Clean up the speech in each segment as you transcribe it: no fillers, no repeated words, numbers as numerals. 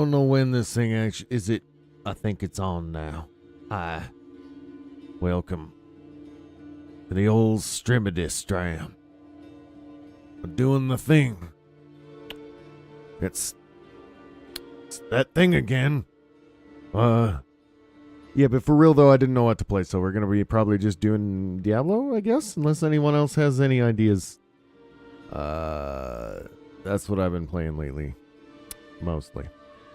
don't know when this thing actually is. It. I think it's on now. Hi. Welcome to the old Stram. We're doing the thing. It's that thing again. Yeah, but for real though, I didn't know what to play, so we're gonna be probably just doing Diablo, I guess, unless anyone else has any ideas. That's what I've been playing lately, mostly.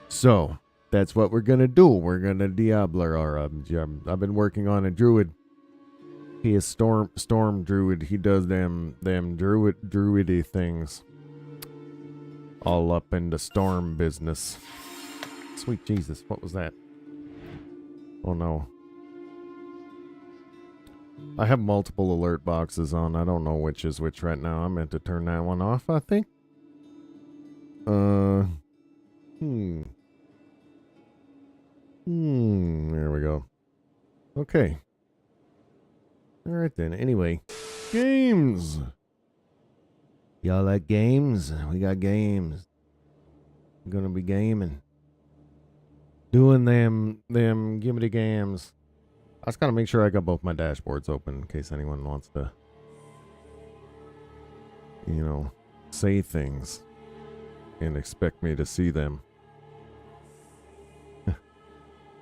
So that's what we're gonna do. We're gonna Diablo. Or I've been working on a druid. He is storm druid. He does them druidy things. All up in the storm business. Sweet Jesus, what was that? Oh no. I have multiple alert boxes on. I don't know which is which right now. I meant to turn that one off, I think. There we go. Okay. Alright then. Anyway. Games! Y'all like games? We got games. I'm gonna be gaming. Doing them gimmity games. I just gotta make sure I got both my dashboards open in case anyone wants to, you know, say things and expect me to see them.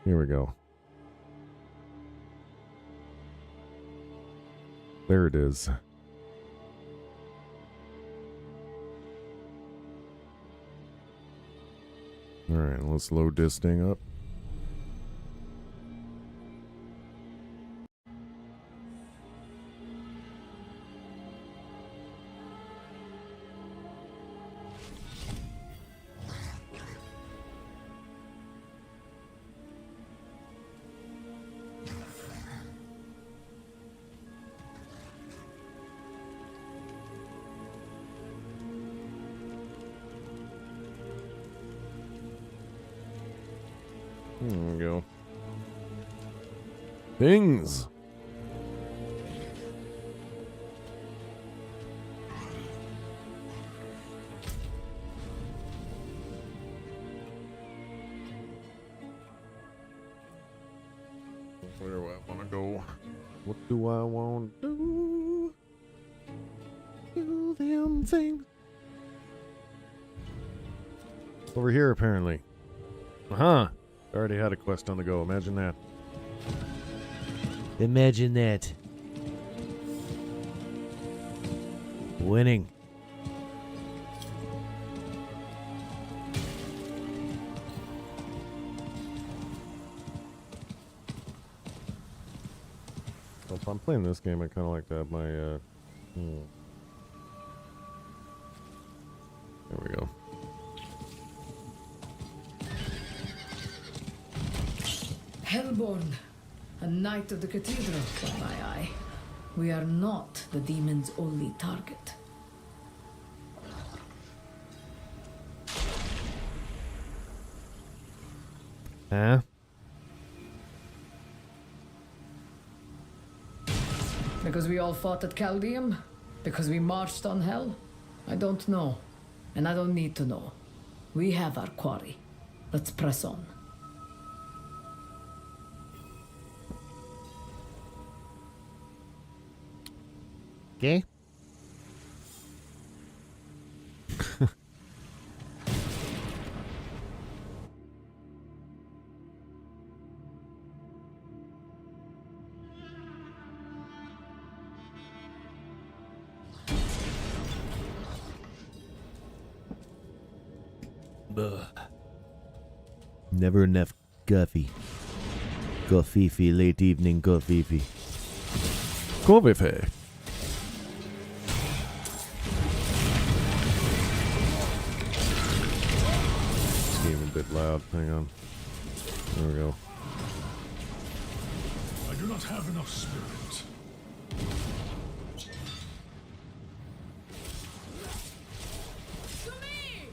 Here we go. There it is. Alright, let's load this thing up. There we go. Things. Where do I want to go? What do I want to do? Do them things. Over here, apparently. Uh-huh. I already had a quest on the go. Imagine that. Imagine that. Winning. So if I'm playing this game, I kind of like to have my, There we go. Hellborn, a knight of the cathedral, by my eye. We are not the demon's only target. Huh? Because we all fought at Chaldeum? Because we marched on hell? I don't know. And I don't need to know. We have our quarry. Let's press on. Okay. Never enough coffee. Coffee, late evening coffee. Coffee. Bit loud. Hang on. There we go. I do not have enough spirit. To me!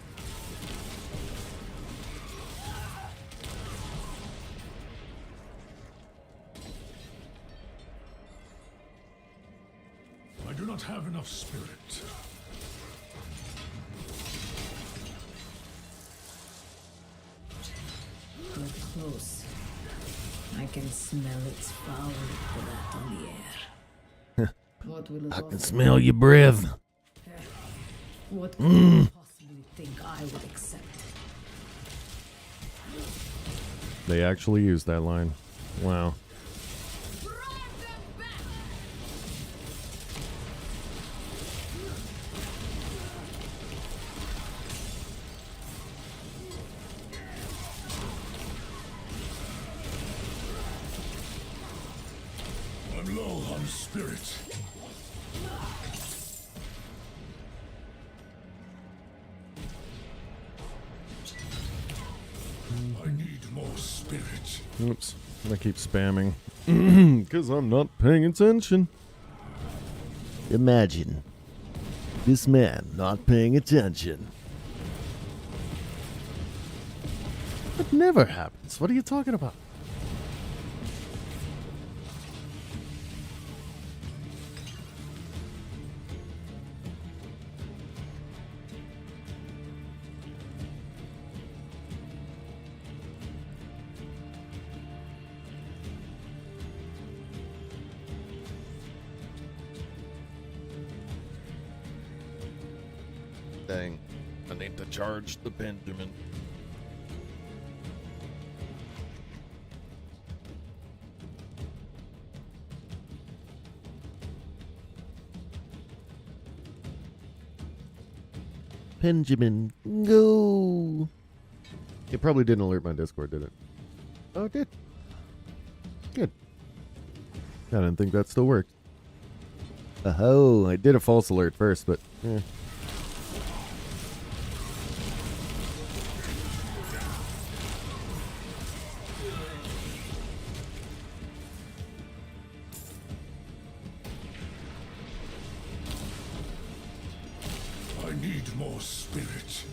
I do not have enough spirit. close. I can smell its foul breath on the air. What will it I can offer? smell your breath. What could you possibly think I would accept? They actually used that line. Wow. I'm low on spirit. I need more spirit. Oops. I keep spamming. Because I'm not paying attention. Imagine this man not paying attention. That never happens. What are you talking about? Dang. I need to charge the Benjamin. Benjamin, go! It probably didn't alert my Discord, did it? Oh, it did. Good. I didn't think that still worked. Oh, I did a false alert first, but... I need more spirit.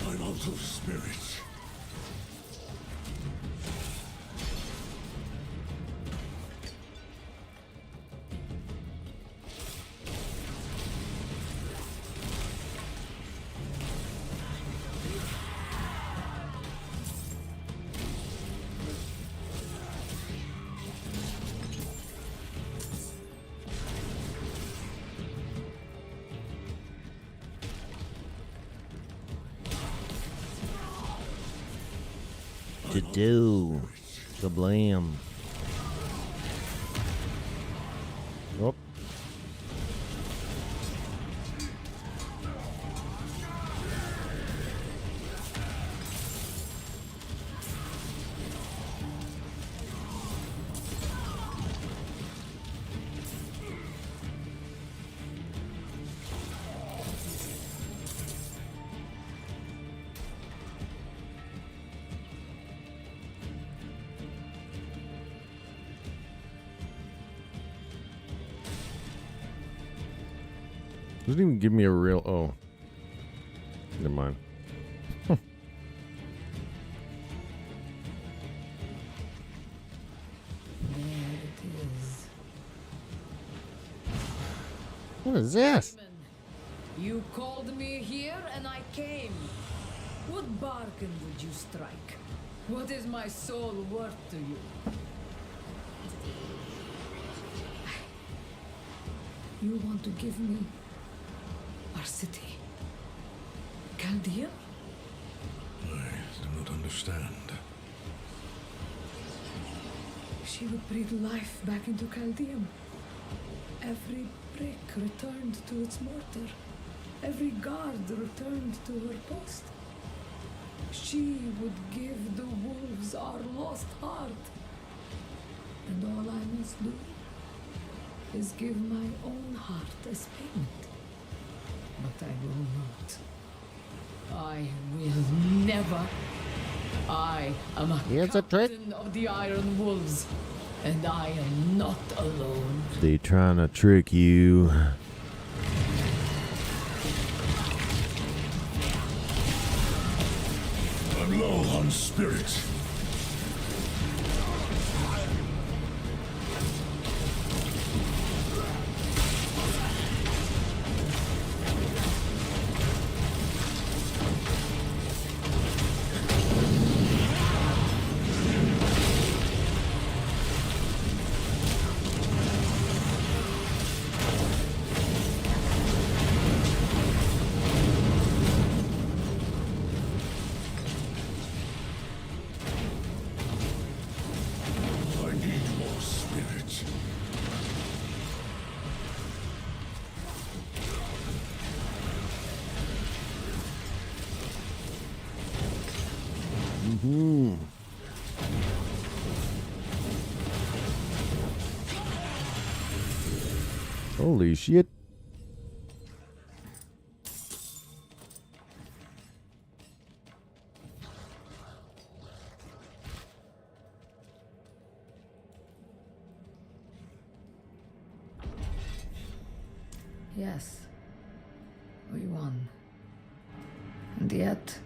I'm out of spirit. To do. The blam. Oh. Doesn't even give me a real... Oh. Never mind. Huh. There it is. What is this? You called me here and I came. What bargain would you strike? What is my soul worth to you? You want to give me our city? Chaldea? I do not understand. She would breathe life back into Chaldeum. Every brick returned to its mortar. Every guard returned to her post. She would give the wolves our lost heart. And all I must do is give my own heart as payment. But I will not. I will never I am a Here's a trick. captain of the Iron Wolves, and I am not alone. They trying to trick you. I'm low on spirit. I need more spirit. Holy shit. Yes, we won. And yet,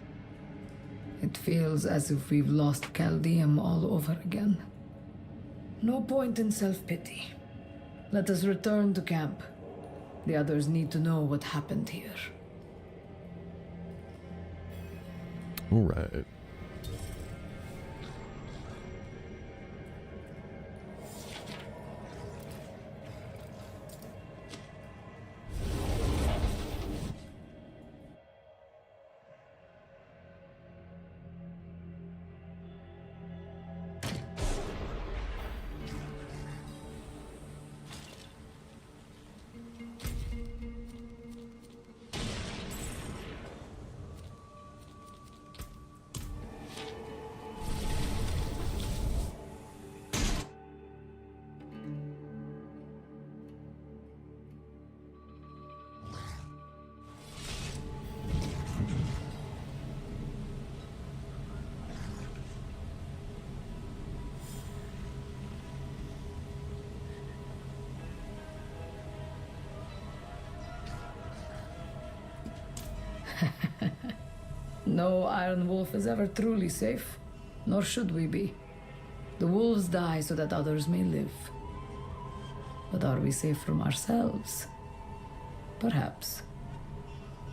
it feels as if we've lost Chaldeum all over again. No point in self-pity. Let us return to camp. The others need to know what happened here. All right. No Iron Wolf is ever truly safe, nor should we be. The wolves die so that others may live. But are we safe from ourselves? Perhaps.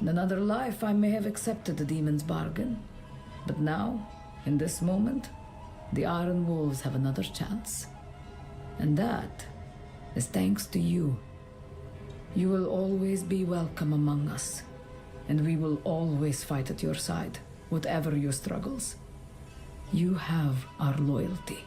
In another life, I may have accepted the demon's bargain. But now, in this moment, the Iron Wolves have another chance. And that is thanks to you. You will always be welcome among us. And we will always fight at your side, whatever your struggles. You have our loyalty.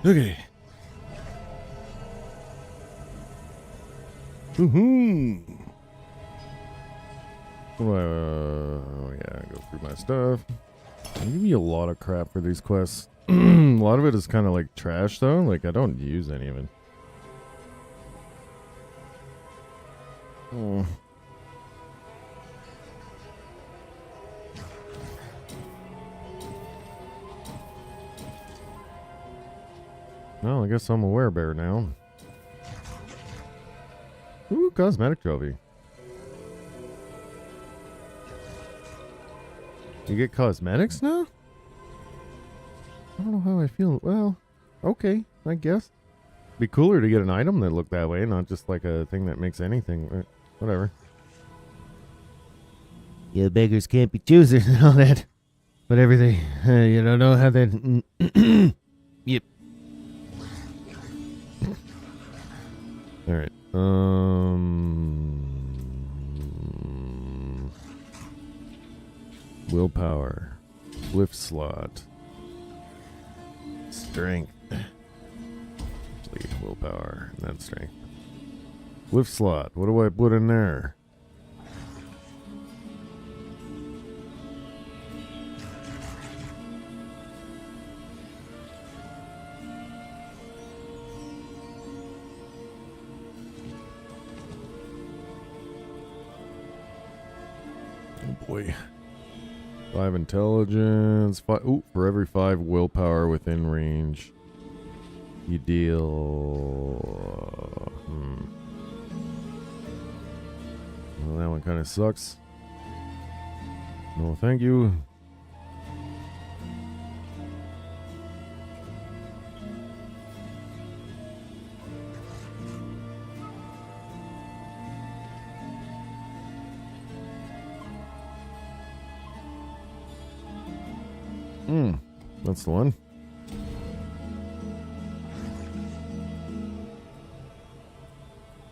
Okay. Woohoo! Oh yeah, go through my stuff. I give you a lot of crap for these quests. A lot of it is kind of like trash though. Like I don't use any of it. Oh. Well, I guess I'm a werebear now. Ooh, cosmetic trophy. You get cosmetics now? I don't know how I feel. Well, okay, I guess. Be cooler to get an item that looked that way, not just like a thing that makes anything. Whatever. Yeah, beggars can't be choosers and all that. But everything, you don't know how that. Yep. All right. Willpower, lift slot, strength. Actually, willpower, not strength. Lift slot. What do I put in there? Oh boy. 5 intelligence. 5. Ooh, for every 5 willpower within range, you deal. Well, that one kind of sucks. No, thank you. That's the one.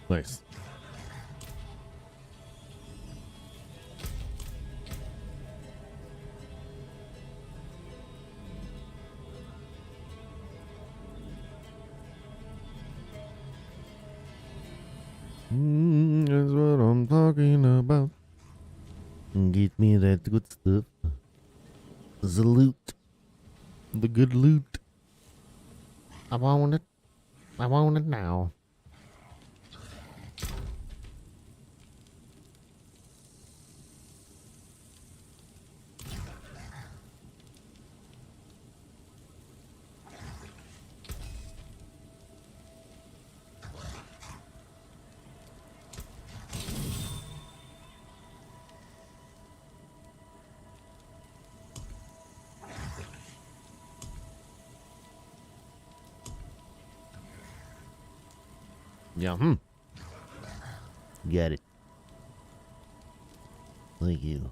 Nice. That's what I'm talking about. Get me that good stuff. The loot. The good loot. I want it. I want it now. Yeah, Got it. Thank you.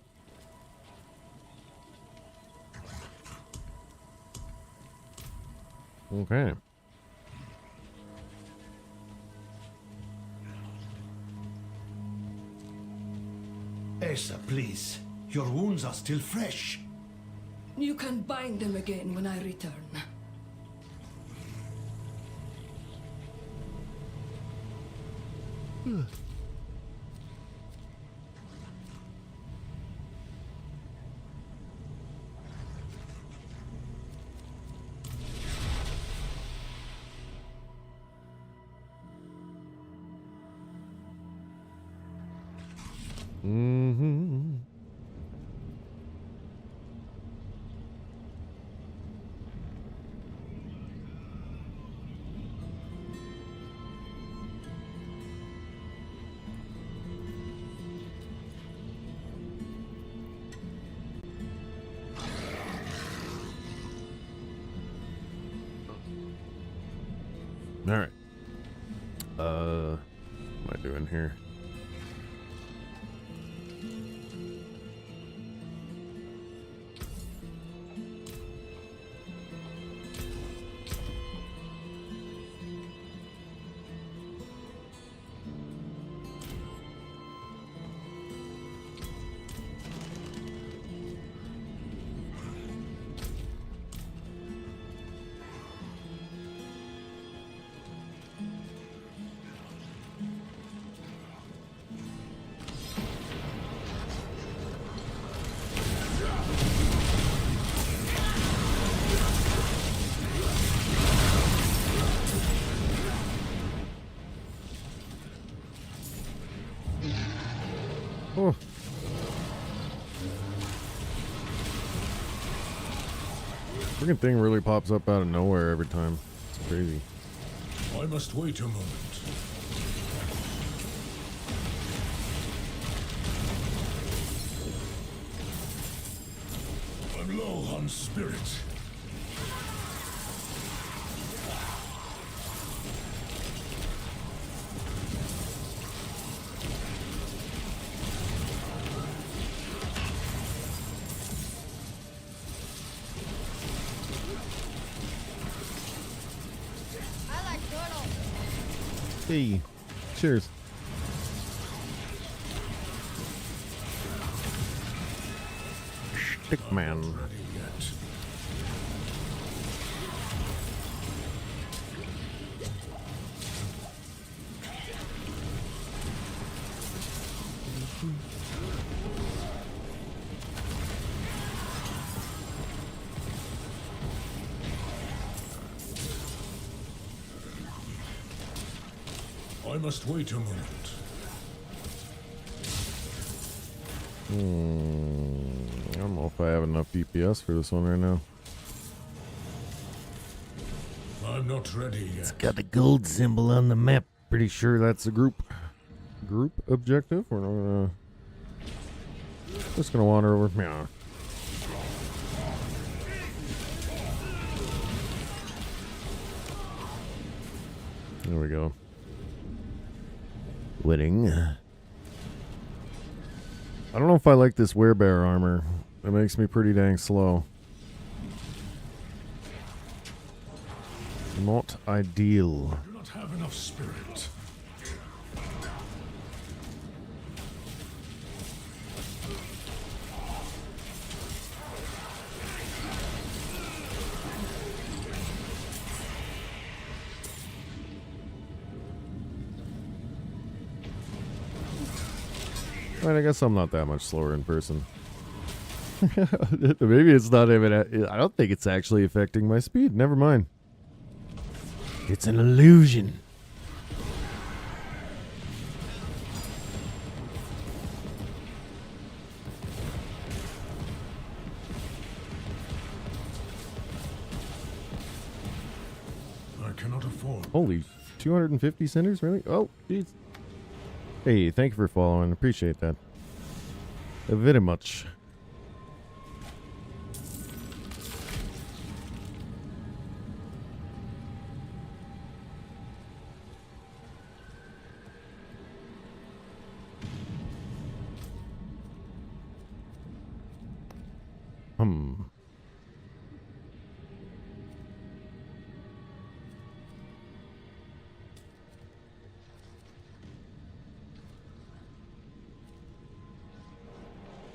Okay. Asa, please. Your wounds are still fresh. You can bind them again when I return. All right. What am I doing here? Oh. Freaking thing really pops up out of nowhere every time. It's crazy. I must wait a moment. I'm low on spirit. Hey, cheers. Stickman. Ready yet. I must wait a moment. I don't know if I have enough DPS for this one right now. I'm not ready yet. Got the gold symbol on the map. Pretty sure that's a group objective. We're not gonna just gonna wander over. Yeah. There we go. Winning. I don't know if I like this werebear armor. It makes me pretty dang slow. Not ideal. I do not have enough spirit. Alright, I guess I'm not that much slower in person. Maybe it's not even. I don't think it's actually affecting my speed. Never mind. It's an illusion. I cannot afford. Holy, 250 centers, really? Oh, jeez. Hey, thank you for following. Appreciate that. Very much.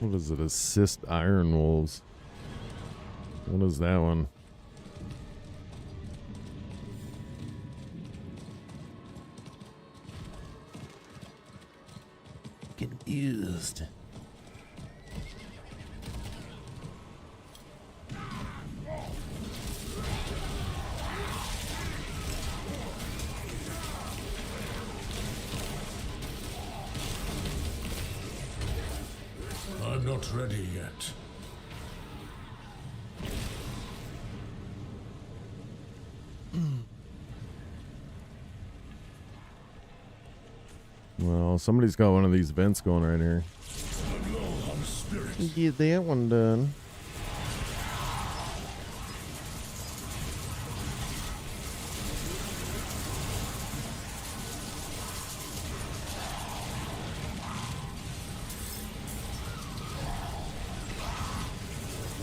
What is it? Assist Iron Wolves. What is that one? Confused. I'm not ready yet. Well, somebody's got one of these vents going right here. I'm low on spirit. Get that one done.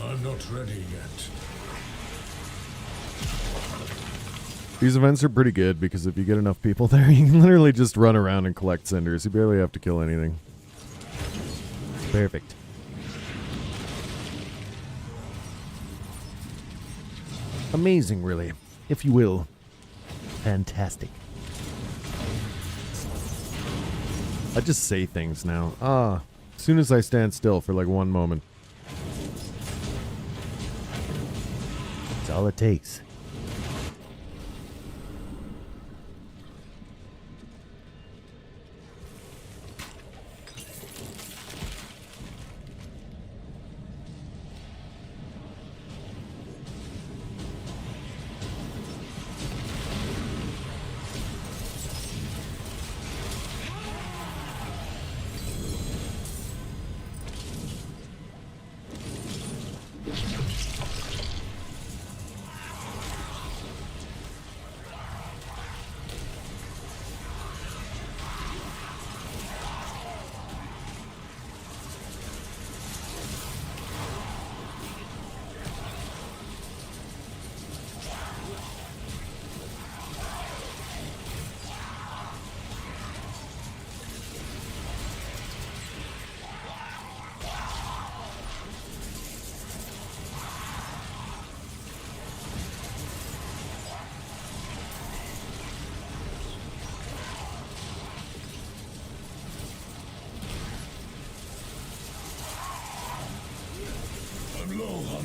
I'm not ready yet. These events are pretty good because if you get enough people there, you can literally just run around and collect cinders. You barely have to kill anything. Perfect. Amazing, really. If you will. Fantastic. I just say things now. As soon as I stand still for like one moment. That's all it takes.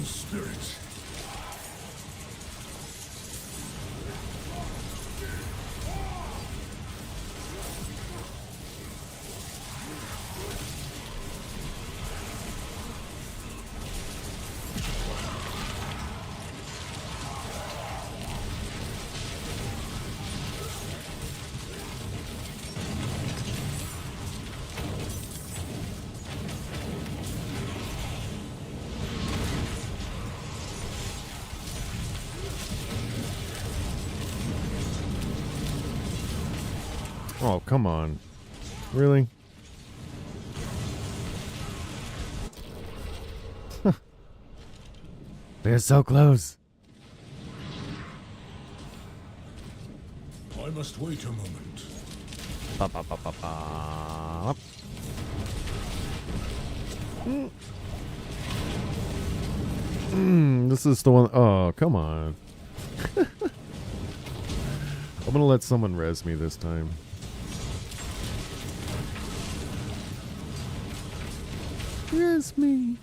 on spirit. Oh, come on. Really? They're so close. I must wait a moment. Ba, ba, ba, ba, ba. This is the one. Oh, come on. I'm gonna let someone res me this time. Res me.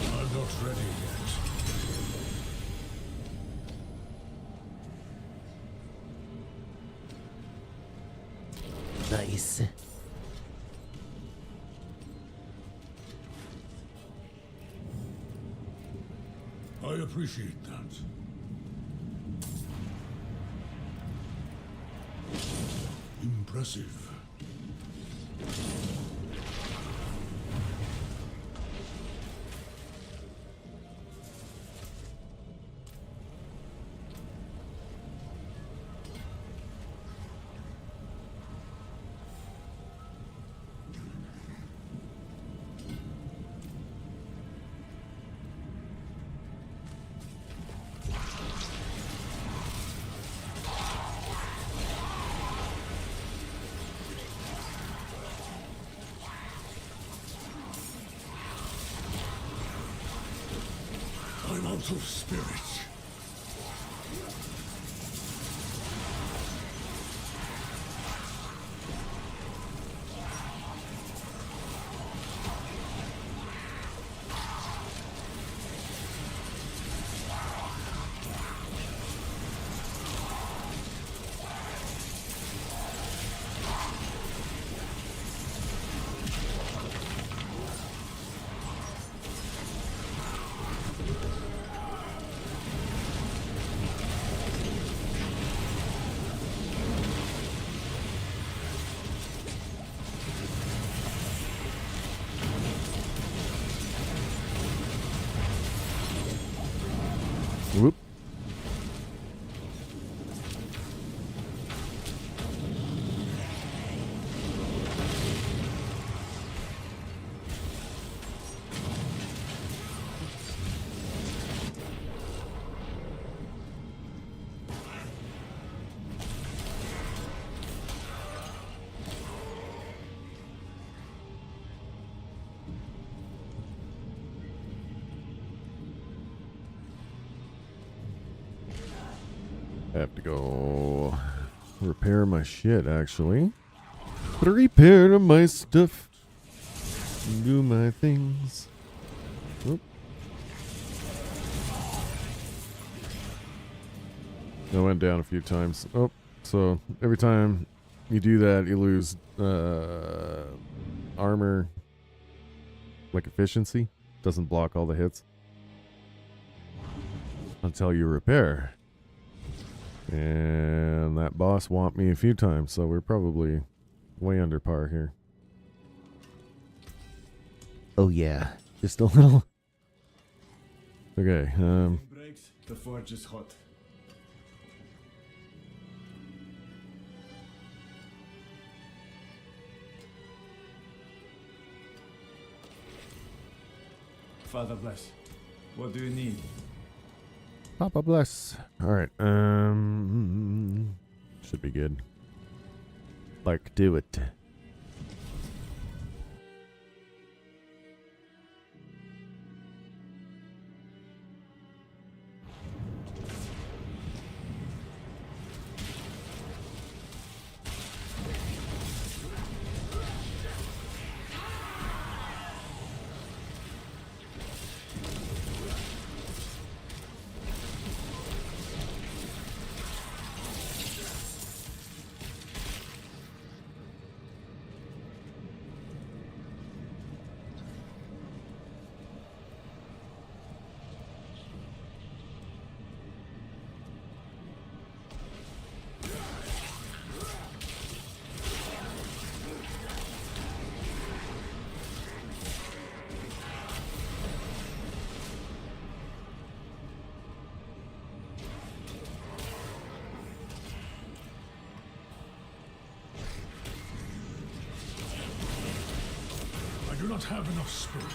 I'm not ready yet. Nice. I appreciate that. Impressive. I'm out of spirit. Whoop. I have to go repair my shit, actually. Repair my stuff. Do my things. Oop. I went down a few times. Oh, so every time you do that, you lose armor, like efficiency. Doesn't block all the hits until you repair. And that boss whomped me a few times, so we're probably way under par here. Oh yeah, just a little. Okay, Breaks, the forge is hot. Father bless. What do you need? Papa bless. Alright, should be good. Like, do it. not have enough spirit.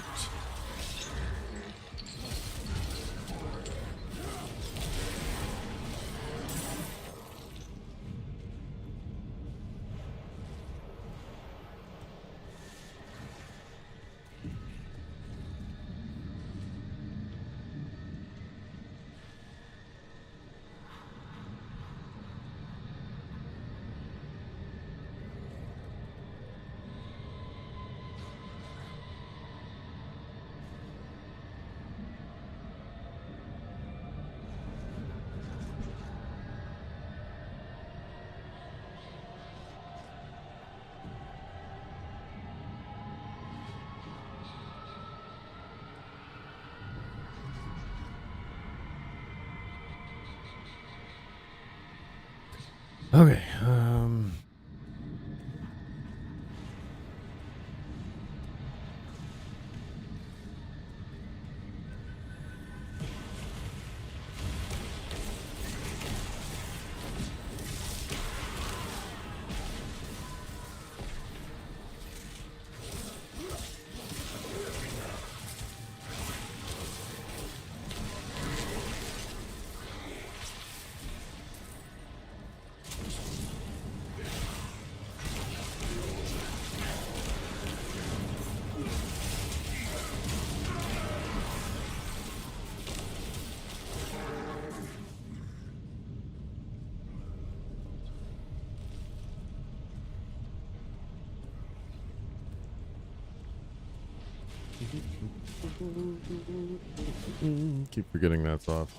Okay, keep forgetting that's off.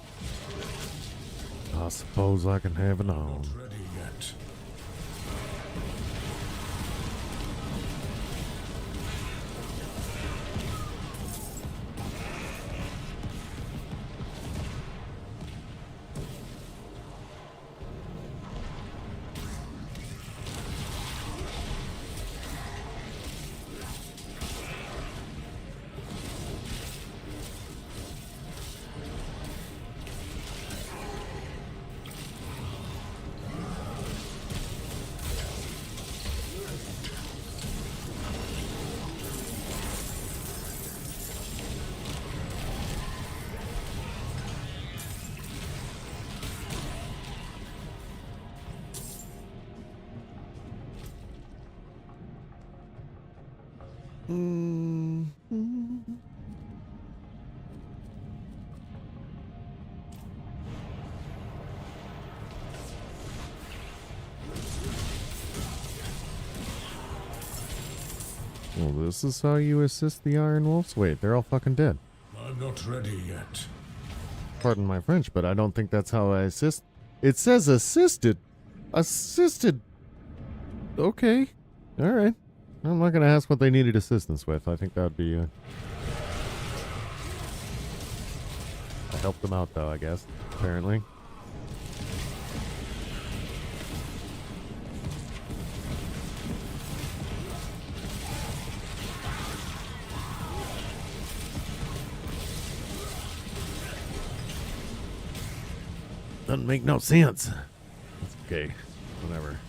I suppose I can have it on. Not ready yet. Well, this is how you assist the Iron Wolves? Wait, they're all fucking dead. I'm not ready yet. Pardon my French, but I don't think that's how I assist. It says assisted. Assisted. Okay. Alright. I'm not going to ask what they needed assistance with. I think that would be... I helped them out, though, I guess. Apparently. Doesn't make no sense. That's okay. Whatever.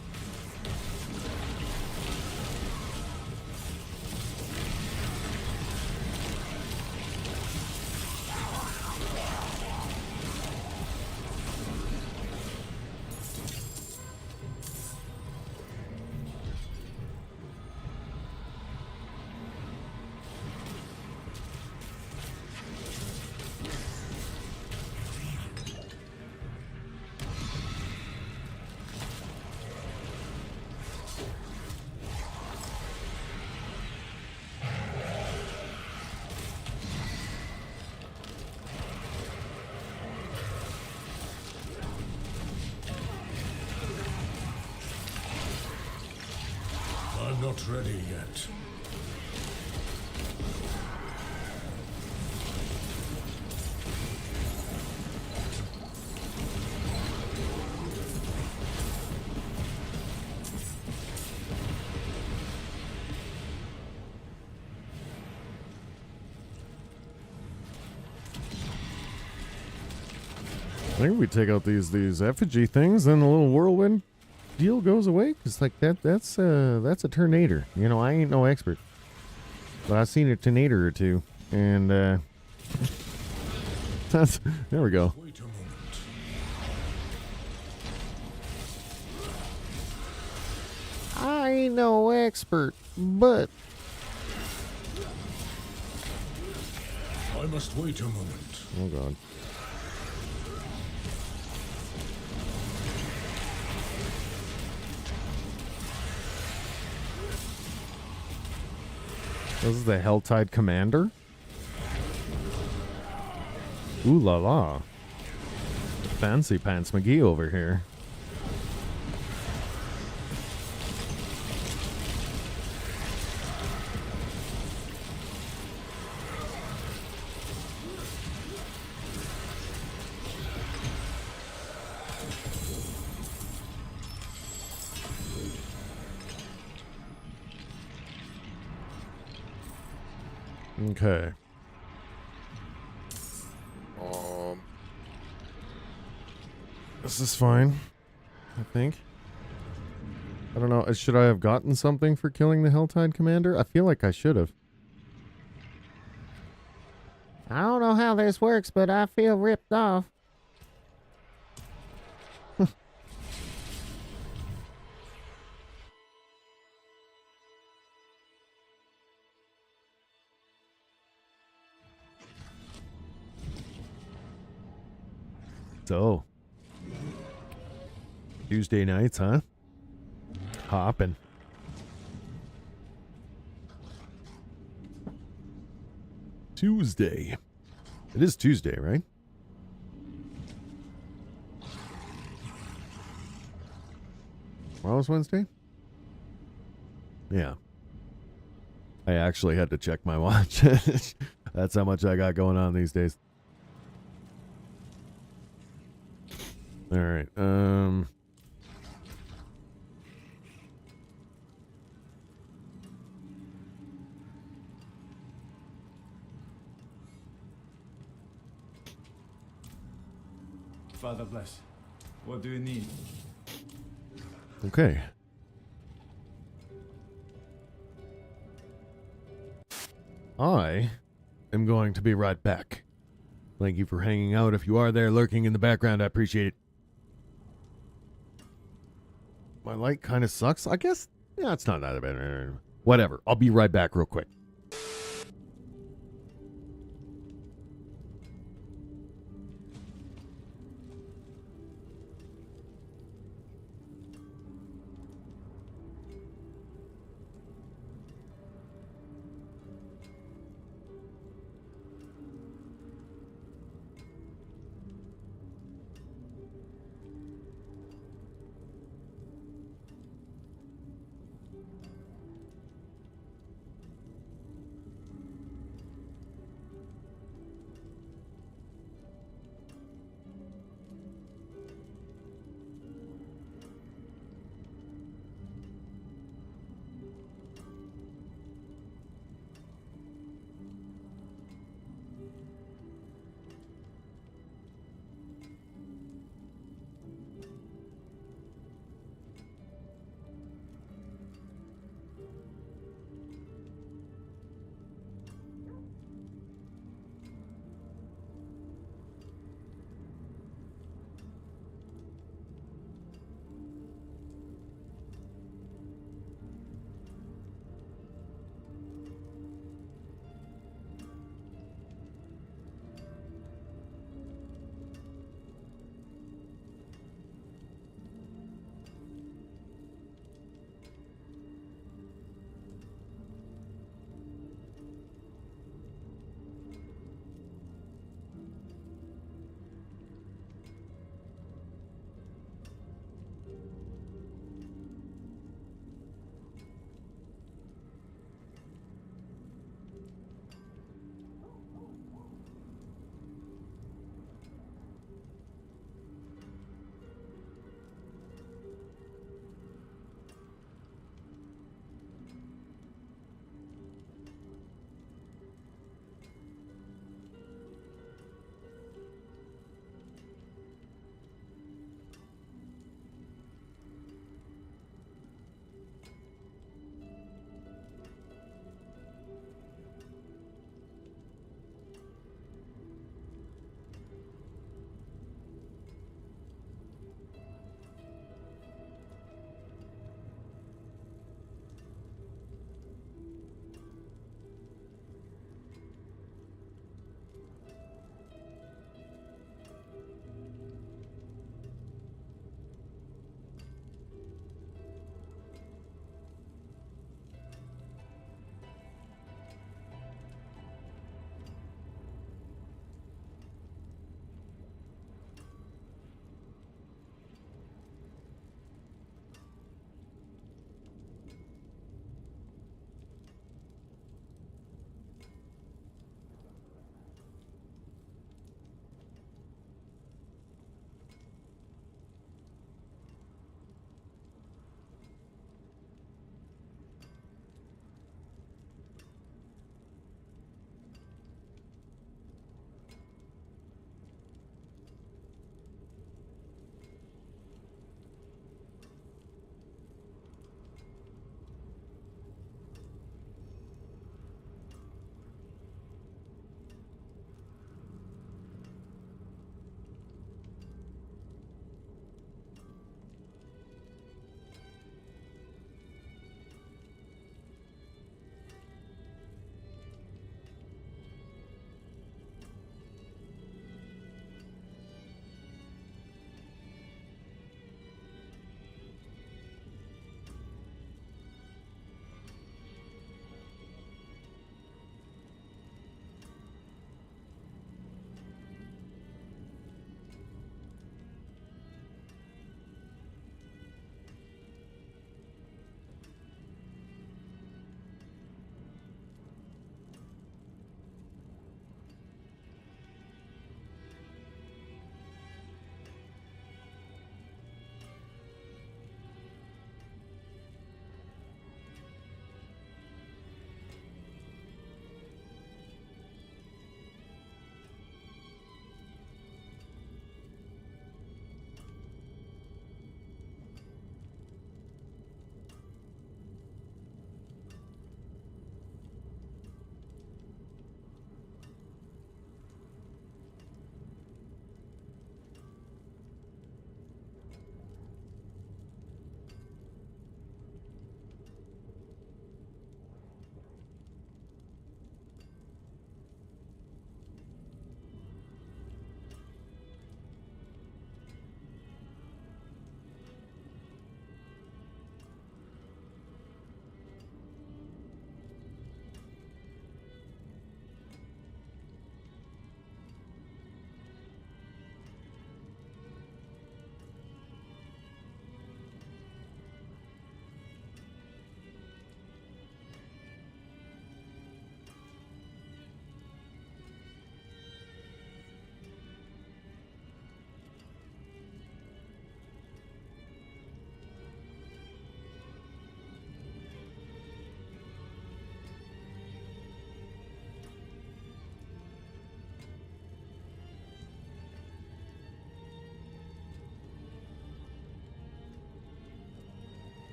I'm not ready yet. I think we take out these effigy things, then the little whirlwind deal goes away. Cause like that's a Terminator. You know, I ain't no expert. But I've seen a tornado or two, and that's there we go. Wait a moment. I ain't no expert, but I must wait a moment. oh god. This is the Helltide Commander? Ooh la la. Fancy Pants McGee over here. Okay. This is fine, I think. I don't know. Should I have gotten something for killing the Helltide Commander? I feel like I should have. I don't know how this works, but I feel ripped off. So, Tuesday nights, huh? Hopping. Tuesday. It is Tuesday, right? Tomorrow's Wednesday? Yeah. I actually had to check my watch. That's how much I got going on these days. All right. Father bless. What do you need? Okay. I am going to be right back. Thank you for hanging out. If you are there lurking in the background, I appreciate it. My light kind of sucks. I guess, yeah, it's not that bad. Whatever. I'll be right back real quick.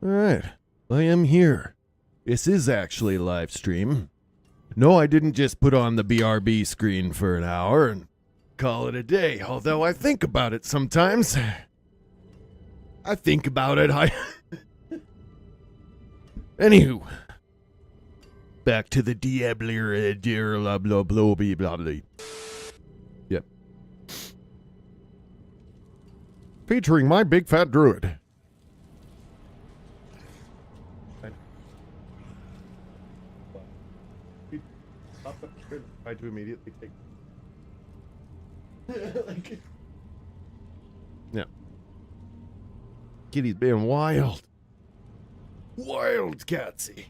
Alright, I am here. This is actually a live stream. No, I didn't just put on the BRB screen for an hour and call it a day, although I think about it sometimes. I think about it, Anywho. Back to the DiabloIVLet'sPlay. Yep. Featuring my big fat druid. Try to immediately take. Yeah. Kitty's being wild. Wild Catsy.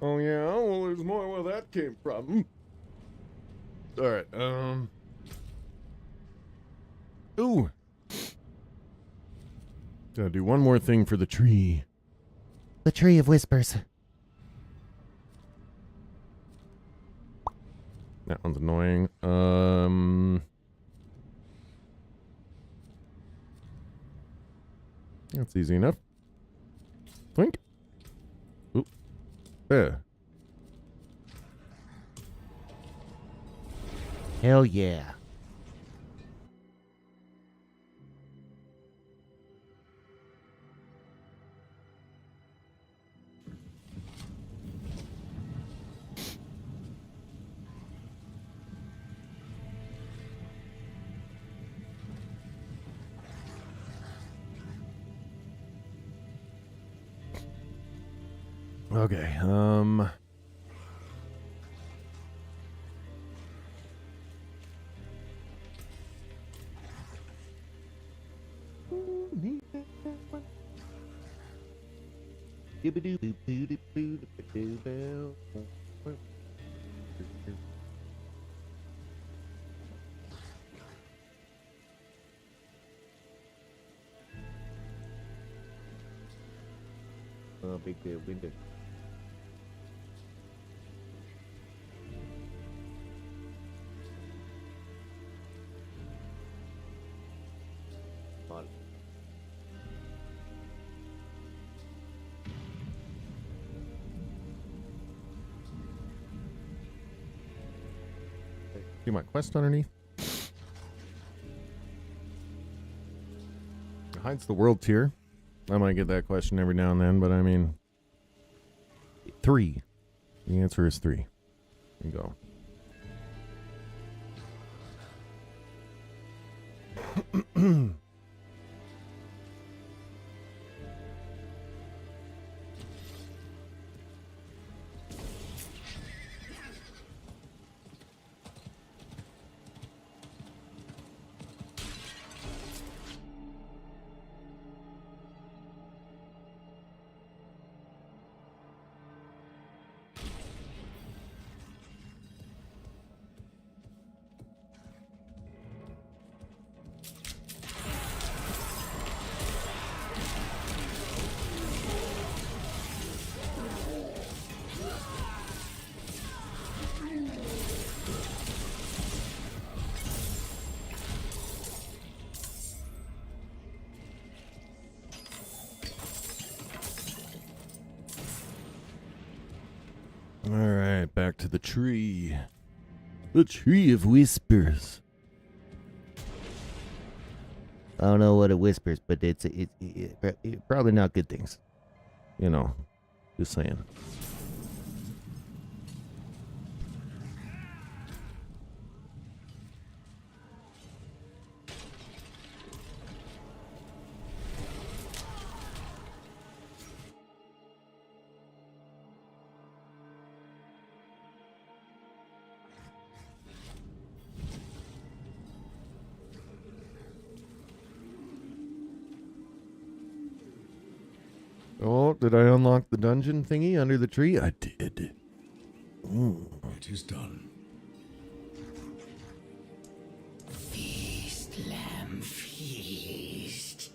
Oh yeah, well there's more where that came from. Alright, ooh. Gotta do one more thing for the tree. The Tree of Whispers. That one's annoying. That's easy enough. Blink. Oop. There. Hell yeah. Okay, oh, big window. See my quest underneath? It hides the world tier. I might get that question every now and then, but I mean... 3. The answer is 3. There you go. Alright, back to the tree. The Tree of Whispers. I don't know what it whispers, but it's probably not good things. You know, just saying. Oh, did I unlock the dungeon thingy under the tree? I did. Ooh. It is done. Feast, lamb, feast.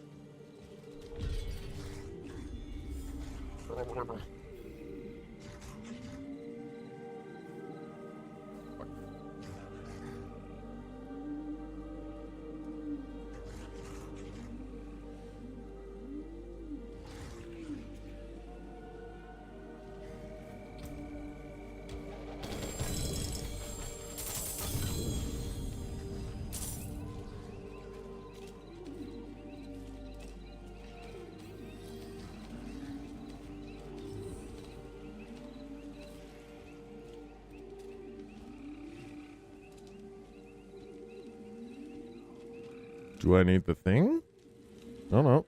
Do I need the thing? Oh no.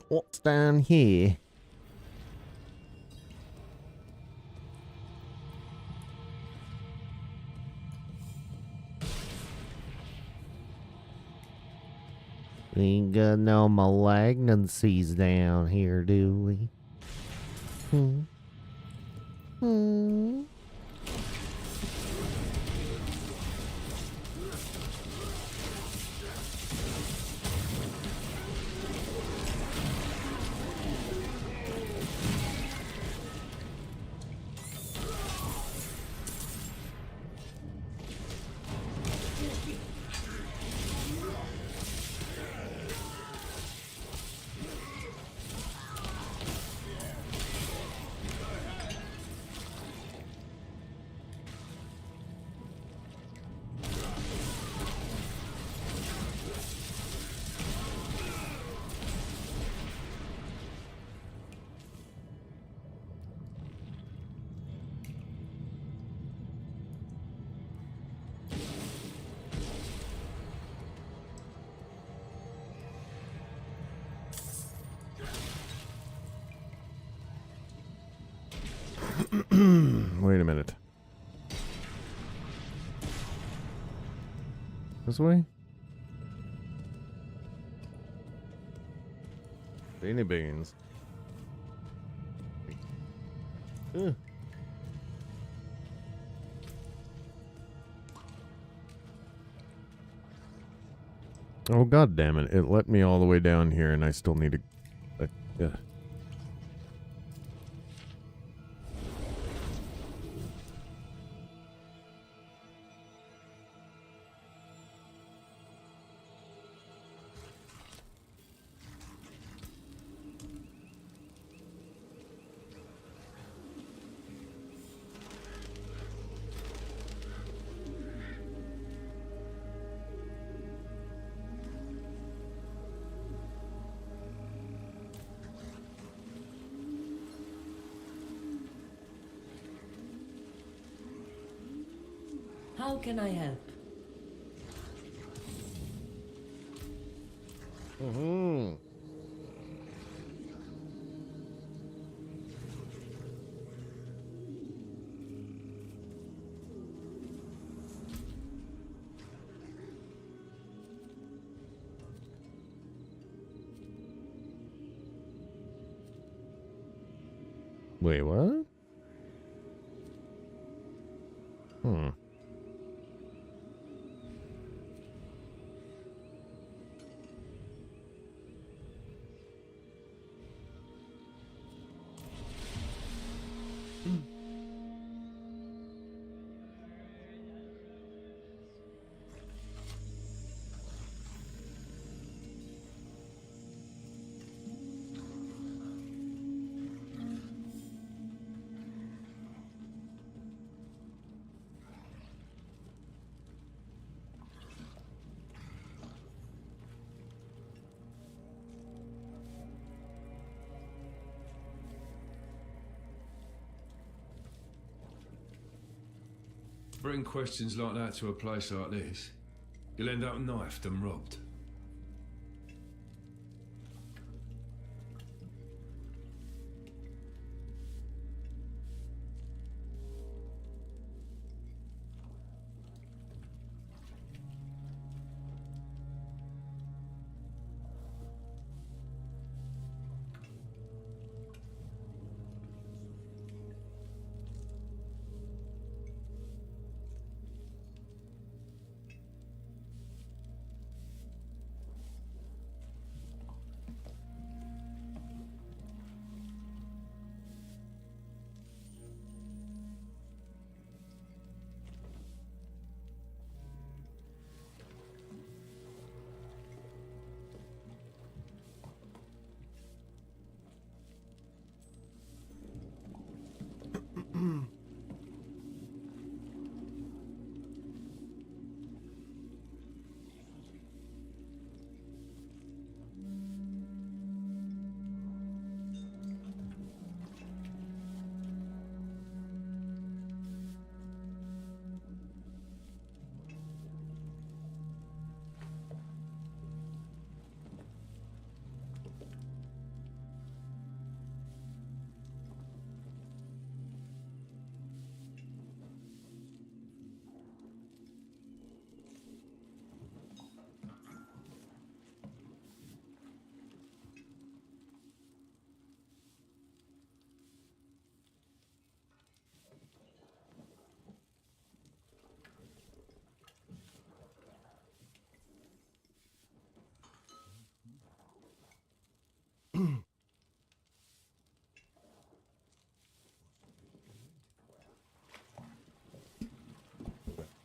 What's down here? We ain't got no malignancies down here, do we? Hmm. Hmm. Wait a minute. This way? Beanie beans. Ugh. Oh god damn it. It let me all the way down here and I still need to yeah. How can I help? Mm-hmm. Wait, what? Hmm. Bring questions like that to a place like this, you'll end up knifed and robbed.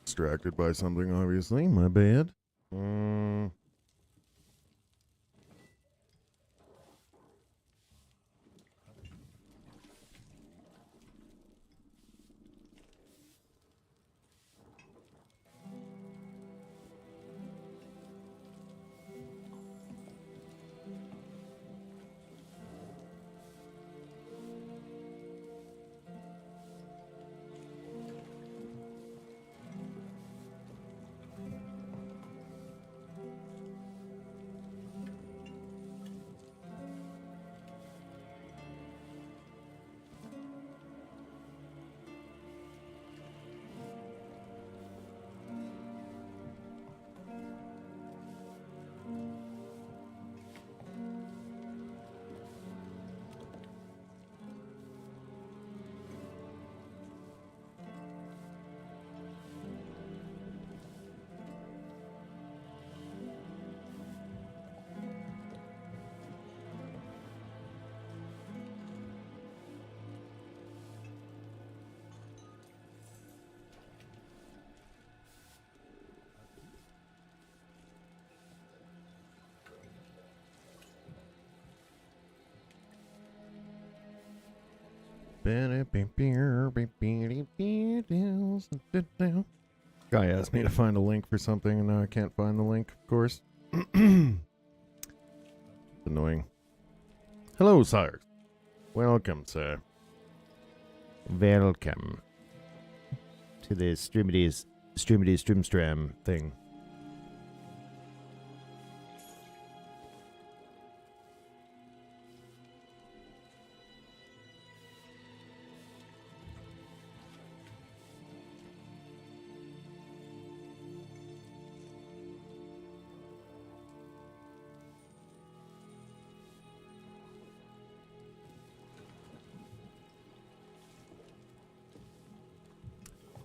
Distracted by something, obviously. My bad. Guy asked me to find a link for something, and now I can't find the link, of course. Annoying. Hello, sire. Welcome, sir. Welcome to the Streamstram thing.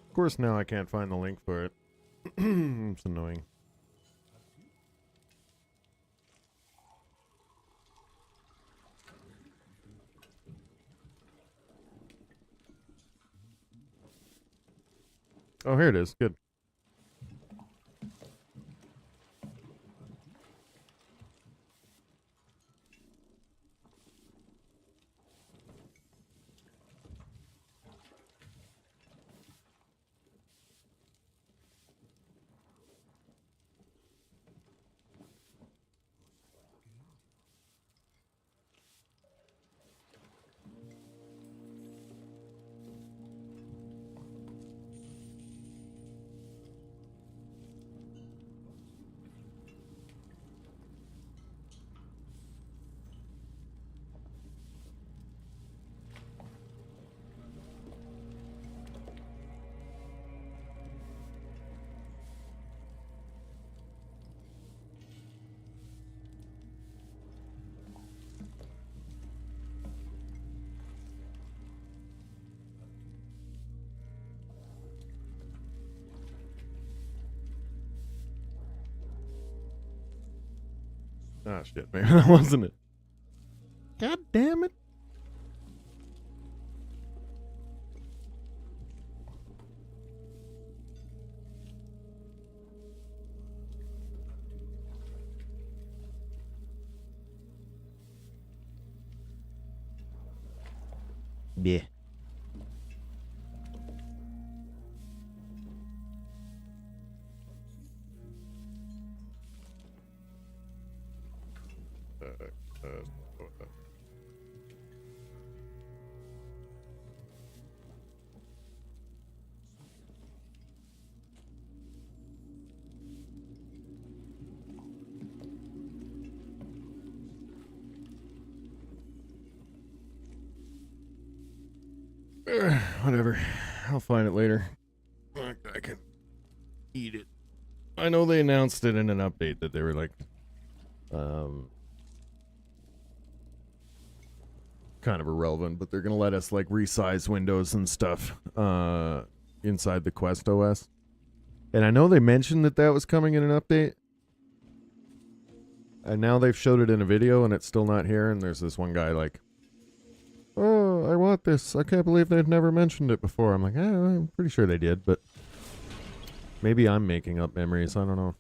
Of course, now I can't find the link for it. It's annoying. Oh, here it is. Good. Ah, shit, maybe that wasn't it. God damn it. Yeah. Whatever. I'll find it later. I can eat it. I know they announced it in an update that they were like, kind of irrelevant, but they're gonna let us like resize windows and stuff inside the Quest OS. And I know they mentioned that that was coming in an update. And now they've showed it in a video and it's still not here. And there's this one guy like, oh, I want this. I can't believe they've never mentioned it before. I'm like, I'm pretty sure they did, but maybe I'm making up memories. I don't know.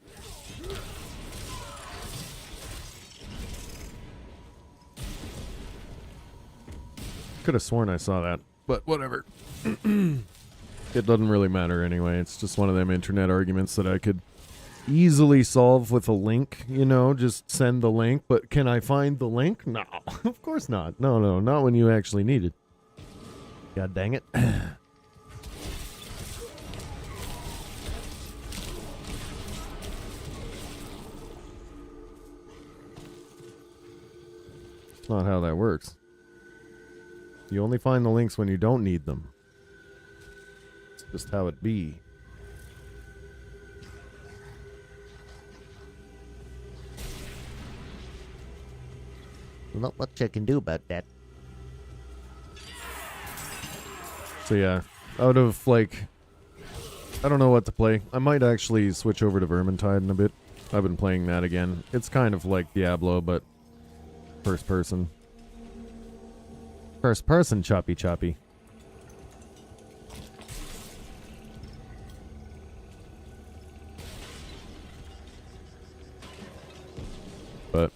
Could have sworn I saw that, but whatever. It doesn't really matter anyway. It's just one of them internet arguments that I could easily solve with a link, you know, just send the link. But can I find the link? No, of course not. No, not when you actually need it. God dang it. It's not how that works. You only find the links when you don't need them. It's just how it be. Not much I can do about that. So yeah, out of like, I don't know what to play. I might actually switch over to Vermintide in a bit. I've been playing that again. It's kind of like Diablo, but first person. First person choppy. But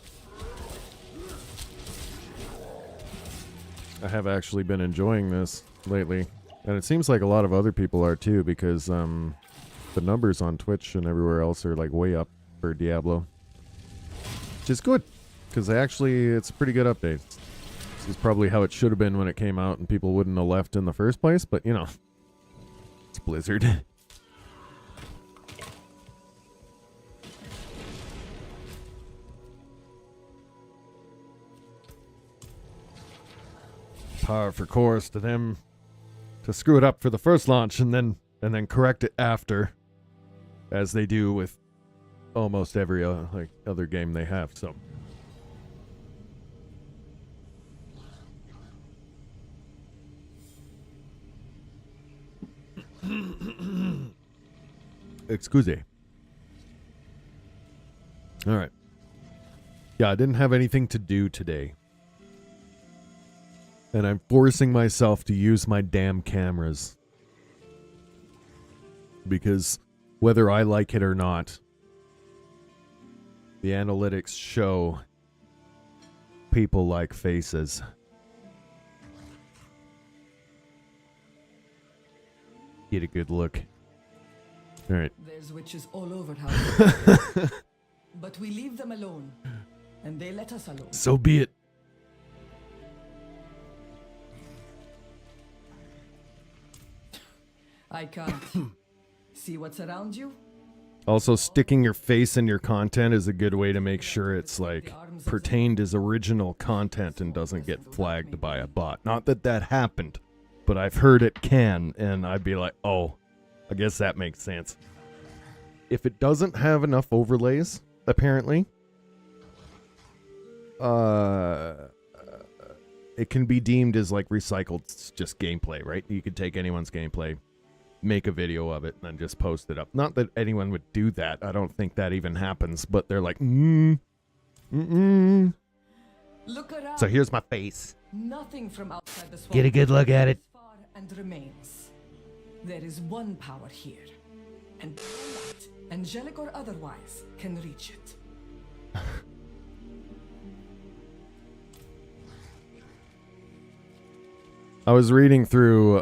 I have actually been enjoying this lately. And it seems like a lot of other people are too, because the numbers on Twitch and everywhere else are like way up for Diablo. Which is good, because it's a pretty good update. This is probably how it should have been when it came out and people wouldn't have left in the first place, but you know, it's Blizzard. Par for course to them to screw it up for the first launch and then correct it after, as they do with almost every other game they have. So excuse me. All right. Yeah, I didn't have anything to do today. And I'm forcing myself to use my damn cameras. Because whether I like it or not, the analytics show people like faces. Get a good look. All right. There's witches all over town. But we leave them alone. And they let us alone. So be it. I can't. See what's around you? Also, sticking your face in your content is a good way to make sure it's like pertained as original content and doesn't get flagged by a bot. Not that that happened, but I've heard it can, and I'd be like, oh, I guess that makes sense. If it doesn't have enough overlays, apparently, it can be deemed as like recycled just gameplay, right? You could take anyone's gameplay, make a video of it, and then just post it up. Not that anyone would do that. I don't think that even happens, but they're like, Look around. So here's my face. Nothing from outside the swamp. Get a good look at it. Far and remains. There is one power here, and no light, angelic or otherwise, can reach it. I was reading through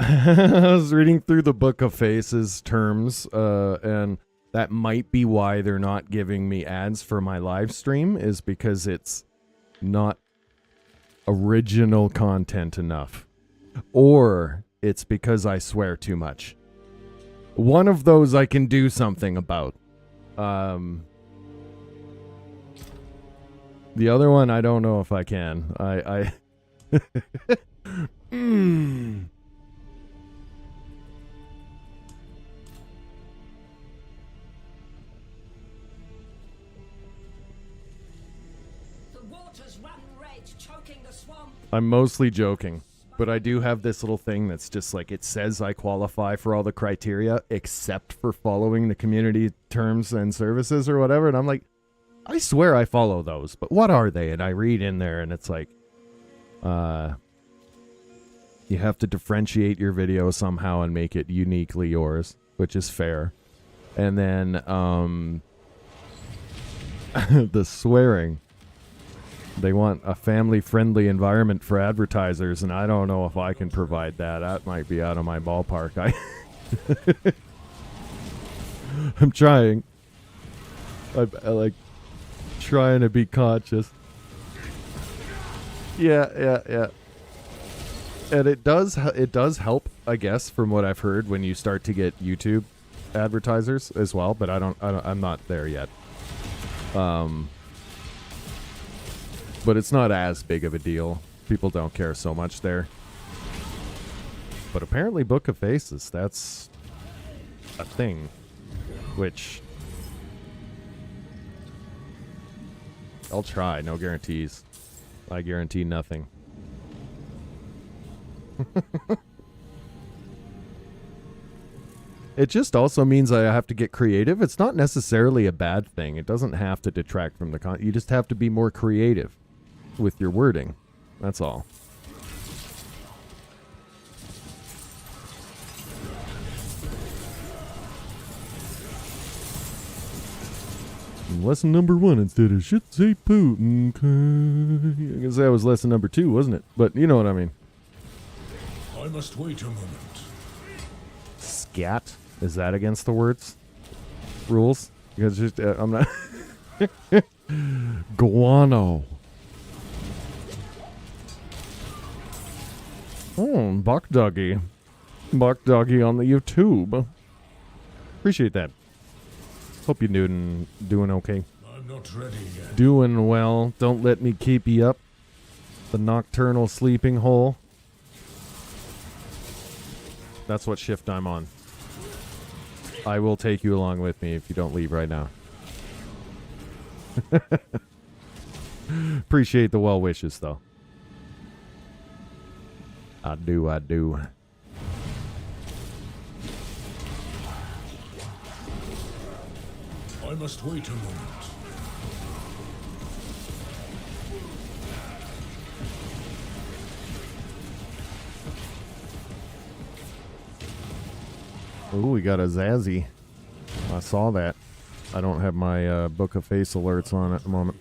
I was reading through the Book of Faces terms, and that might be why they're not giving me ads for my live stream, is because it's not original content enough. Or it's because I swear too much. One of those I can do something about. The other one, I don't know if I can. Mm. The waters run red, choking the swamp. I'm mostly joking, but I do have this little thing that's just like, it says I qualify for all the criteria except for following the community terms and services or whatever. And I'm like, I swear I follow those, but what are they? And I read in there and it's like, you have to differentiate your video somehow and make it uniquely yours, which is fair. And then, the swearing. They want a family-friendly environment for advertisers, and I don't know if I can provide that. That might be out of my ballpark. I'm trying. I like trying to be conscious. Yeah. And it does help, I guess, from what I've heard, when you start to get YouTube advertisers as well. But I'm not there yet. But it's not as big of a deal. People don't care so much there. But apparently Book of Faces, that's a thing. Which I'll try, no guarantees. I guarantee nothing. It just also means I have to get creative. It's not necessarily a bad thing. It doesn't have to detract from the content. You just have to be more creative with your wording. That's all. Lesson number 1 instead of shit say Putin. I guess that was lesson number 2, wasn't it? But you know what I mean. I must wait a moment. Scat? Is that against the words? Rules? Because just I'm not. Guano. Oh, Buck Doggy. Buck Doggy on the YouTube. Appreciate that. Hope you're doing okay. I'm not ready yet. Doing well. Don't let me keep you up. The nocturnal sleeping hole. That's what shift I'm on. I will take you along with me if you don't leave right now. Appreciate the well wishes, though. I do. I must wait a moment. Ooh, we got a Zazzy. I saw that. I don't have my Book of Face alerts on at the moment.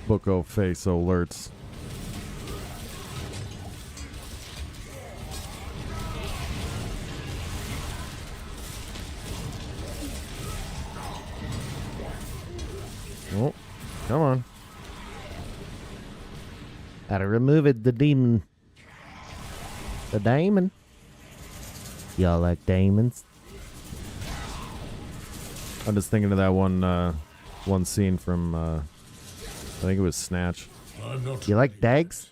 Book of Face alerts. Oh, come on. Gotta remove it, the demon. The demon. Y'all like demons? I'm just thinking of that one scene from, I think it was Snatch. I'm not You like dags?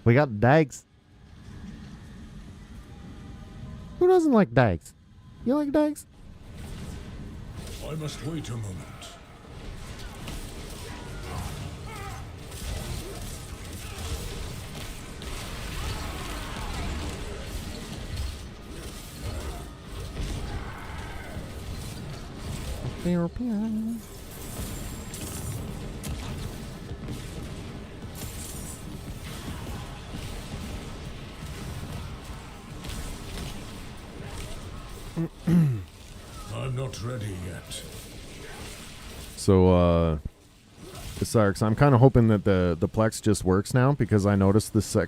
We got dags. Who doesn't like dags? You like dags? I must wait a moment. I'm not ready yet. So, Sarks, I'm kind of hoping that the Plex just works now, because I noticed I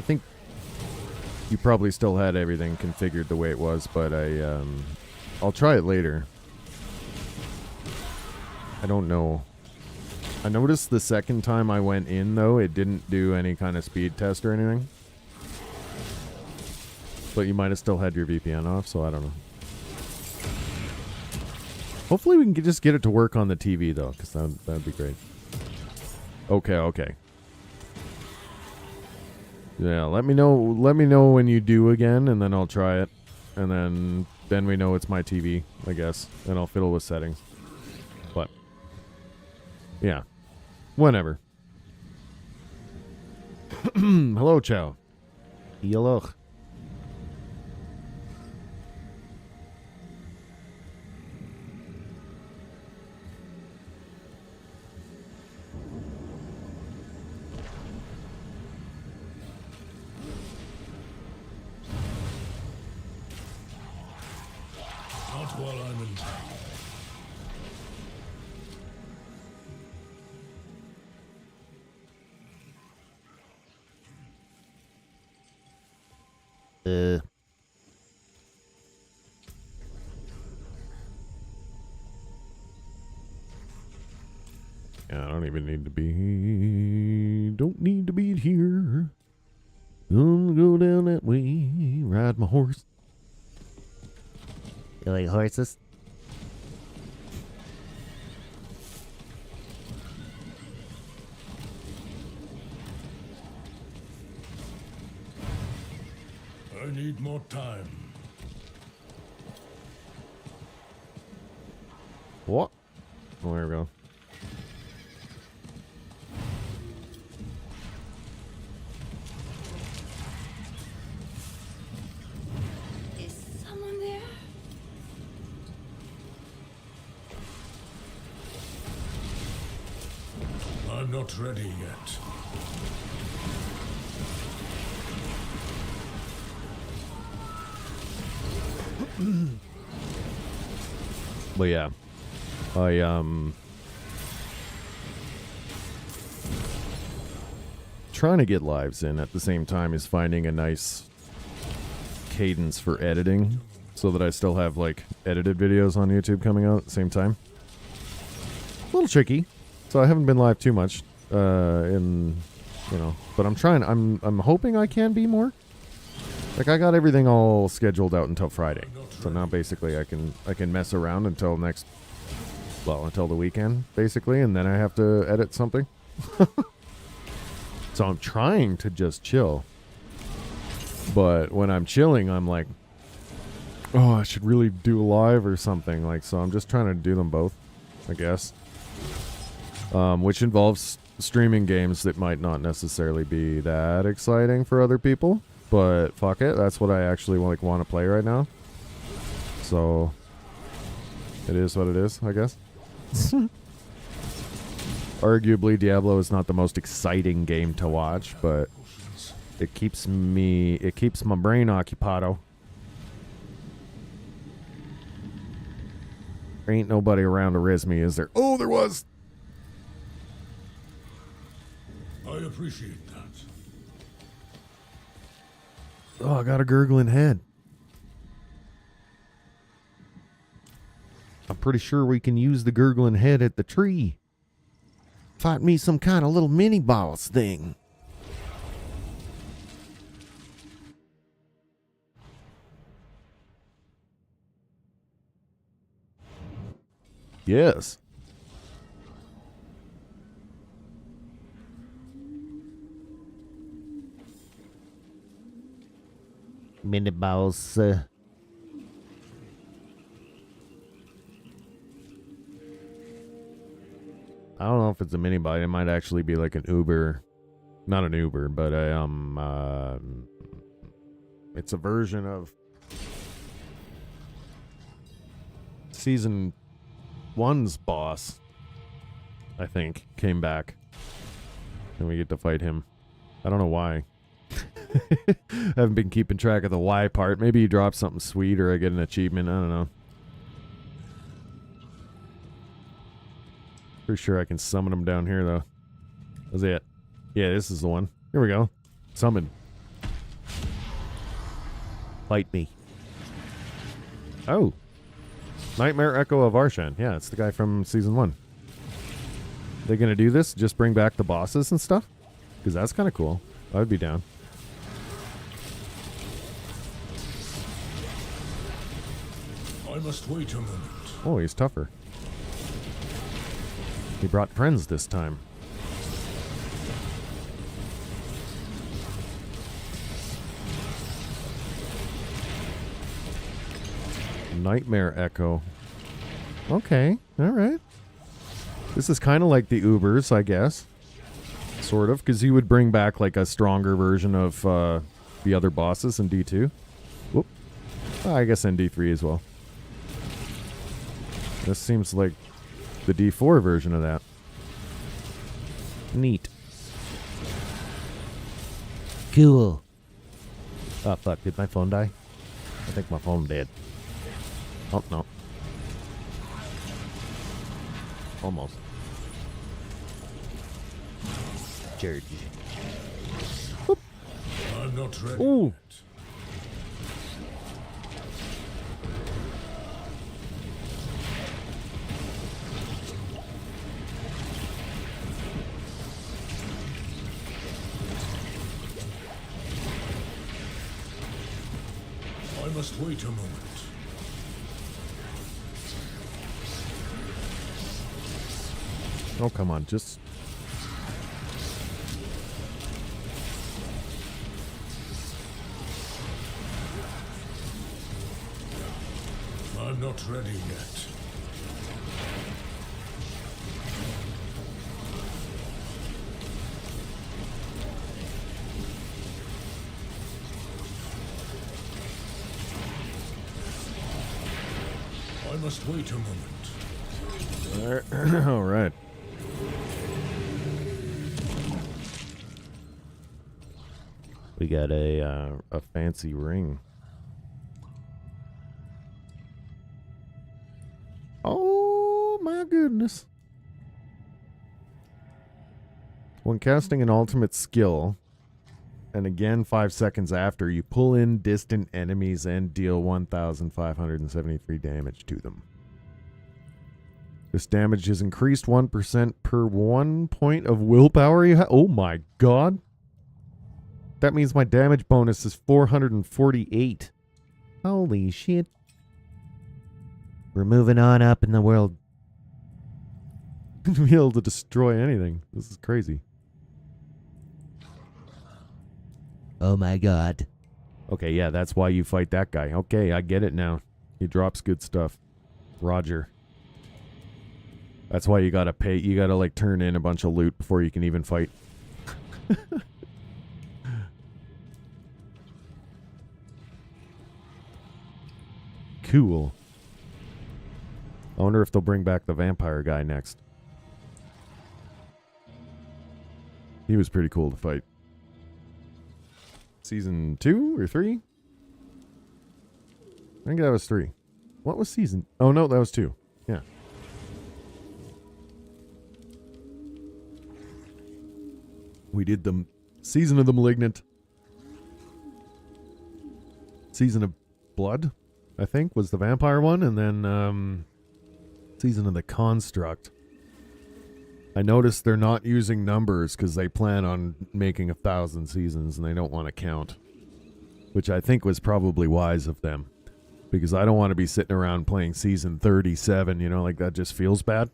think you probably still had everything configured the way it was, but I'll try it later. I don't know. I noticed the second time I went in, though, it didn't do any kind of speed test or anything. But you might have still had your VPN off, so I don't know. Hopefully we can just get it to work on the TV though, because that'd be great. Okay, okay. Yeah, let me know when you do again, and then I'll try it. And then we know it's my TV, I guess. And I'll fiddle with settings. But yeah. Whenever. Hello, Chow. Hello. Not while I'm in town. Yeah, I don't even need to be. Don't need to be here. Gonna go down that way. Ride my horse. You like horses? I need more time. What? Oh, there we go. Is someone there? I'm not ready yet. But yeah. Trying to get lives in at the same time is finding a nice cadence for editing so that I still have like edited videos on YouTube coming out at the same time. A little tricky. So I haven't been live too much but I'm trying. I'm hoping I can be more. Like I got everything all scheduled out until Friday. So now basically I can mess around until until the weekend basically, and then I have to edit something. So I'm trying to just chill. But when I'm chilling, I'm like, oh, I should really do a live or something. Like, so I'm just trying to do them both, I guess. Which involves streaming games that might not necessarily be that exciting for other people. But fuck it, that's what I actually want to play right now. So it is what it is, I guess. Arguably, Diablo is not the most exciting game to watch, but it keeps my brain occupado. There ain't nobody around to riz me, is there? Oh, there was! I appreciate that. Oh, I got a gurgling head. I'm pretty sure we can use the gurgling head at the tree. Fight me some kind of little mini boss thing. Yes. Mini boss. I don't know if it's a mini bike. It might actually be like an Uber. Not an Uber, but it's a version of Season 1's boss, I think, came back. And we get to fight him. I don't know why. I haven't been keeping track of the why part. Maybe he drops something sweet or I get an achievement. I don't know. Pretty sure I can summon him down here, though. That's it. Yeah, this is the one. Here we go. Summon. Fight me. Oh. Nightmare Echo of Arshan. Yeah, it's the guy from Season 1. They gonna do this? Just bring back the bosses and stuff? Because that's kind of cool. I would be down. I must wait a moment. Oh, he's tougher. He brought friends this time. Nightmare Echo. Okay, alright. This is kind of like the Ubers, I guess. Sort of, because he would bring back like a stronger version of the other bosses in D2. Whoop. I guess in D3 as well. This seems like the D4 version of that. Neat. Cool. Oh fuck, did my phone die? I think my phone did. Oh no. Almost. Church. I'm not ready. Ooh. Yet. I must wait a moment. Oh, come on, just... I'm not ready yet. I must wait a moment. All right. We got a fancy ring. Oh my goodness. When casting an ultimate skill, and again 5 seconds after, you pull in distant enemies and deal 1,573 damage to them. This damage is increased 1% per 1 point of willpower you have. Oh my god. That means my damage bonus is 448. Holy shit. We're moving on up in the world. To be able to destroy anything. This is crazy. Oh my god. Okay, yeah, that's why you fight that guy. Okay, I get it now. He drops good stuff. Roger. That's why you gotta pay. You gotta, like, turn in a bunch of loot before you can even fight. Cool. I wonder if they'll bring back the vampire guy next. He was pretty cool to fight. Season 2 or 3? I think that was 3. What was season? Oh no, that was 2. Yeah. We did the Season of the Malignant. Season of Blood, I think, was the vampire one, and then Season of the Construct. I noticed they're not using numbers because they plan on making 1,000 seasons and they don't want to count, which I think was probably wise of them, because I don't want to be sitting around playing season 37, you know, like that just feels bad.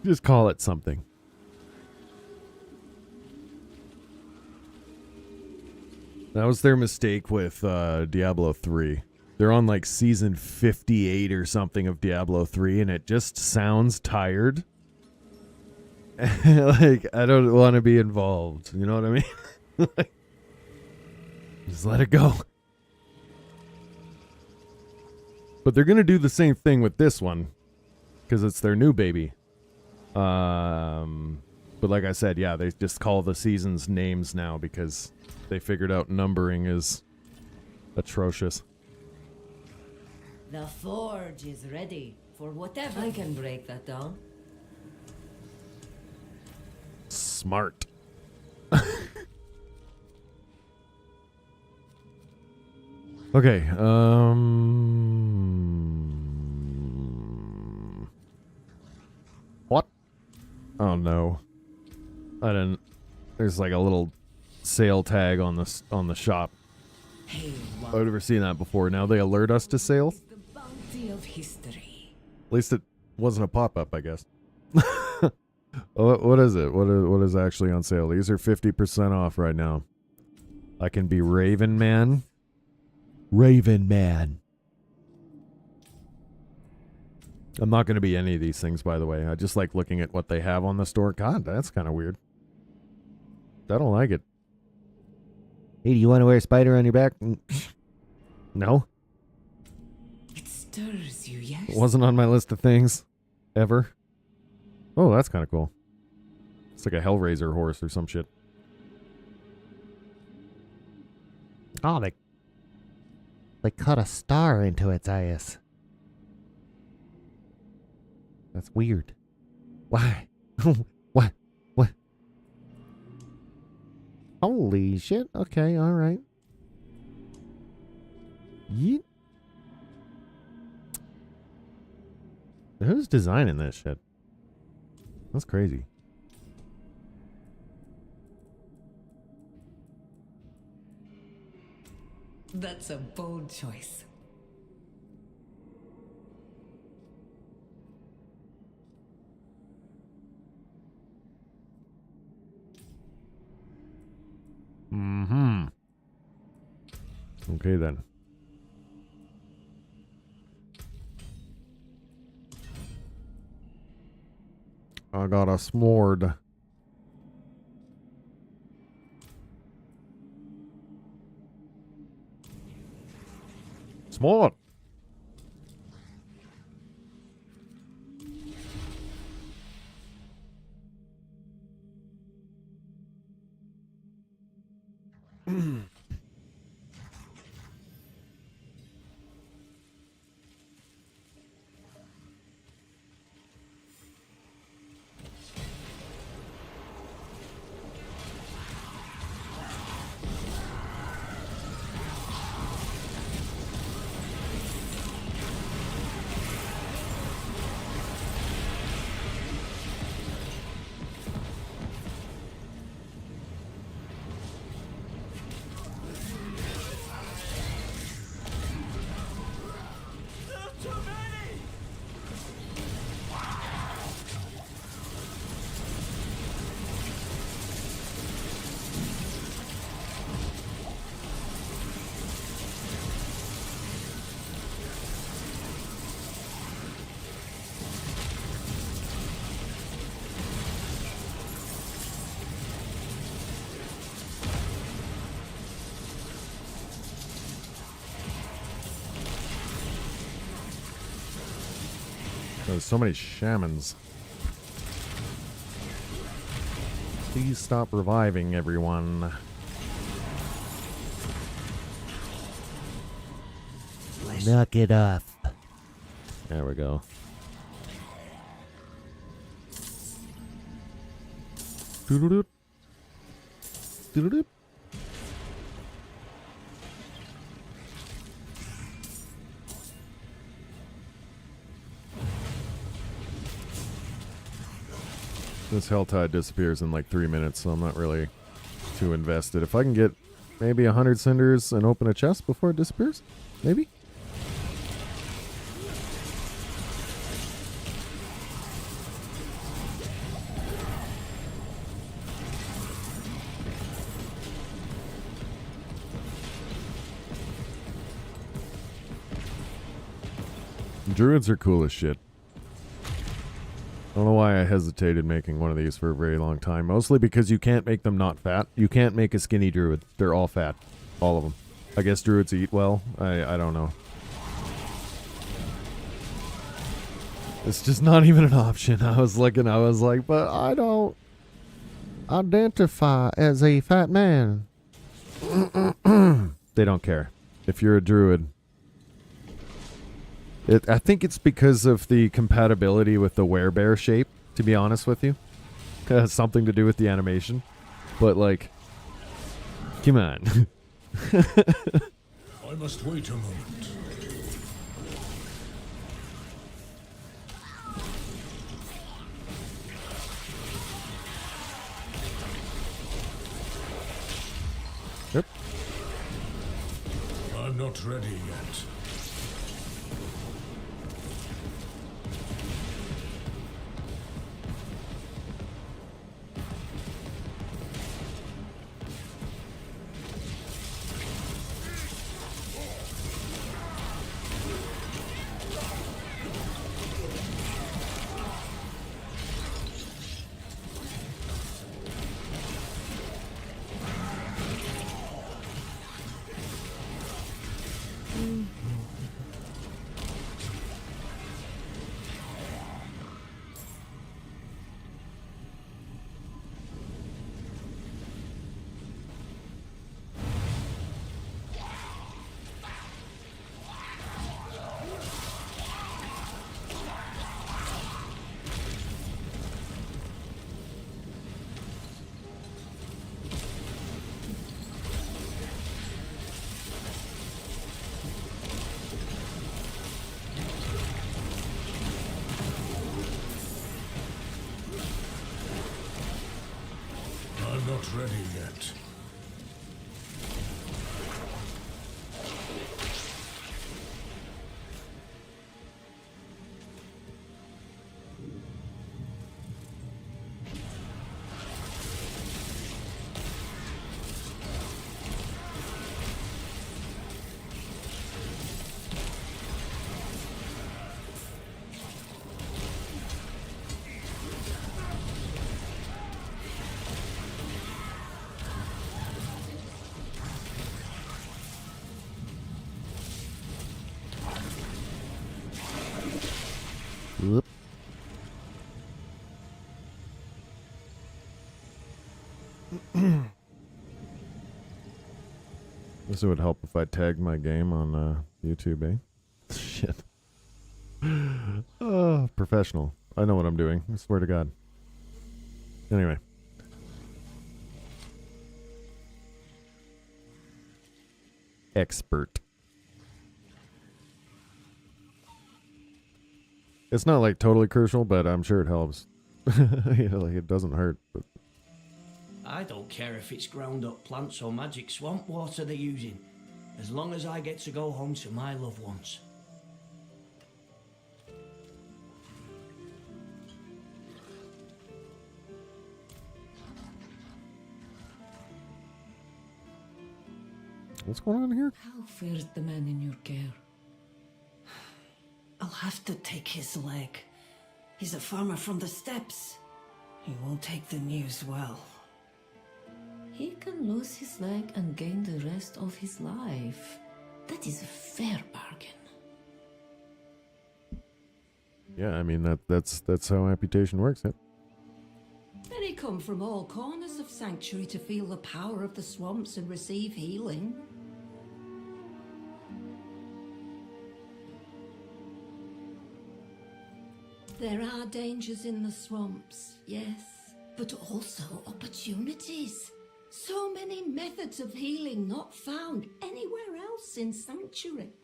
Just call it something. That was their mistake with Diablo 3. They're on like season 58 or something of Diablo 3, and it just sounds tired. Like, I don't want to be involved. You know what I mean? Like, just let it go. But they're going to do the same thing with this one, because it's their new baby. But like I said, yeah, they just call the seasons names now because they figured out numbering is atrocious. The forge is ready for whatever. I can break that down. Smart. Okay, what? Oh no. I didn't. There's like a little sale tag on the shop. Hey, I've never seen that before. Now they alert us to sales. the bounty of history. At least it Wasn't a pop-up, I guess. What is it? What is actually on sale? These are 50% off right now. I can be Raven Man. Raven Man. I'm not going to be any of these things, by the way. I just like looking at what they have on the store. God, that's kind of weird. I don't like it. Hey, do you want to wear a spider on your back? No. It stirs you, yes? It wasn't on my list of things. Ever. Oh, that's kind of cool. It's like a Hellraiser horse or some shit. Oh, they cut a star into its eyes. That's weird. Why? What? Holy shit. Okay, alright. Yeet. Who's designing this shit? That's crazy. That's a bold choice. Mm-hmm. Okay then. I got a s'more. S'more. There's so many shamans. Please stop reviving everyone. Knock it off. There we go. Doodle-doop. Doodle-doop. This Helltide disappears in like 3 minutes, so I'm not really too invested. If I can get maybe 100 cinders and open a chest before it disappears, maybe? Druids are cool as shit. I don't know why I hesitated making one of these for a very long time. Mostly because you can't make them not fat. You can't make a skinny druid. They're all fat. All of them. I guess druids eat well. I don't know. It's just not even an option. I was looking, I was like, but I don't identify as a fat man. They don't care. If you're a druid. I think it's because of the compatibility with the werebear shape, to be honest with you. It has something to do with the animation. But, like, come on. I must wait a moment. Yep. I'm not ready yet. not ready yet. Whoop. This would help if I tagged my game on YouTube, eh? Shit. Oh, professional. I know what I'm doing. I swear to God. Anyway. Expert. It's not like totally crucial, but I'm sure it helps. You know, like it doesn't hurt. But I don't care if it's ground up plants or magic swamp water they're using, as long as I get to go home to my loved ones. what's going on here? How fares the man in your care? I'll have to take his leg. He's a farmer from the steppes. He won't take the news well. He can lose his leg and gain the rest of his life. That is a fair bargain. Yeah, I mean that's how amputation works. Yep. Many come from all corners of Sanctuary to feel the power of the swamps and receive healing. There are dangers in the swamps, yes, but also opportunities. So many methods of healing not found anywhere else in Sanctuary.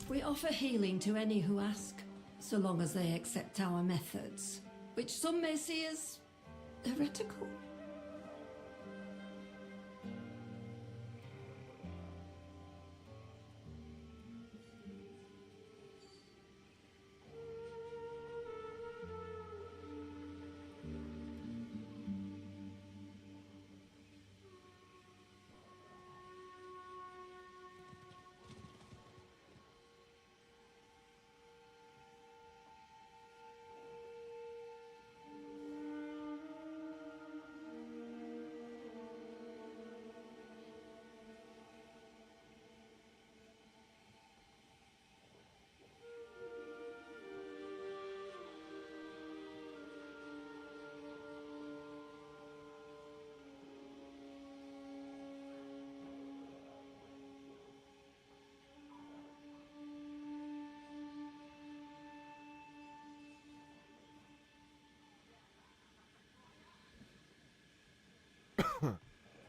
We offer healing to any who ask, so long as they accept our methods, which some may see as heretical.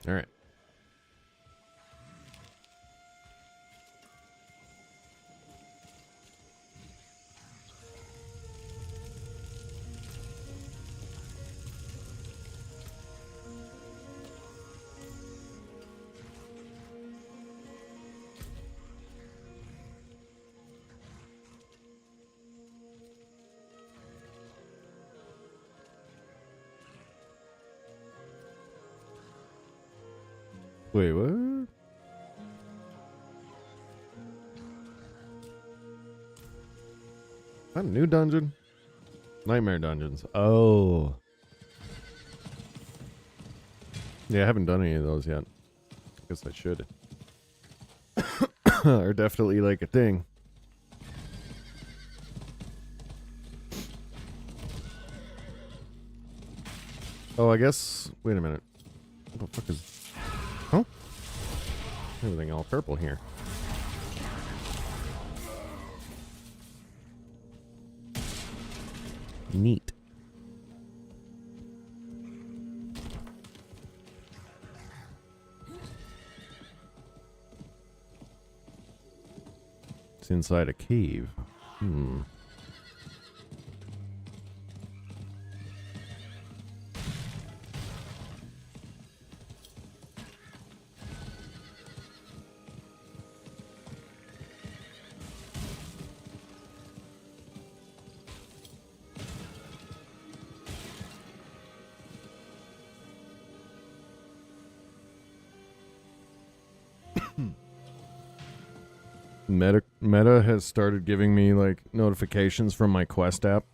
All right. Wait, what? That a new dungeon? Nightmare dungeons. Oh. Yeah, I haven't done any of those yet. Guess I should. Are definitely like a thing. Oh, I guess. Wait a minute. What the fuck is. Huh? Everything all purple here. Neat. It's inside a cave. Meta has started giving me like notifications from my Quest app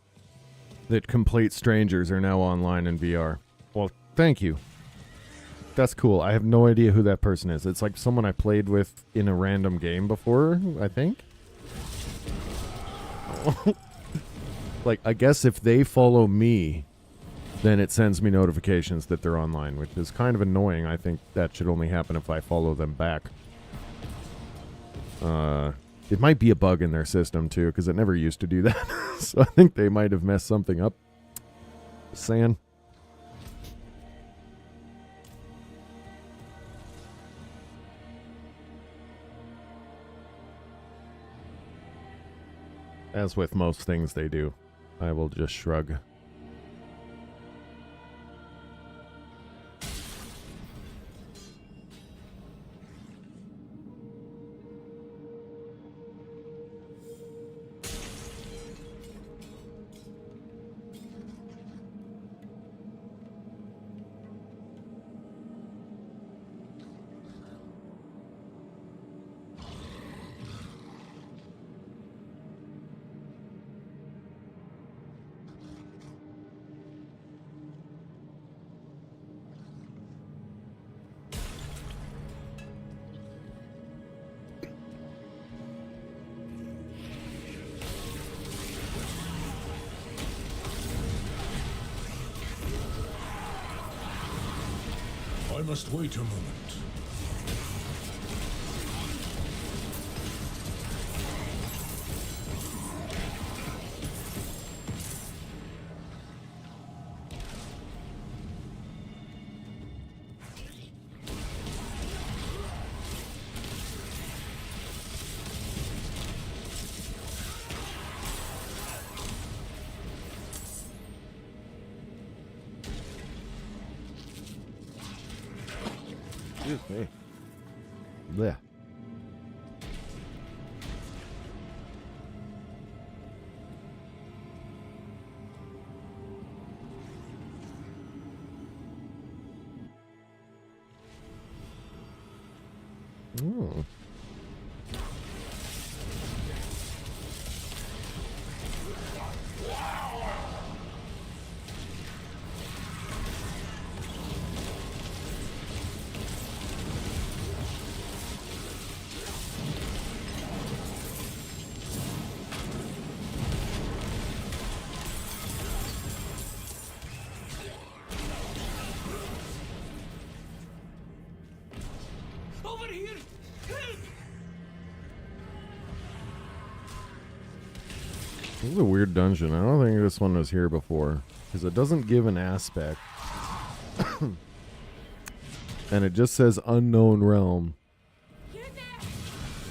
that complete strangers are now online in VR. Well, thank you. That's cool. I have no idea who that person is. It's like someone I played with in a random game before, I think. Like, I guess if they follow me, then it sends me notifications that they're online, which is kind of annoying. I think that should only happen if I follow them back. It might be a bug in their system, too, because it never used to do that. So I think they might have messed something up. Just saying. As with most things they do, I will just shrug. I must wait a moment. Excuse me. Blech. Oh. Over here! This is a weird dungeon. I don't think this one was here before. Because it doesn't give an aspect. And it just says unknown realm.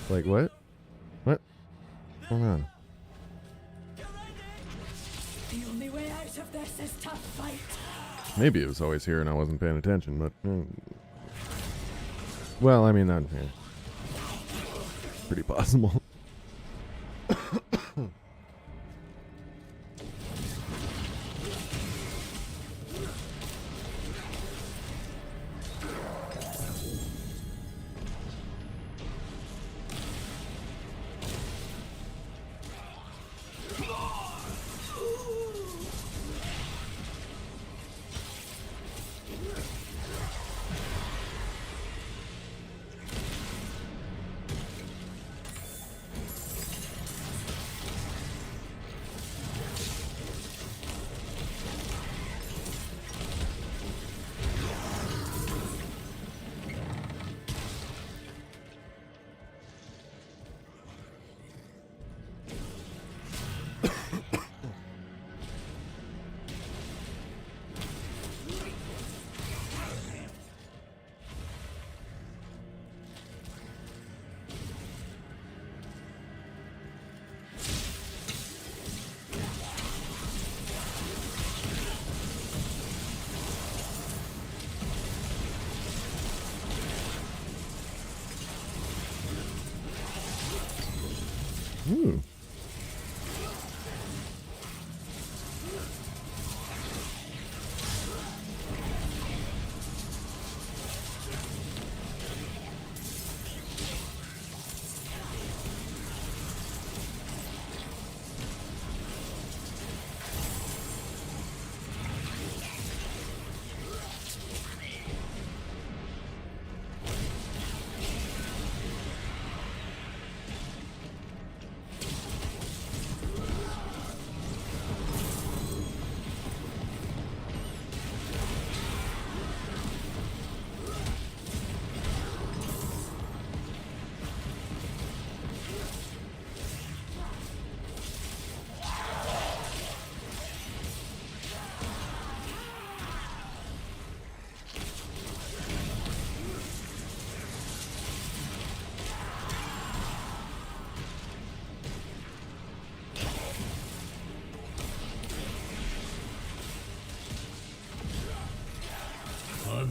Like what? What? What's going on? The only way out of this is to fight. Maybe it was always here and I wasn't paying attention, but... well, I mean, that... yeah. Pretty possible.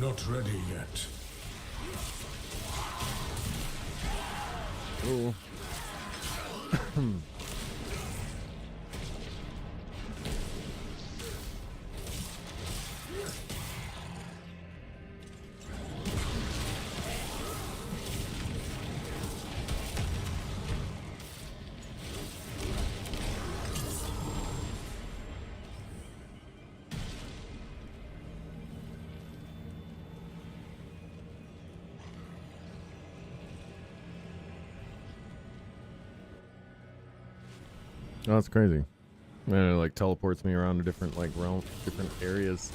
not ready yet. Oh. Oh, that's crazy. And it like teleports me around to different like different areas.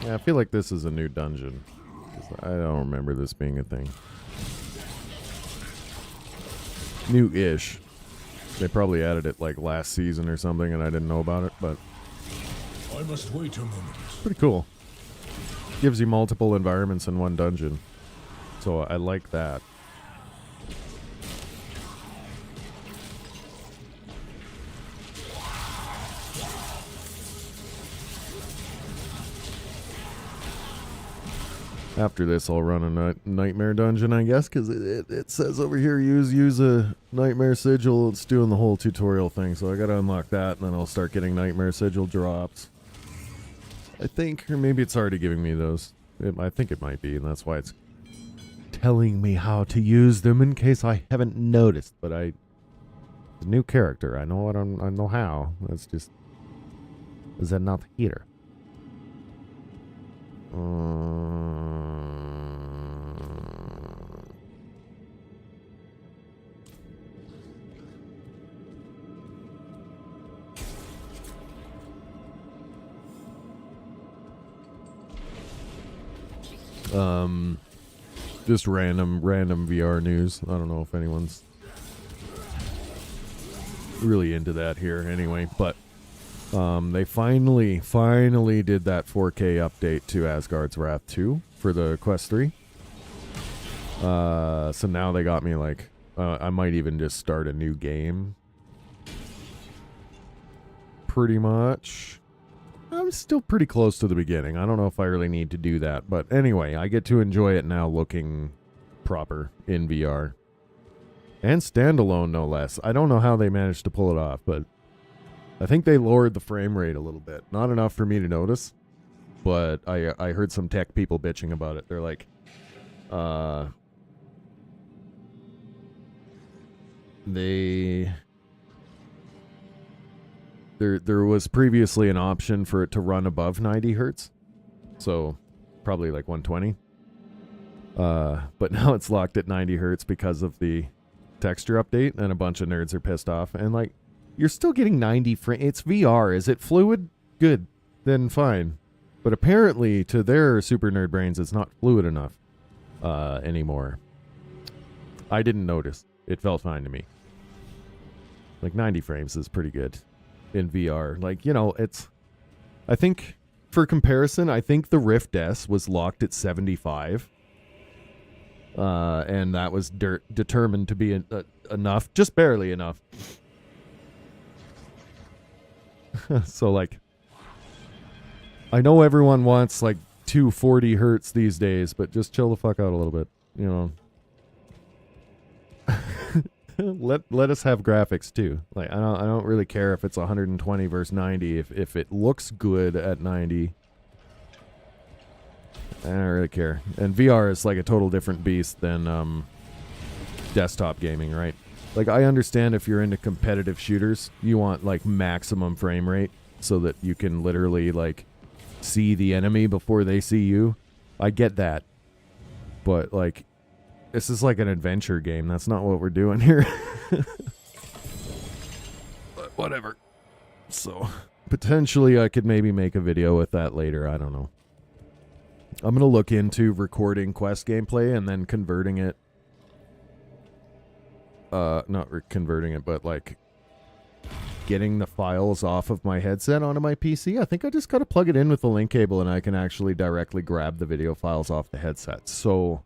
Yeah, I feel like this is a new dungeon. 'Cause I don't remember this being a thing. New-ish. They probably added it like last season or something and I didn't know about it, but I must wait a moment. pretty cool. Gives you multiple environments in one dungeon. So I like that. After this, I'll run a nightmare dungeon, I guess, because it says over here use a nightmare sigil. It's doing the whole tutorial thing, so I gotta unlock that, and then I'll start getting nightmare sigil drops. I think, or maybe it's already giving me those. I think it might be, and that's why it's telling me how to use them in case I haven't noticed. But it's a new character. I know I know how. That's just, is that not here? Just random VR news. I don't know if anyone's really into that here anyway, but they finally did that 4K update to Asgard's Wrath 2 for the Quest 3. So now they got me like, I might even just start a new game. Pretty much. I'm still pretty close to the beginning. I don't know if I really need to do that. But anyway, I get to enjoy it now looking proper in VR. And standalone, no less. I don't know how they managed to pull it off, but I think they lowered the frame rate a little bit. Not enough for me to notice, but I heard some tech people bitching about it. They're like, There was previously an option for it to run above 90 hertz, so probably like 120. But now it's locked at 90 hertz because of the texture update, and a bunch of nerds are pissed off. And like, you're still getting 90 frames. It's VR. Is it fluid? Good. Then fine. But apparently, to their super nerd brains, it's not fluid enough anymore. I didn't notice. It felt fine to me. Like 90 frames is pretty good in VR. Like, you know, it's, I think for comparison, I think the Rift S was locked at 75. And that was determined to be enough, just barely enough. So like, I know everyone wants like 240 hertz these days, but just chill the fuck out a little bit, you know. Let us have graphics too. Like, I don't really care if it's 120 versus 90. If it looks good at 90, I don't really care. And VR is like a total different beast than desktop gaming, right? Like, I understand if you're into competitive shooters, you want like maximum frame rate so that you can literally like see the enemy before they see you. I get that. But like, this is like an adventure game. That's not what we're doing here. But whatever. So, potentially I could maybe make a video with that later. I don't know. I'm going to look into recording Quest gameplay and then converting it. Not converting it, but like getting the files off of my headset onto my PC. I think I just got to plug it in with the link cable and I can actually directly grab the video files off the headset. So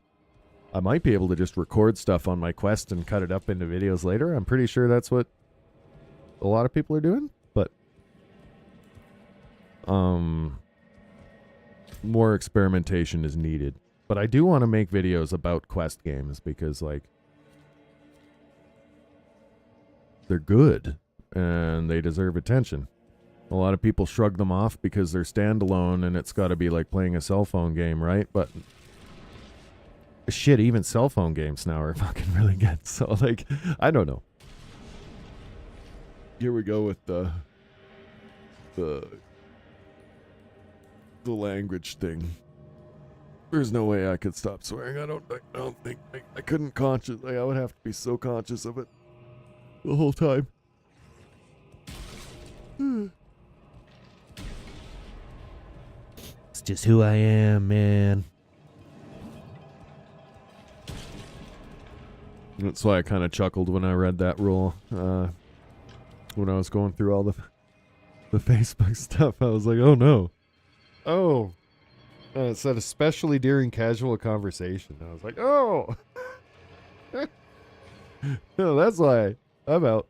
I might be able to just record stuff on my Quest and cut it up into videos later. I'm pretty sure that's what a lot of people are doing, but more experimentation is needed. But I do want to make videos about Quest games because, like, they're good and they deserve attention. A lot of people shrug them off because they're standalone and it's got to be like playing a cell phone game, right? But shit, even cell phone games now are fucking really good. So, like, I don't know. Here we go with the language thing. There's no way I could stop swearing. I don't think I couldn't conscious. Like, I would have to be so conscious of it the whole time. It's just who I am, man. That's why I kind of chuckled when I read that rule. When I was going through all the Facebook stuff, I was like, oh no. Oh. It said especially during casual conversation. I was like, oh. No, that's why I'm out.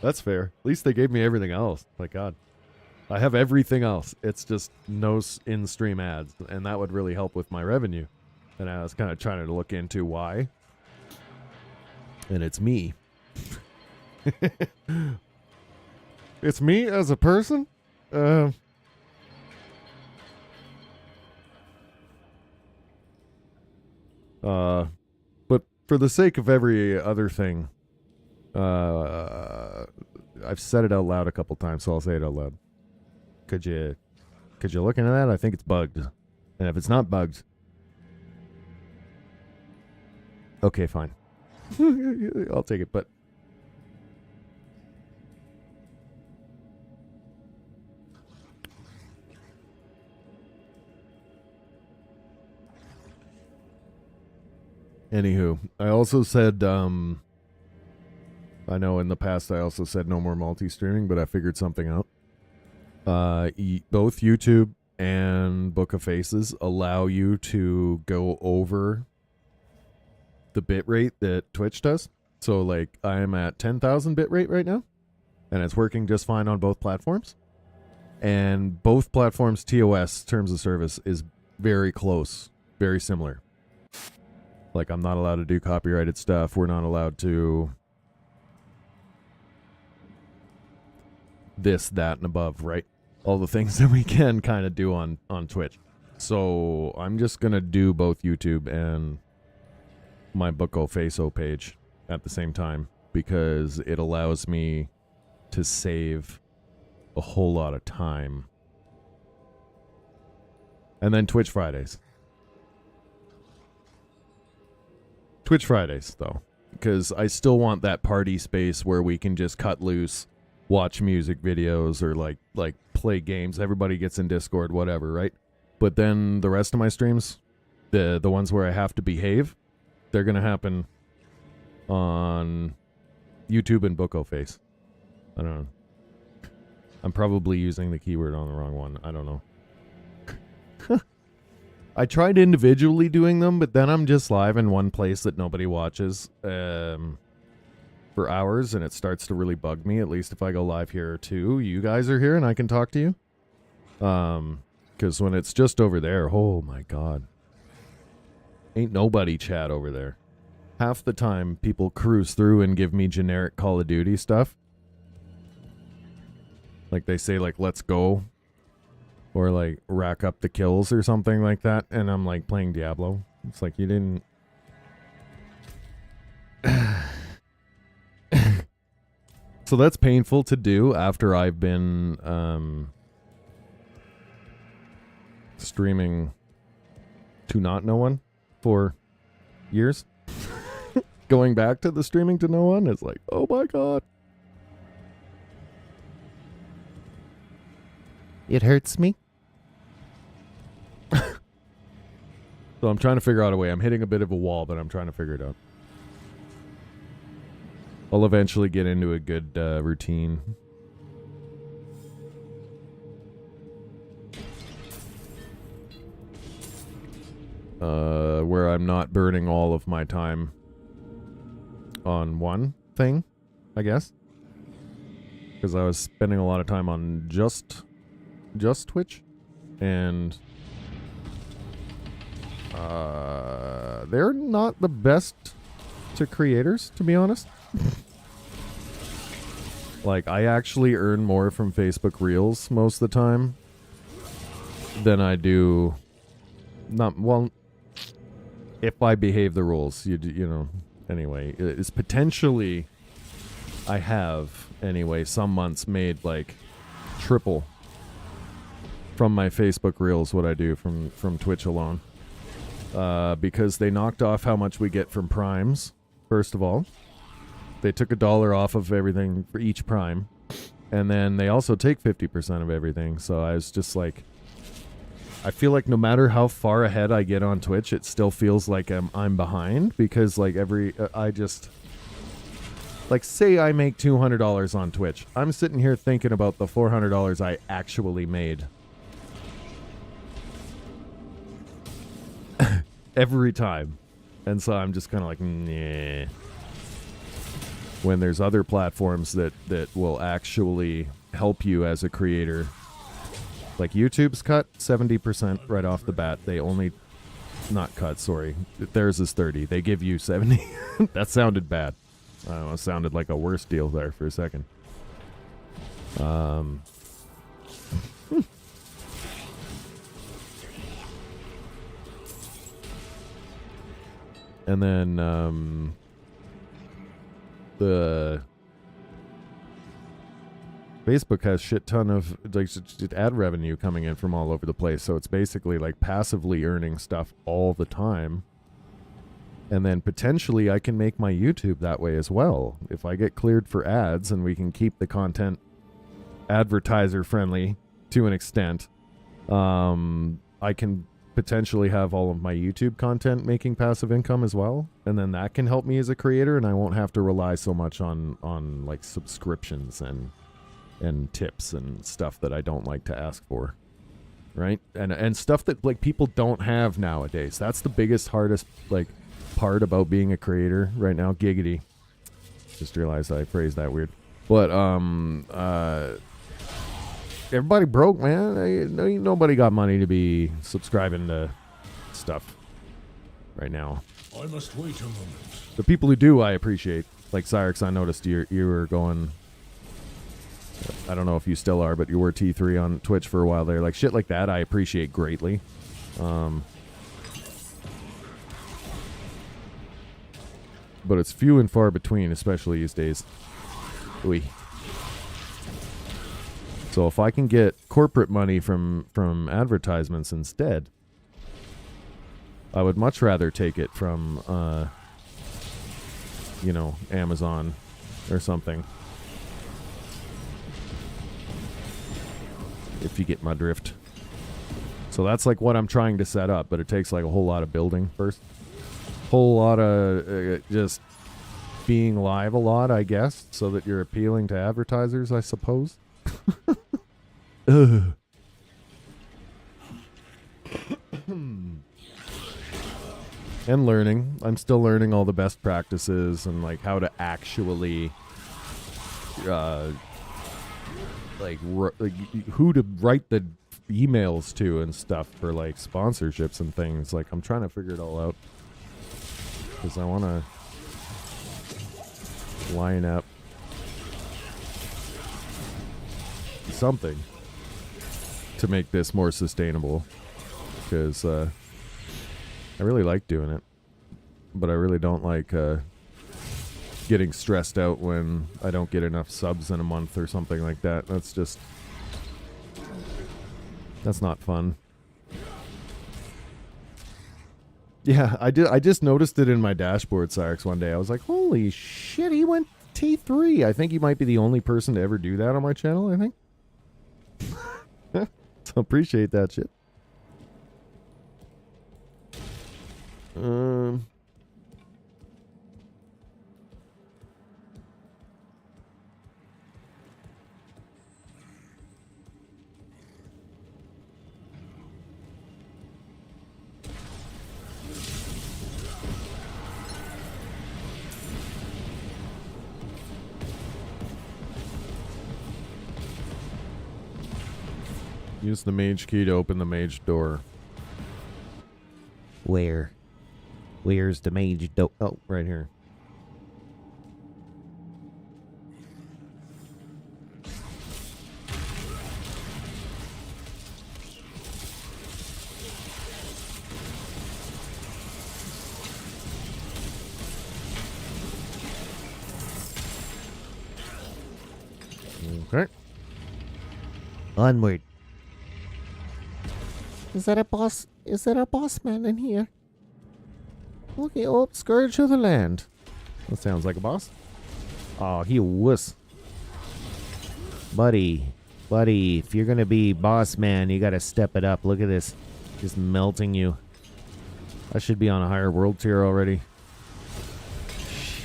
That's fair. At least they gave me everything else. My God. I have everything else. It's just no in-stream ads. And that would really help with my revenue. And I was kind of trying to look into why. And it's me. It's me as a person? But for the sake of every other thing, I've said it out loud a couple times, so I'll say it out loud. Could you look into that? I think it's bugged. And if it's not bugged, okay, fine. I'll take it, but anywho, I also said, I know in the past I also said no more multi-streaming, but I figured something out. Both YouTube and Book of Faces allow you to go over the bitrate that Twitch does. So, like, I'm at 10,000 bitrate right now, and it's working just fine on both platforms. And both platforms' TOS, terms of service, is very close, very similar. Like, I'm not allowed to do copyrighted stuff. We're not allowed to this, that, and above, right? All the things that we can kind of do on Twitch. So I'm just going to do both YouTube and my Booko Faso page at the same time because it allows me to save a whole lot of time. And then Twitch Fridays. Twitch Fridays, though, because I still want that party space where we can just cut loose, watch music videos, or like play games. Everybody gets in Discord, whatever, right? But then the rest of my streams, the ones where I have to behave, they're gonna happen on YouTube and Booko Face. I don't know. I'm probably using the keyword on the wrong one. I don't know. I tried individually doing them, but then I'm just live in one place that nobody watches for hours, and it starts to really bug me, at least if I go live here too. You guys are here, and I can talk to you. Because when it's just over there, oh my God. Ain't nobody chat over there. Half the time, people cruise through and give me generic Call of Duty stuff. Like, they say, like, let's go. Or, like, rack up the kills or something like that. And I'm, like, playing Diablo. It's like, you didn't... So that's painful to do after I've been streaming to not no one for years. Going back to the streaming to no one is like, oh my God. It hurts me. So I'm trying to figure out a way. I'm hitting a bit of a wall, but I'm trying to figure it out. I'll eventually get into a good routine. Where I'm not burning all of my time on one thing, I guess. Because I was spending a lot of time on just just Twitch, and they're not the best to creators, to be honest. Like, I actually earn more from Facebook Reels most of the time than I do. Not well. If I behave the rules, you know. Anyway, it's potentially. I have anyway. Some months made like triple from my Facebook Reels what I do from Twitch alone, because they knocked off how much we get from primes. First of all, they took $1 off of everything for each prime, and then they also take 50% of everything. So I was just like, I feel like no matter how far ahead I get on Twitch, it still feels like I'm behind, because like I just like, say I make $200 on Twitch, I'm sitting here thinking about the $400 I actually made every time, and so I'm just kind of like, nah. When there's other platforms that will actually help you as a creator. Like YouTube's cut 70% right off the bat. They only, not cut, sorry. Theirs is 30. They give you 70. That sounded bad. I don't know, it sounded like a worse deal there for a second. And then the Facebook has shit ton of like ad revenue coming in from all over the place, so it's basically like passively earning stuff all the time. And then potentially I can make my YouTube that way as well if I get cleared for ads, and we can keep the content advertiser friendly to an extent. I can potentially have all of my YouTube content making passive income as well, and then that can help me as a creator, and I won't have to rely so much on like subscriptions and tips and stuff that I don't like to ask for, right? And stuff that like people don't have nowadays. That's the biggest, hardest like part about being a creator right now. Giggity. Just realized I phrased that weird. But everybody broke, man. Nobody got money to be subscribing to stuff right now. I must wait a moment. The people who do, I appreciate. Like Cyrix, I noticed you were going, I don't know if you still are, but you were T3 on Twitch for a while there. Like shit like that, I appreciate greatly. But it's few and far between, especially these days. Oy. So if I can get corporate money from advertisements instead, I would much rather take it from, you know, Amazon or something. If you get my drift. So that's like what I'm trying to set up, but it takes like a whole lot of building first. Whole lot of just being live a lot, I guess, so that you're appealing to advertisers, I suppose. And learning. I'm still learning all the best practices and like how to actually like who to write the emails to and stuff for like sponsorships and things. Like I'm trying to figure it all out because I want to line up something to make this more sustainable, because I really like doing it, but I really don't like getting stressed out when I don't get enough subs in a month or something like that. That's not fun. Yeah, I just noticed it in my dashboard, Cyrix, one day. I was like, holy shit, he went T3. I think he might be the only person to ever do that on my channel, I think. So appreciate that shit. Use the mage key to open the mage door. Where? Where's the mage Oh, right here. Okay. Onward. Is that a boss? Is there a boss man in here? Okay, oh, Scourge of the Land. That sounds like a boss. Oh, he wuss. Buddy, if you're gonna be boss man, you gotta step it up. Look at this. Just melting you. I should be on a higher world tier already.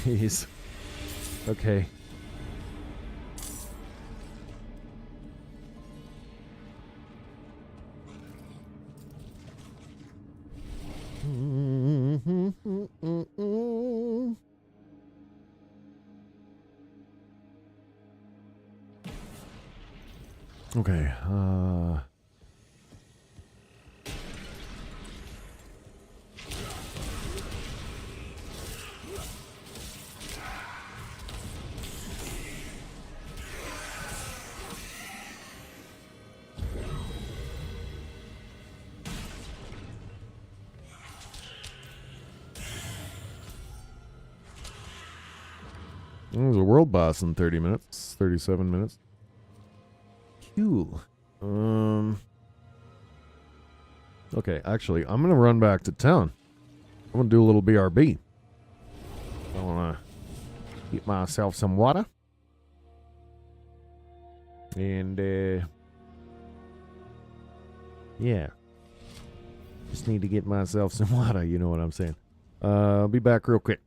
Jeez. Okay. Okay, there's a world boss in 30 minutes, 37 minutes. Cool. Okay, actually, I'm gonna run back to town. I'm gonna do a little BRB. I wanna get myself some water. And, yeah. Just need to get myself some water, you know what I'm saying. I'll be back real quick.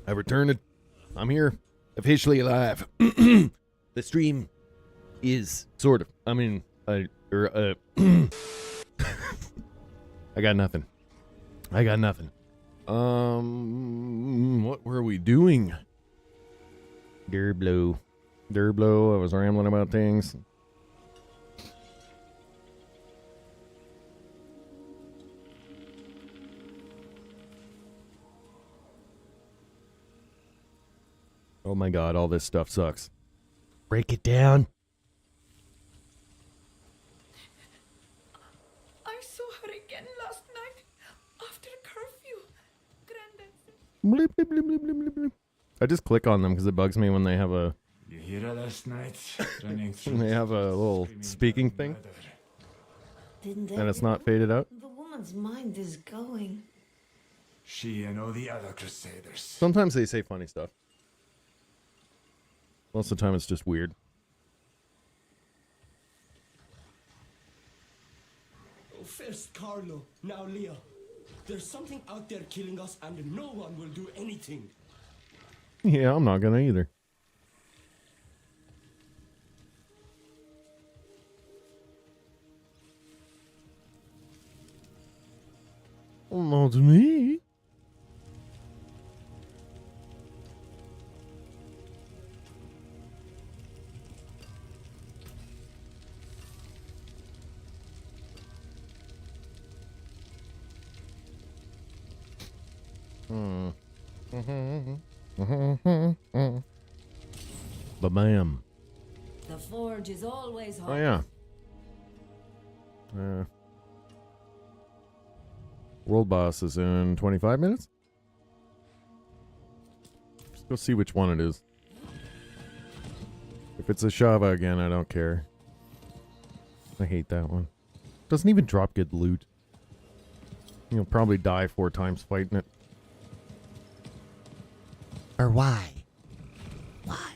I returned. I'm here, officially alive. The stream is sort of. I mean, I got nothing. I got nothing. What were we doing? Diablo. I was rambling about things. Oh my god, all this stuff sucks. Break it down. I saw her again last night after curfew. Granddad said Bleep, bleep, bleep, bleep, bleep, bleep. I just click on them because it bugs me when they have a You hear her last night? Running through when they have a little screaming speaking blood thing murder. Didn't and it's not faded out. The woman's mind is going. She and all the other crusaders. Sometimes they say funny stuff. Most of the time it's just weird. First Carlo, now Leo. There's something out there killing us and no one will do anything. Yeah, I'm not gonna either. Not me. Ba-bam. The forge is always hot. Oh, yeah. World boss is in 25 minutes? Let's go see which one it is. If it's a Shava again, I don't care. I hate that one. Doesn't even drop good loot. You'll probably die 4 times fighting it. Or why? Why?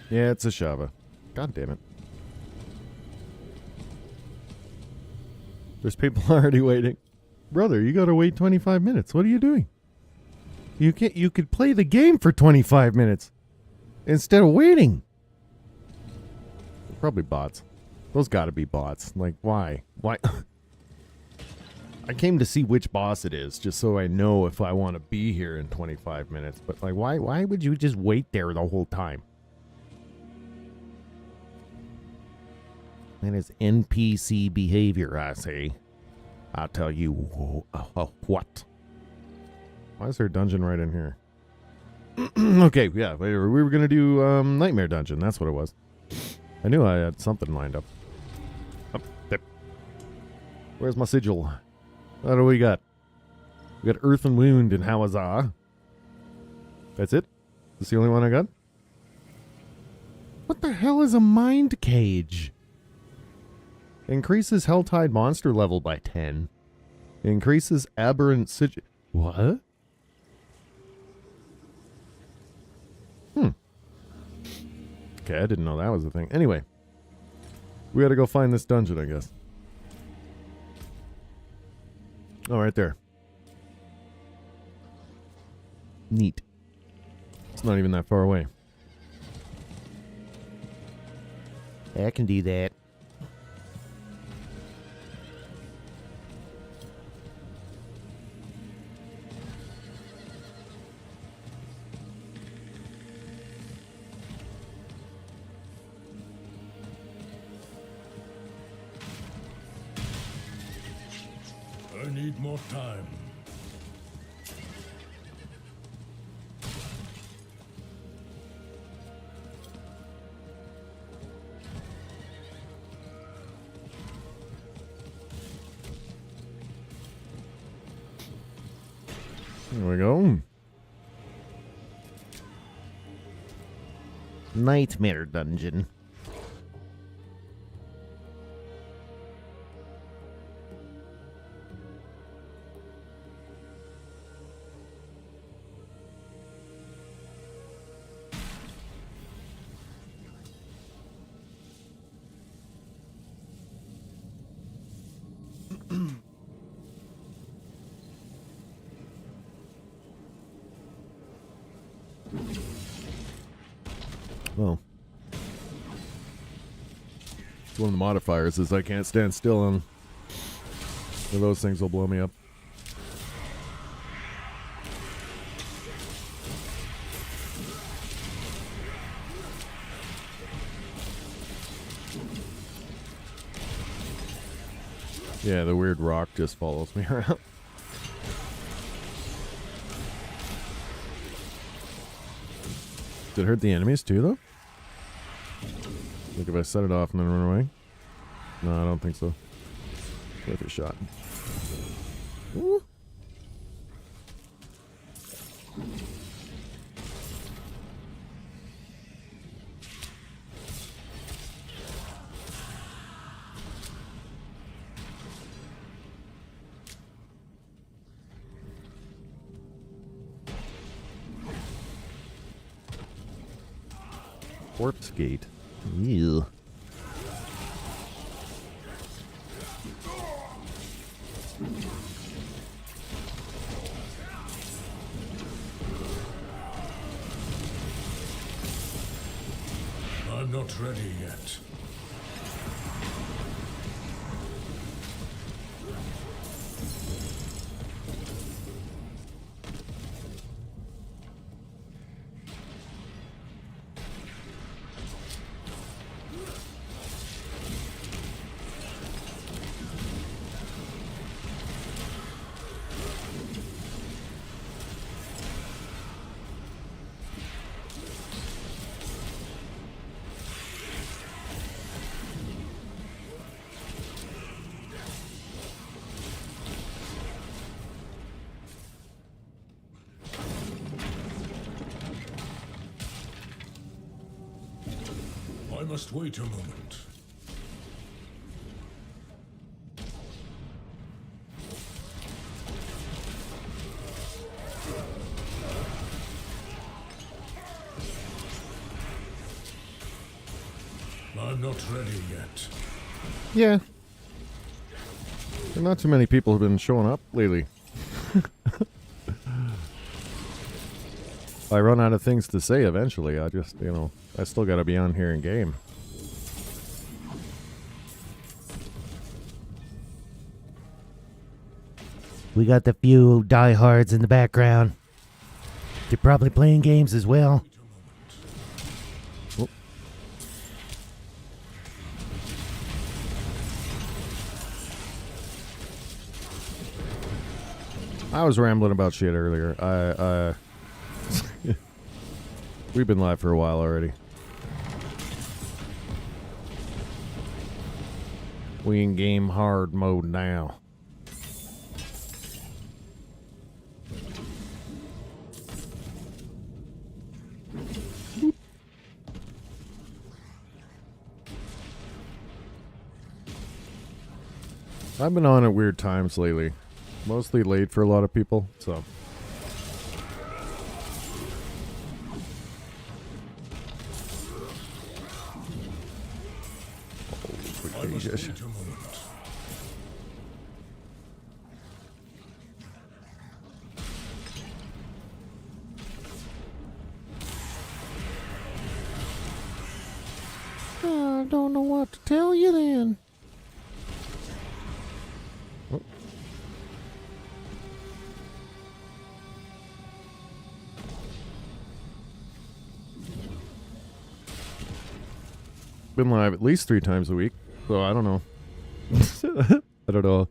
Yeah, it's a Shava. God damn it. There's people already waiting. Brother, you gotta wait 25 minutes. What are you doing? You could play the game for 25 minutes instead of waiting. Probably bots. Those gotta be bots. Like, why? Why? I came to see which boss it is, just so I know if I want to be here in 25 minutes. But, like, why would you just wait there the whole time? That is NPC behavior, I say. I'll tell you what. Why is there a dungeon right in here? Okay, yeah, we were going to do Nightmare Dungeon. That's what it was. I knew I had something lined up. Oh, there. Where's my sigil? What do we got? We got Earth and Wound and Hawazah. That's it? That's the only one I got? What the hell is a Mind Cage? Increases Helltide monster level by 10. Increases aberrant sigil. What? Okay, I didn't know that was a thing. Anyway, we gotta go find this dungeon, I guess. Oh, right there. Neat. It's not even that far away. I can do that. I need more time. There we go. Nightmare Dungeon. Well, it's one of the modifiers is I can't stand still on. So those things will blow me up. Yeah, the weird rock just follows me around. Did it hurt the enemies too, though? Like if I set it off and then run away? No, I don't think so. Worth a shot. Ooh. Corpse gate. Ew. I'm not ready yet. I must wait a moment. I'm not ready yet. Yeah. Not too many people have been showing up lately. I run out of things to say eventually. I just, you know, I still gotta be on here in game. We got the few diehards in the background. They're probably playing games as well. Oh. I was rambling about shit earlier. We've been live for a while already. We in game hard mode now. I've been on at weird times lately. Mostly late for a lot of people, so. I must wait a moment. I don't know what to tell you then. Oh. Been live at least 3 times a week, so I don't know. I don't know.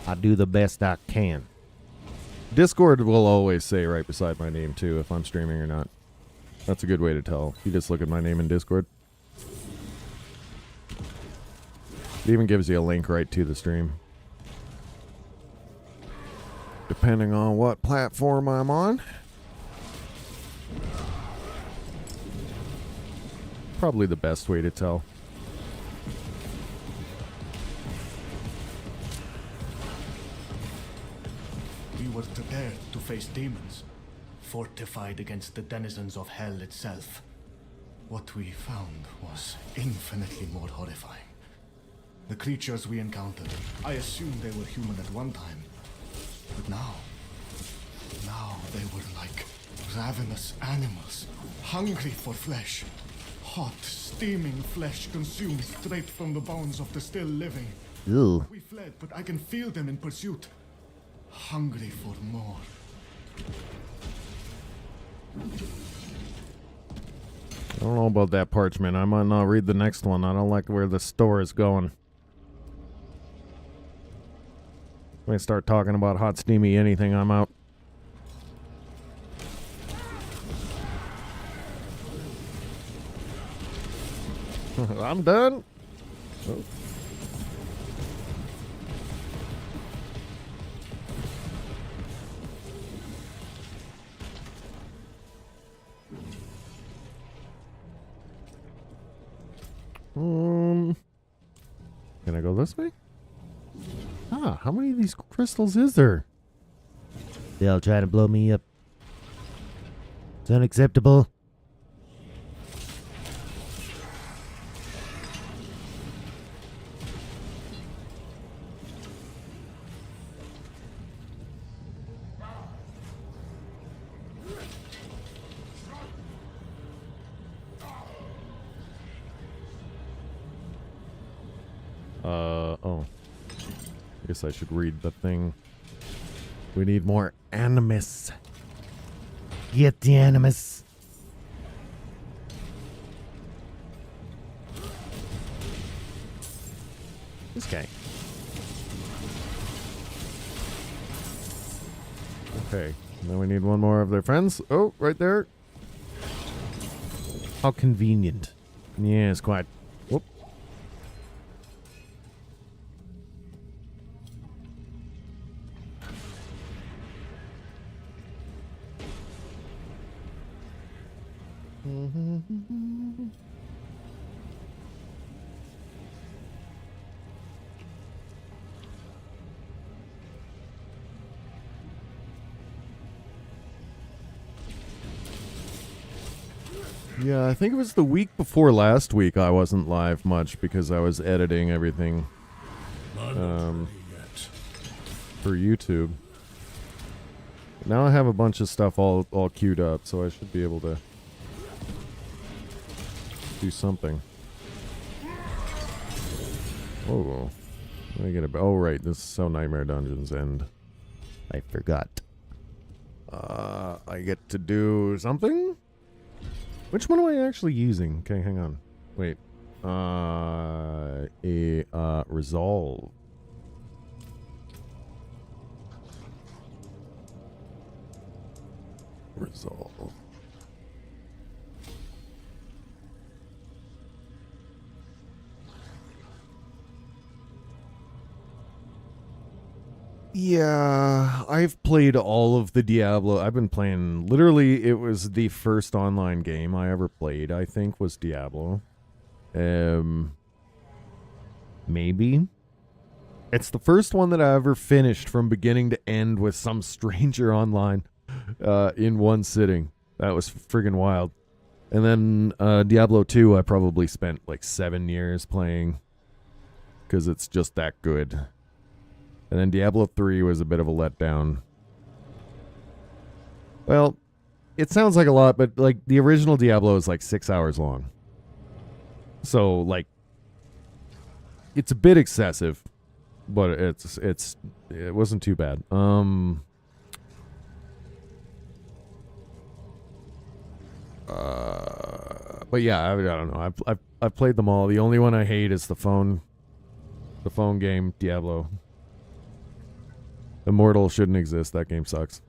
I do the best I can. Discord will always say right beside my name too if I'm streaming or not. That's a good way to tell. You just look at my name in Discord. It even gives you a link right to the stream. Depending on what platform I'm on. Probably the best way to tell. We were prepared to face demons, fortified against the denizens of hell itself. What we found was infinitely more horrifying. The creatures we encountered, I assumed they were human at one time. But now They were like ravenous animals, hungry for flesh. Hot, steaming flesh consumed straight from the bones of the still living. Ew. We fled, but I can feel them in pursuit. Hungry for more. I don't know about that parchment. I might not read the next one. I don't like where the store is going. When I start talking about hot, steamy anything, I'm out. I'm done. Oh. Can I go this way? Ah, how many of these crystals is there? They all trying to blow me up. It's unacceptable. Oh. I guess I should read the thing. We need more animus. Get the animus. This guy. Okay. Now we need one more of their friends. Oh, right there. How convenient. Yes, quite. Whoop. Yeah, I think it was the week before last week I wasn't live much because I was editing everything for YouTube. Now I have a bunch of stuff all queued up, so I should be able to do something. Oh, let me get a. Oh, right, this is how Nightmare Dungeons end. I forgot. I get to do something? Which one am I actually using? Okay, hang on. Wait. Resolve. Resolve. Yeah, I've played all of the Diablo. I've been playing, literally, it was the first online game I ever played, I think, was Diablo. Maybe. It's the first one that I ever finished from beginning to end with some stranger online in one sitting. That was friggin' wild. And then Diablo 2, I probably spent like 7 years playing because it's just that good. And then Diablo 3 was a bit of a letdown. Well, it sounds like a lot, but like the original Diablo is like 6 hours long. So like it's a bit excessive, but it wasn't too bad. But yeah, I don't know. I've played them all. The only one I hate is the phone game, Diablo. Immortal shouldn't exist. That game sucks.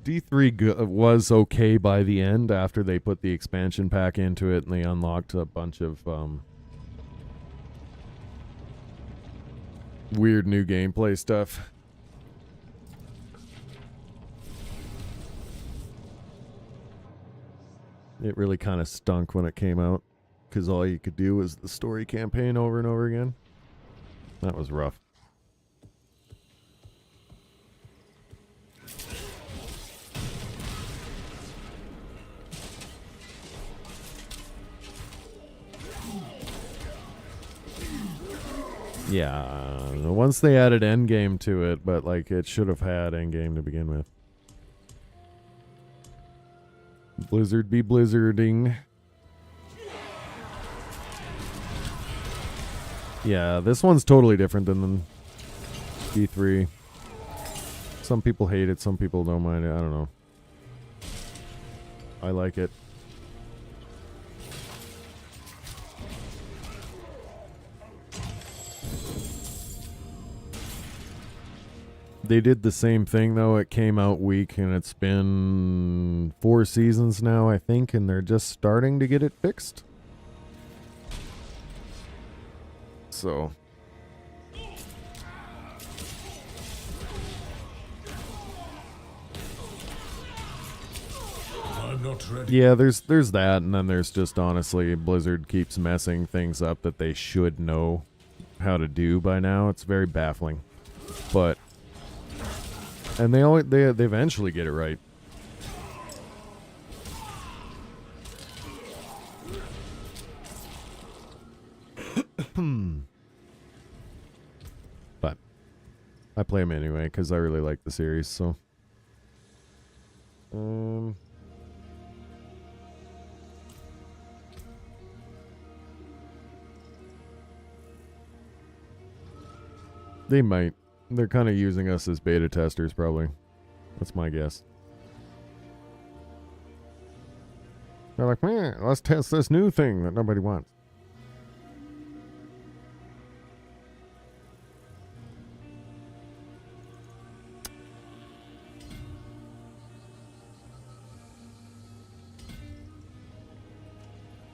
D3 was okay by the end after they put the expansion pack into it and they unlocked a bunch of weird new gameplay stuff. It really kind of stunk when it came out because all you could do was the story campaign over and over again. That was rough. Yeah, once they added endgame to it, but like it should have had endgame to begin with. Blizzard be blizzarding. Yeah, this one's totally different than D3. Some people hate it, some people don't mind it. I don't know. I like it. They did the same thing though. It came out weak and it's been 4 seasons now, I think, and they're just starting to get it fixed. So I'm not ready. yeah, there's that, and then there's just honestly Blizzard keeps messing things up that they should know how to do by now. It's very baffling. But and they eventually get it right. But I play them anyway because I really like the series. So, they might. They're kind of using us as beta testers, probably. That's my guess. They're like, man, let's test this new thing that nobody wants.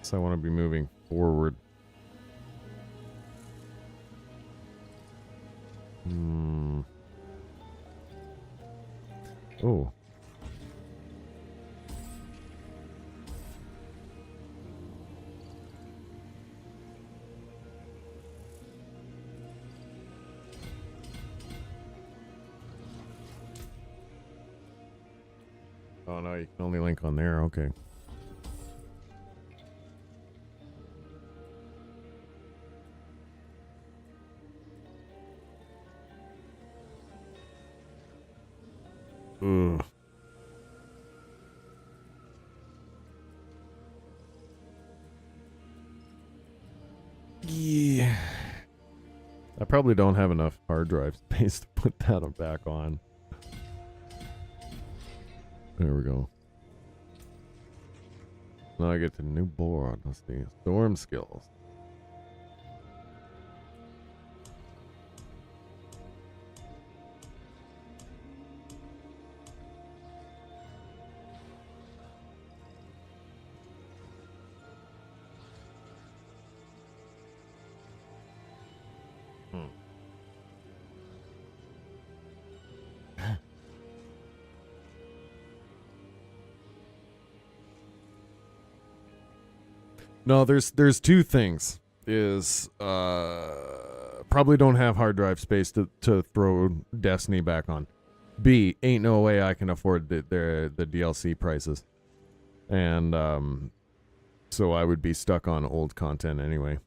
So I want to be moving forward. Oh. Oh no, you can only link on there. Okay. Ugh. Yeah. I probably don't have enough hard drive space to put that back on. There we go. Now I get to new board. Let's see. Storm skills. No, there's two things. Is probably don't have hard drive space to throw Destiny back on. B, ain't no way I can afford the DLC prices. And so I would be stuck on old content anyway.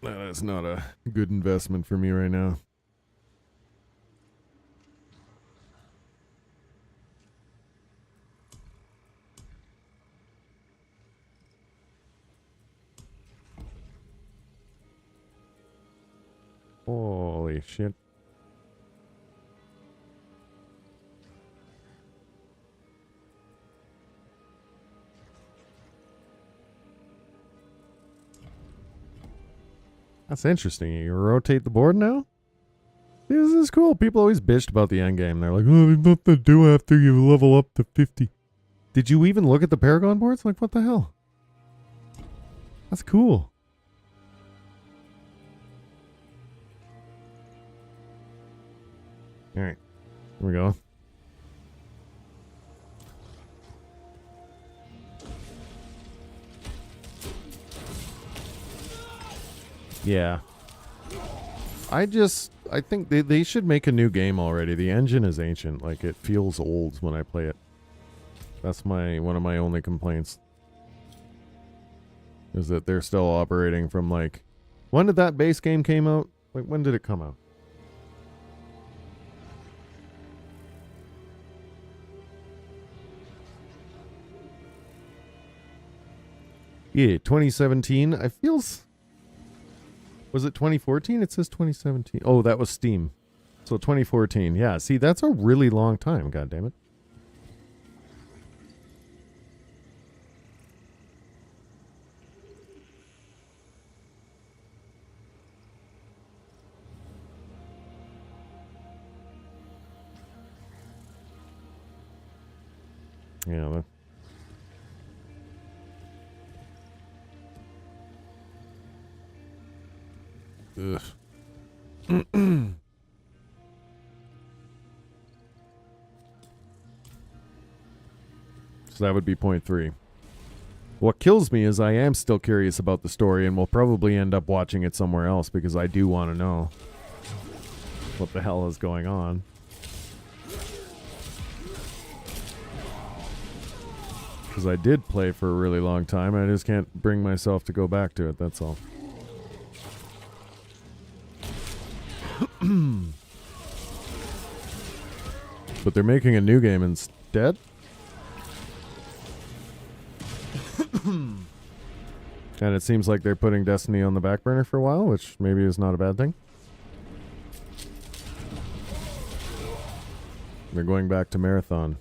That's not a good investment for me right now. Holy shit. That's interesting. You rotate the board now? This is cool. People always bitched about the end game. They're like, oh, there's nothing to do after you level up to 50. Did you even look at the Paragon boards? Like, what the hell? That's cool. Alright. Here we go. Yeah. I think they should make a new game already. The engine is ancient. Like, it feels old when I play it. That's one of my only complaints. is that they're still operating from like, when did that base game came out? Like, when did it come out? Yeah, 2017. I feels. Was it 2014? It says 2017. Oh, that was Steam. So 2014. Yeah, see, that's a really long time. God damn it. Yeah. Ugh. So that would be point 3. What kills me is I am still curious about the story and will probably end up watching it somewhere else because I do want to know what the hell is going on. Because I did play for a really long time. I just can't bring myself to go back to it, that's all. But they're making a new game instead? And it seems like they're putting Destiny on the back burner for a while, which maybe is not a bad thing. They're going back to Marathon,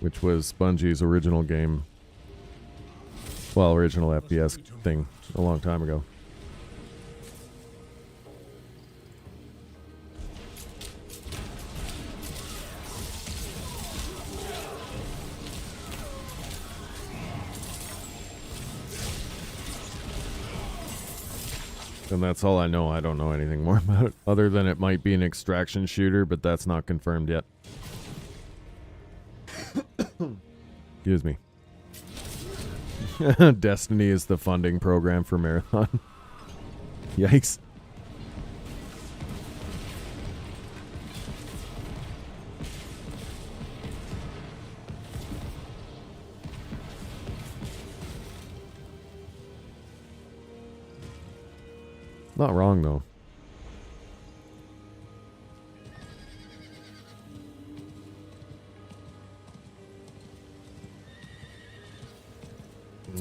which was Bungie's original game. Well, original FPS thing a long time ago. And that's all I know. I don't know anything more about it, other than it might be an extraction shooter, but that's not confirmed yet. Excuse me. Destiny is the funding program for Marathon. Yikes. Not wrong, though.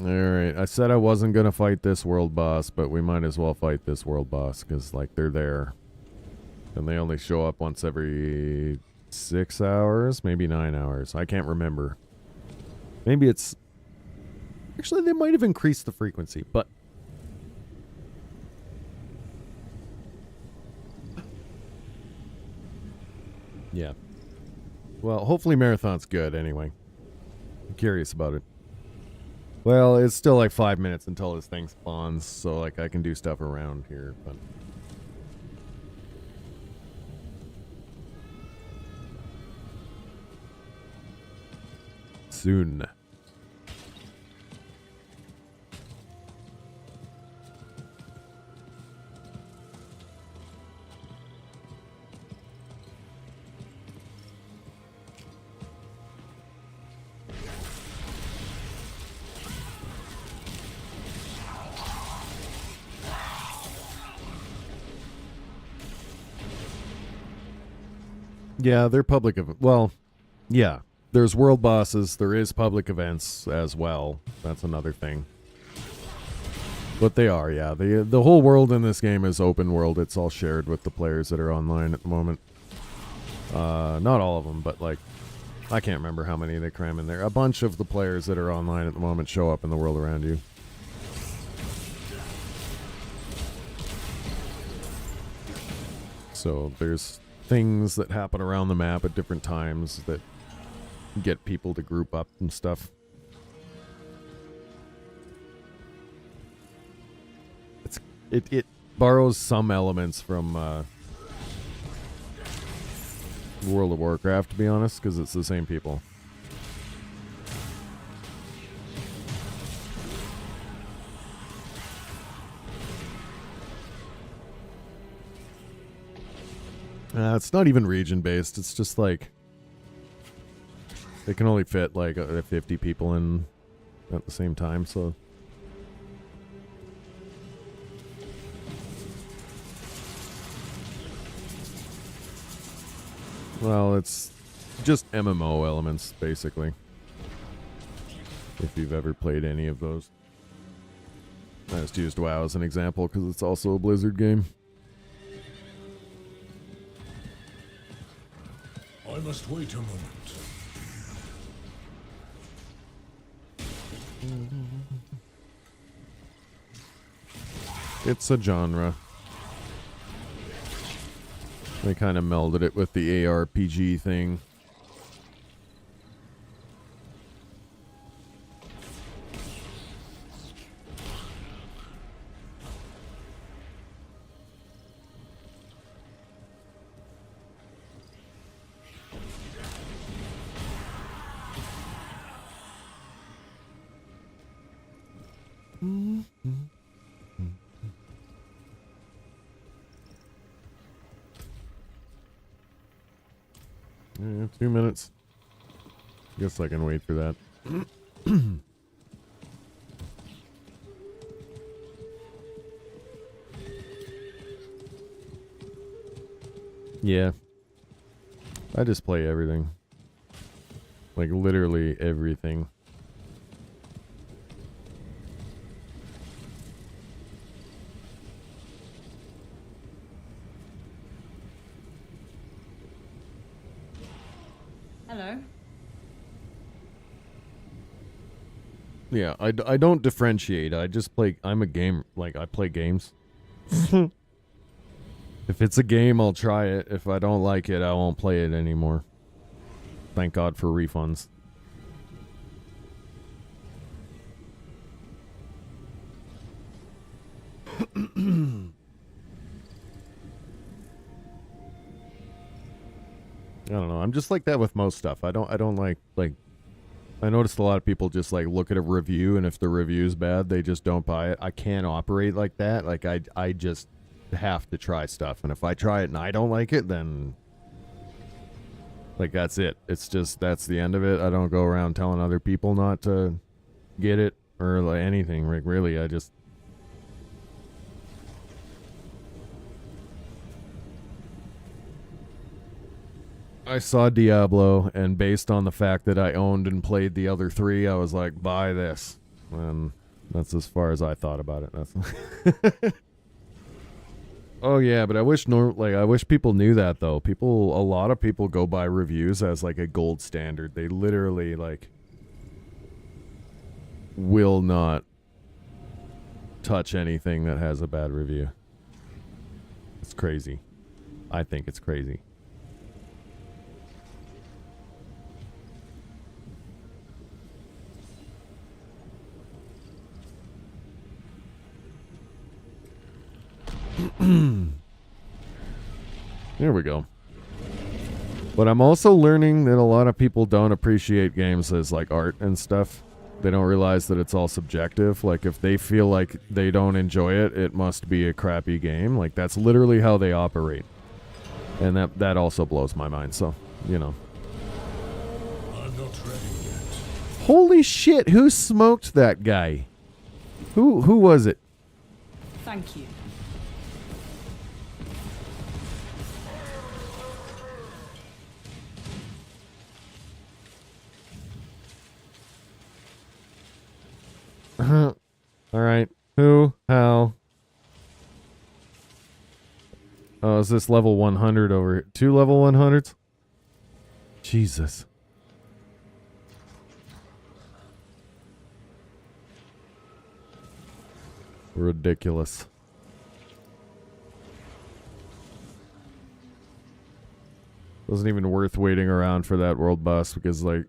Alright, I said I wasn't going to fight this world boss, but we might as well fight this world boss, because, like, they're there. And they only show up once every 6 hours, maybe 9 hours. I can't remember. Maybe it's... Actually, they might have increased the frequency, but... Yeah. Well, hopefully Marathon's good anyway. I'm curious about it. Well, it's still like 5 minutes until this thing spawns, so like I can do stuff around here, but... Soon. Yeah, they're public events. Well, yeah. There's world bosses. There is public events as well. That's another thing. But they are, yeah. The whole world in this game is open world. It's all shared with the players that are online at the moment. Not all of them, but like, I can't remember how many they cram in there. A bunch of the players that are online at the moment show up in the world around you. So there's things that happen around the map at different times that get people to group up and stuff. It borrows some elements from World of Warcraft, to be honest, because it's the same people. It's not even region-based. It's just like... They can only fit like 50 people in at the same time, so Well, it's just MMO elements, basically. If you've ever played any of those. I just used WoW as an example because it's also a Blizzard game. I must wait a moment. It's a genre. They kind of melded it with the ARPG thing. Yeah, 2 minutes. Guess I can wait for that. Yeah. I just play everything. Like literally everything. Hello. Yeah, I don't differentiate. I just play. I'm a game. Like, I play games. If it's a game, I'll try it. If I don't like it, I won't play it anymore. Thank God for refunds. I don't know. I'm just like that with most stuff. I don't like I noticed a lot of people just like look at a review, and if the review's bad, they just don't buy it. I can't operate like that. Like I just have to try stuff, and if I try it and I don't like it, then like that's it. It's just that's the end of it. I don't go around telling other people not to get it or like anything. Like really, I saw Diablo, and based on the fact that I owned and played the other three, I was like, buy this. And that's as far as I thought about it. That's Oh yeah, but I wish I wish people knew that though. A lot of people go by reviews as like a gold standard. They literally like will not touch anything that has a bad review. It's crazy. I think it's crazy. There we go. But I'm also learning that a lot of people don't appreciate games as like art and stuff. They don't realize that it's all subjective. Like if they feel like they don't enjoy it, it must be a crappy game. Like that's literally how they operate. And that also blows my mind. So, you know. I'm not ready yet. Holy shit, who smoked that guy? Who was it? Thank you. Alright. Who? How? Oh, is this level 100 over here? 2 level 100s? Jesus. Ridiculous. Wasn't even worth waiting around for that world boss because, like,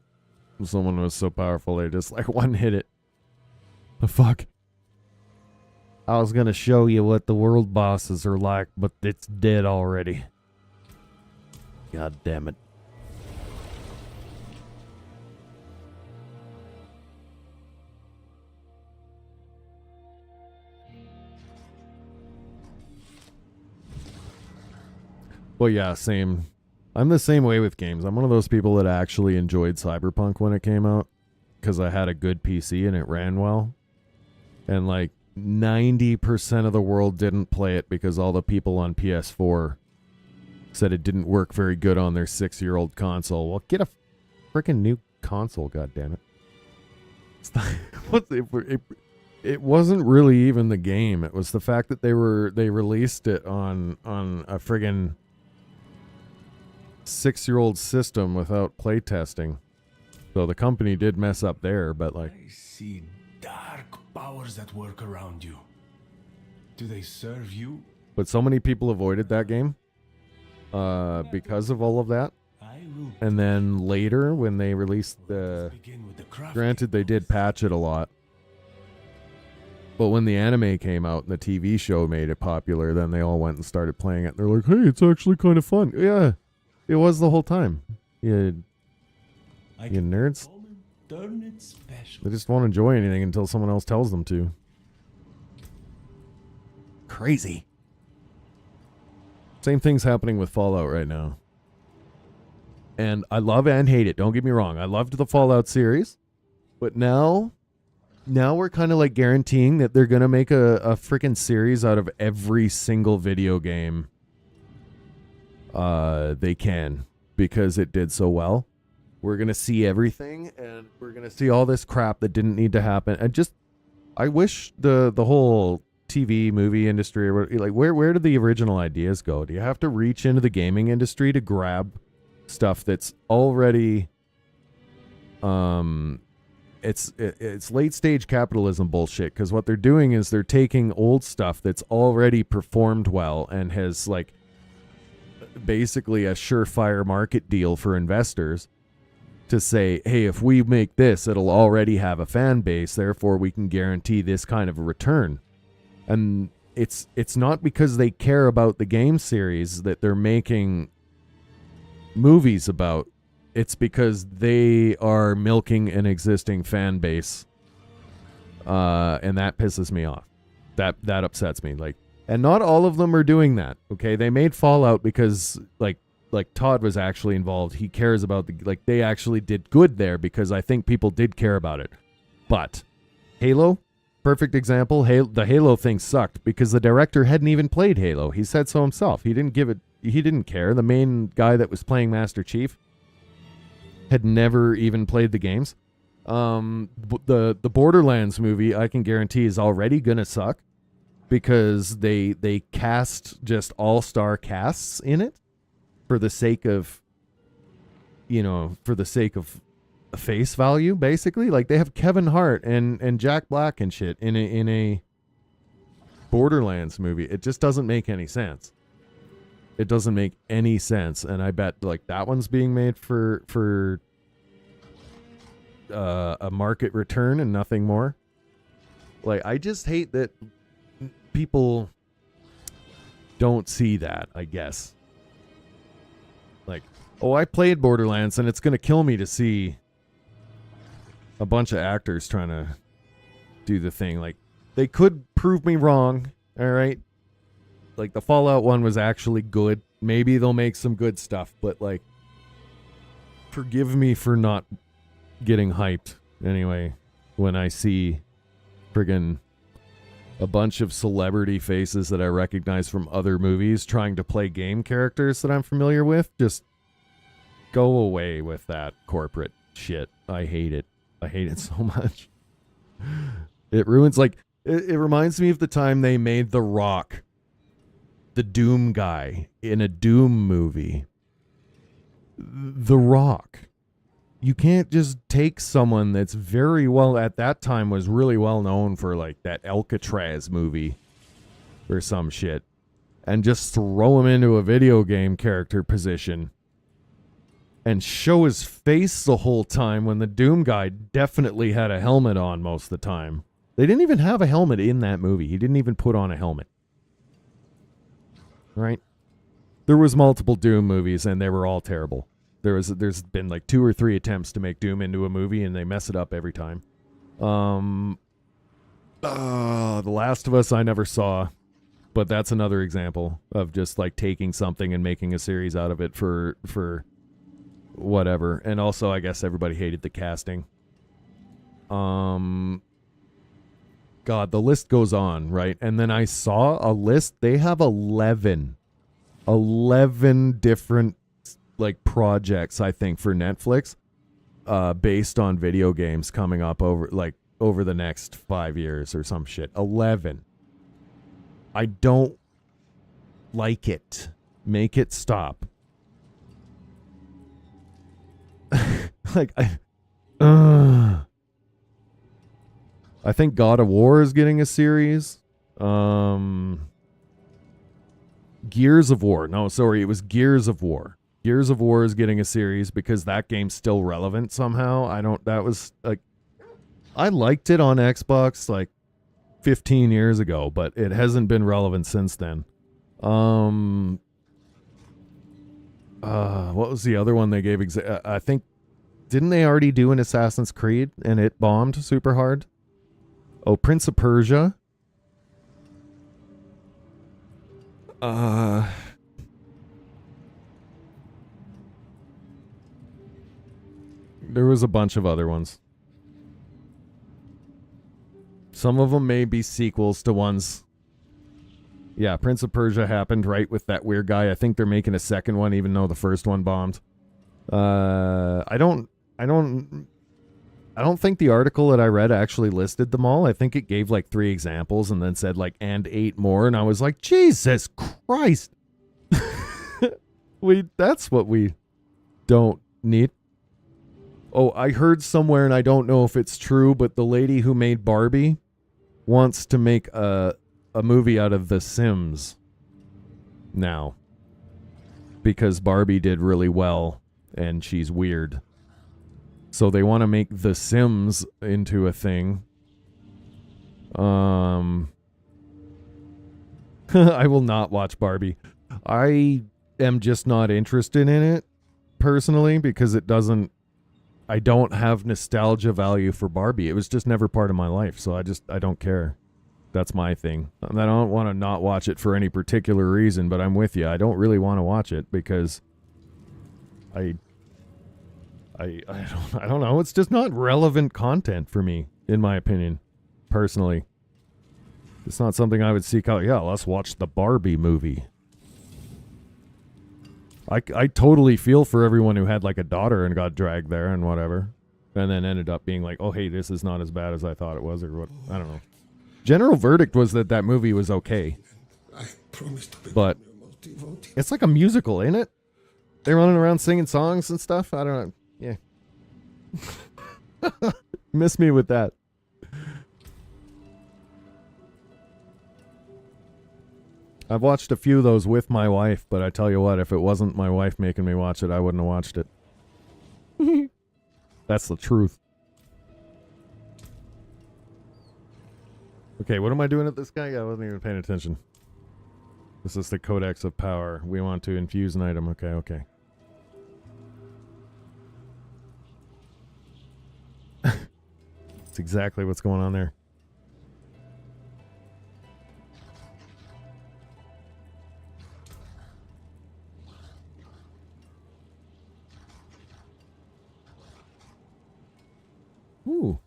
someone was so powerful they just, like, one-hit it. The fuck? I was gonna show you what the world bosses are like, but it's dead already. God damn it. Well, yeah, same. I'm the same way with games. I'm one of those people that actually enjoyed Cyberpunk when it came out because I had a good PC and it ran well. And like 90% of the world didn't play it because all the people on PS4 said it didn't work very good on their 6-year-old console. Well, get a freaking new console, goddammit. It's not, it wasn't really even the game. It was the fact that they released it on a friggin' 6-year-old system without playtesting. So the company did mess up there, but like, I see dark powers at work around you. Do they serve you? but so many people avoided that game because of all of that. And then later, when they released granted, they did patch it a lot. But when the anime came out and the TV show made it popular, then they all went and started playing it. They're like, hey, it's actually kind of fun. Yeah, it was the whole time. You nerds. They just won't enjoy anything until someone else tells them to. Crazy. Same thing's happening with Fallout right now. And I love and hate it. Don't get me wrong. I loved the Fallout series. But now we're kind of like guaranteeing that they're going to make a freaking series out of every single video game they can, because it did so well. We're going to see everything, and we're going to see all this crap that didn't need to happen. And I wish the whole TV movie industry, like where did the original ideas go? Do you have to reach into the gaming industry to grab stuff that's already it's late stage capitalism bullshit? Because what they're doing is they're taking old stuff that's already performed well and has like basically a surefire market deal for investors to say, hey, if we make this, it'll already have a fan base, therefore we can guarantee this kind of a return. And it's not because they care about the game series that they're making movies about. It's because they are milking an existing fan base, and that pisses me off. That upsets me. Like, and not all of them are doing that. Okay, they made Fallout because like Todd was actually involved. He cares about they actually did good there because I think people did care about it. But Halo, perfect example. The Halo thing sucked because the director hadn't even played Halo. He said so himself. He didn't care. The main guy that was playing Master Chief had never even played the games. The Borderlands movie, I can guarantee, is already gonna suck because they cast just all-star casts in it for the sake of face value, basically. Like, they have Kevin Hart and Jack Black and shit in a Borderlands movie. It just doesn't make any sense. It doesn't make any sense, and I bet like that one's being made for a market return and nothing more. Like, I just hate that people don't see that, I guess. Like, oh, I played Borderlands, and it's gonna kill me to see a bunch of actors trying to do the thing. Like, they could prove me wrong, all right? Like, the Fallout one was actually good. Maybe they'll make some good stuff, but like, forgive me for not getting hyped anyway when I see friggin' a bunch of celebrity faces that I recognize from other movies trying to play game characters that I'm familiar with. Just go away with that corporate shit. I hate it. I hate it so much. It ruins, like, it reminds me of the time they made The Rock the Doom guy in a Doom movie. The Rock. You can't just take someone that's very well, at that time was really well known for like that Alcatraz movie or some shit, and just throw him into a video game character position and show his face the whole time when the Doom guy definitely had a helmet on most of the time. They didn't even have a helmet in that movie. He didn't even put on a helmet. Right? There was multiple Doom movies and they were all terrible. There's been like 2 or 3 attempts to make Doom into a movie and they mess it up every time. The Last of Us I never saw, but that's another example of just like taking something and making a series out of it for whatever. And also, I guess everybody hated the casting. God, the list goes on, right? And then I saw a list. They have 11 11 different like projects, I think, for Netflix based on video games coming up over the next 5 years or some shit. 11. I don't like it. Make it stop. Like I think God of War is getting a series. Gears of War. No, sorry, it was Gears of War. Gears of War is getting a series because that game's still relevant somehow. That was like, I liked it on Xbox like 15 years ago, but it hasn't been relevant since then. What was the other one they gave? I think, didn't they already do an Assassin's Creed and it bombed super hard? Oh, Prince of Persia. There was a bunch of other ones. Some of them may be sequels to ones. Yeah, Prince of Persia happened right with that weird guy. I think they're making a second one even though the first one bombed. I don't think the article that I read actually listed them all. I think it gave like 3 examples and then said like, and 8 more. And I was like, Jesus Christ. That's what we don't need. Oh, I heard somewhere, and I don't know if it's true, but the lady who made Barbie wants to make a movie out of The Sims now. Because Barbie did really well, and she's weird. So they want to make The Sims into a thing. I will not watch Barbie. I am just not interested in it, personally, because I don't have nostalgia value for Barbie. It was just never part of my life, so I don't care. That's my thing. And I don't want to not watch it for any particular reason, but I'm with you. I don't really want to watch it because I don't know. It's just not relevant content for me, in my opinion, personally. It's not something I would seek out. Yeah, let's watch the Barbie movie. I totally feel for everyone who had like a daughter and got dragged there and whatever. And then ended up being like, oh, hey, this is not as bad as I thought it was or what. I don't know. General verdict was that movie was okay. I promised to be but it's like a musical, ain't it? They're running around singing songs and stuff. I don't know. Yeah. Miss me with that. I've watched a few of those with my wife, but I tell you what, if it wasn't my wife making me watch it, I wouldn't have watched it. That's the truth. Okay, what am I doing at this guy? I wasn't even paying attention. This is the Codex of Power. We want to infuse an item. Okay. That's exactly what's going on there. Ooh.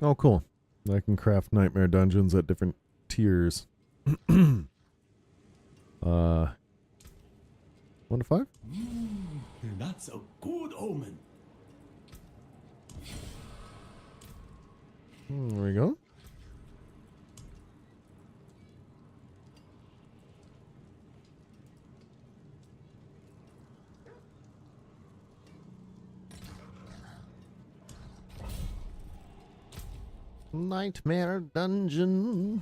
Oh, cool. I can craft nightmare dungeons at different tiers. 1 to 5? That's a good omen. There we go. Nightmare dungeon.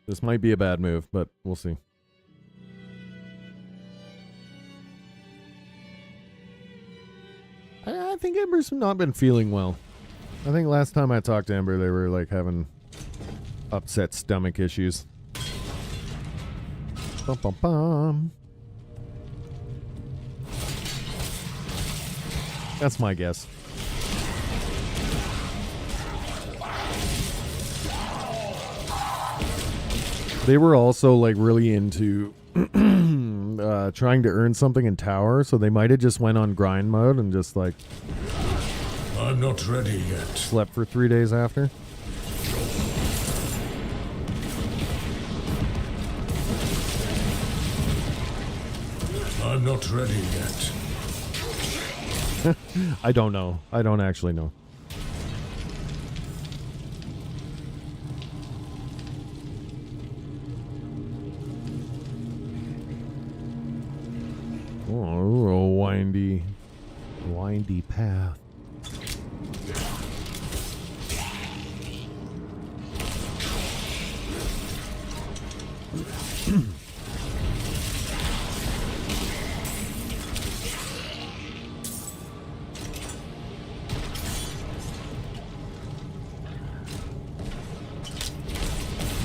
This might be a bad move, but we'll see. I think Ember's not been feeling well. I think last time I talked to Ember, they were like having upset stomach issues. Bum, bum, bum. That's my guess. They were also like really into trying to earn something in tower, so they might have just went on grind mode and just like I'm not ready yet. slept for 3 days after. I'm not ready yet. I don't know. I don't actually know. Oh, a windy path.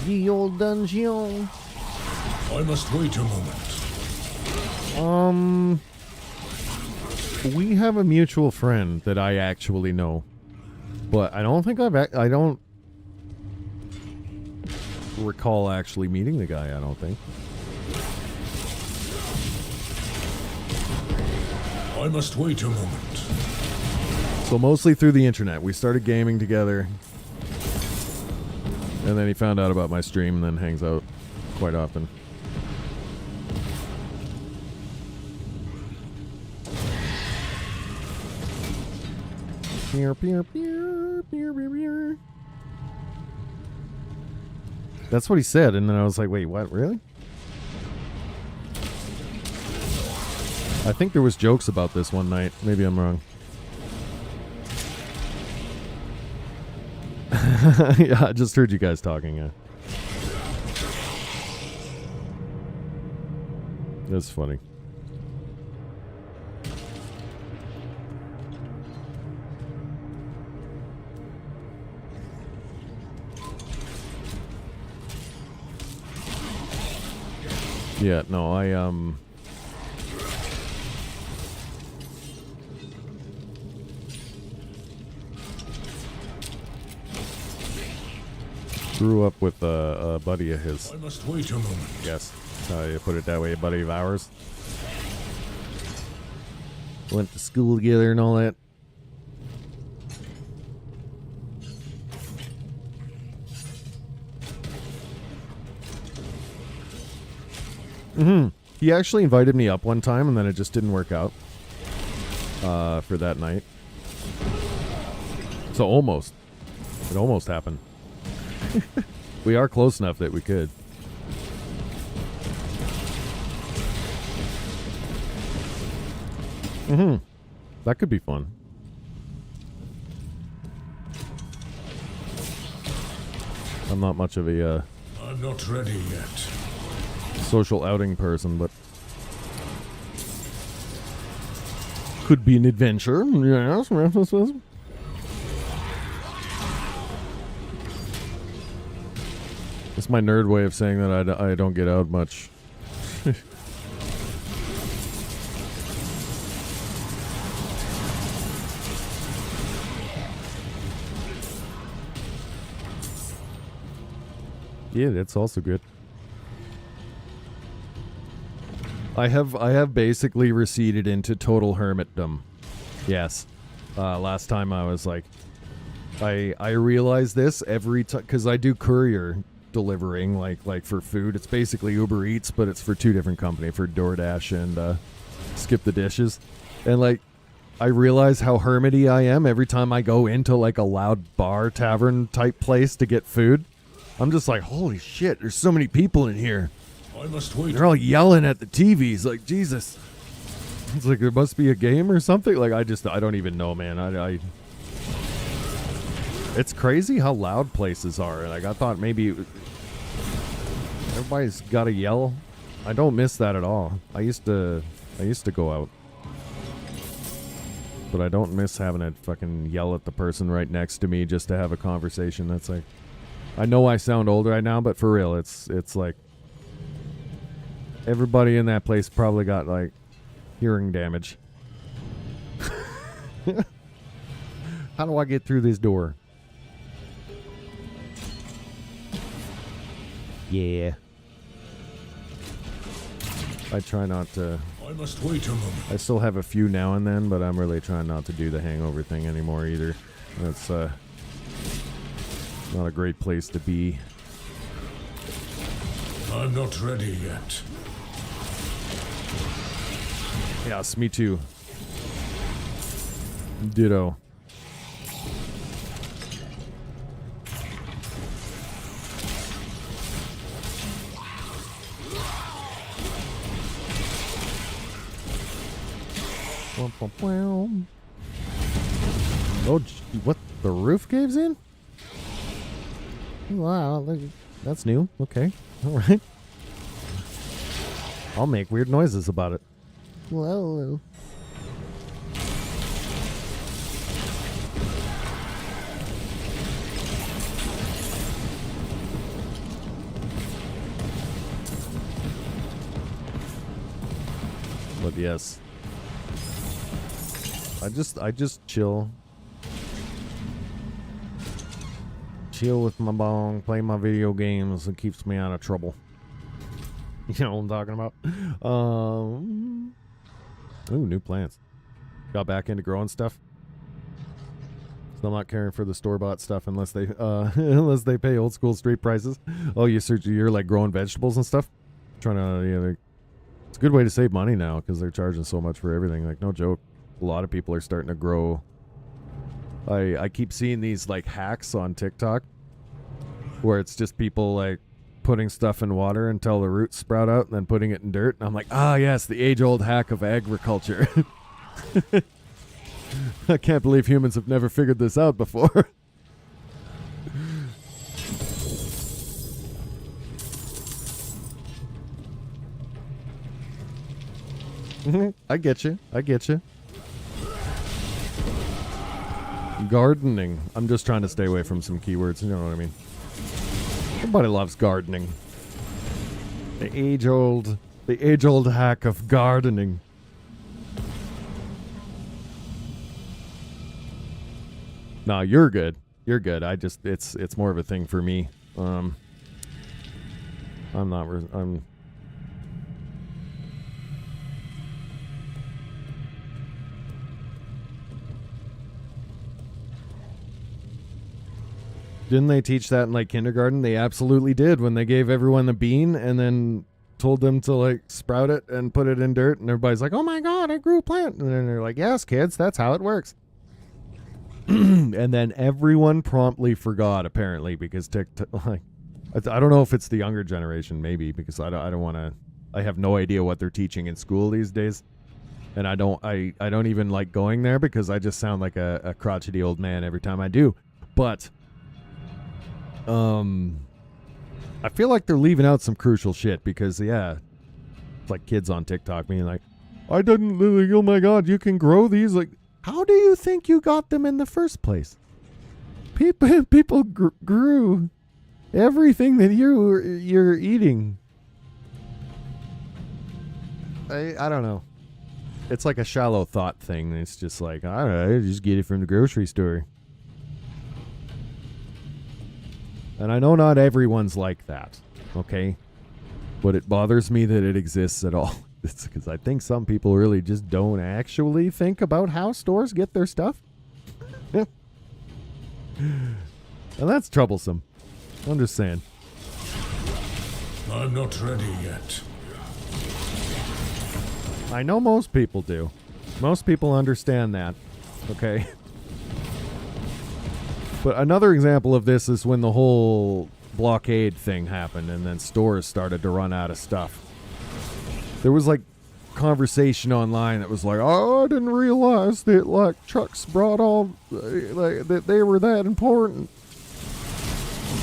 Ye old dungeon. I must wait a moment. We have a mutual friend that I actually know, but I don't think I don't recall actually meeting the guy. I don't think. I must wait a moment. So mostly through the internet. We started gaming together, and then he found out about my stream and then hangs out quite often. Peer, peer, peer, peer, peer, peer. That's what he said, and then I was like, wait, what? Really? I think there was jokes about this one night. Maybe I'm wrong. Yeah, I just heard you guys talking, yeah. That's funny. Yeah, no, I grew up with a buddy of his. I must wait a moment. Yes, you put it that way, a buddy of ours. Went to school together and all that. He actually invited me up one time, and then it just didn't work out for that night. So almost. It almost happened. We are close enough that we could. That could be fun. I'm not much of a I'm not ready yet. social outing person, but could be an adventure. Yes. It's my nerd way of saying that I don't get out much. Yeah, that's also good. I have basically receded into total hermitdom. Yes. Last time I was like, I realize this every time, because I do courier delivering, like for food. It's basically Uber Eats, but it's for two different companies, for DoorDash and Skip the Dishes. And like, I realize how hermity I am every time I go into like a loud bar, tavern type place to get food. I'm just like, holy shit, there's so many people in here. I must wait. They're all yelling at the TVs, like, Jesus. It's like there must be a game or something. Like, I don't even know, man. I it's crazy how loud places are. And like, I thought maybe everybody's got to yell. I don't miss that at all. I used to go out, but I don't miss having to fucking yell at the person right next to me just to have a conversation. That's like, I know I sound old right now, but for real, it's like everybody in that place probably got like hearing damage. How do I get through this door? Yeah. I try not to. I must wait a moment. I still have a few now and then, but I'm really trying not to do the hangover thing anymore either. That's not a great place to be. I'm not ready yet. Yes, me too. Ditto. Oh, what? The roof caves in? Wow, that's new. Okay, all right. I'll make weird noises about it. Whoa. But yes. I just chill. Chill with my bong, play my video games. It keeps me out of trouble. You know what I'm talking about? Ooh, new plants. Got back into growing stuff. So I'm not caring for the store-bought stuff unless they unless they pay old school street prices. Oh, you're like growing vegetables and stuff? Trying to, it's a good way to save money now because they're charging so much for everything. Like, no joke. A lot of people are starting to grow. I keep seeing these like hacks on TikTok where it's just people like putting stuff in water until the roots sprout out and then putting it in dirt. And I'm like, yes, the age-old hack of agriculture. I can't believe humans have never figured this out before. I get you. Gardening. I'm just trying to stay away from some keywords. You know what I mean? Everybody loves gardening. The age-old hack of gardening. No, you're good. You're good. It's more of a thing for me. Didn't they teach that in like kindergarten? They absolutely did when they gave everyone a bean and then told them to like sprout it and put it in dirt, and everybody's like, "Oh my god, I grew a plant." And then they're like, "Yes, kids, that's how it works." And then everyone promptly forgot, apparently, because TikTok, like, I don't know if it's the younger generation, maybe, because I don't want to. I have no idea what they're teaching in school these days, and I don't even like going there because I just sound like a crotchety old man every time I do. But I feel like they're leaving out some crucial shit because, it's like kids on TikTok being like, "I didn't, oh my god, you can grow these." Like, how do you think you got them in the first place? People grew everything that you're eating. I don't know. It's like a shallow thought thing. It's just like, all right, just get it from the grocery store. And I know not everyone's like that, okay? But it bothers me that it exists at all. It's because I think some people really just don't actually think about how stores get their stuff. And that's troublesome. I'm just saying. I'm not ready yet. I know most people do. Most people understand that, okay? But another example of this is when the whole blockade thing happened and then stores started to run out of stuff. There was like conversation online that was like, "Oh, I didn't realize that like trucks brought all that they were that important."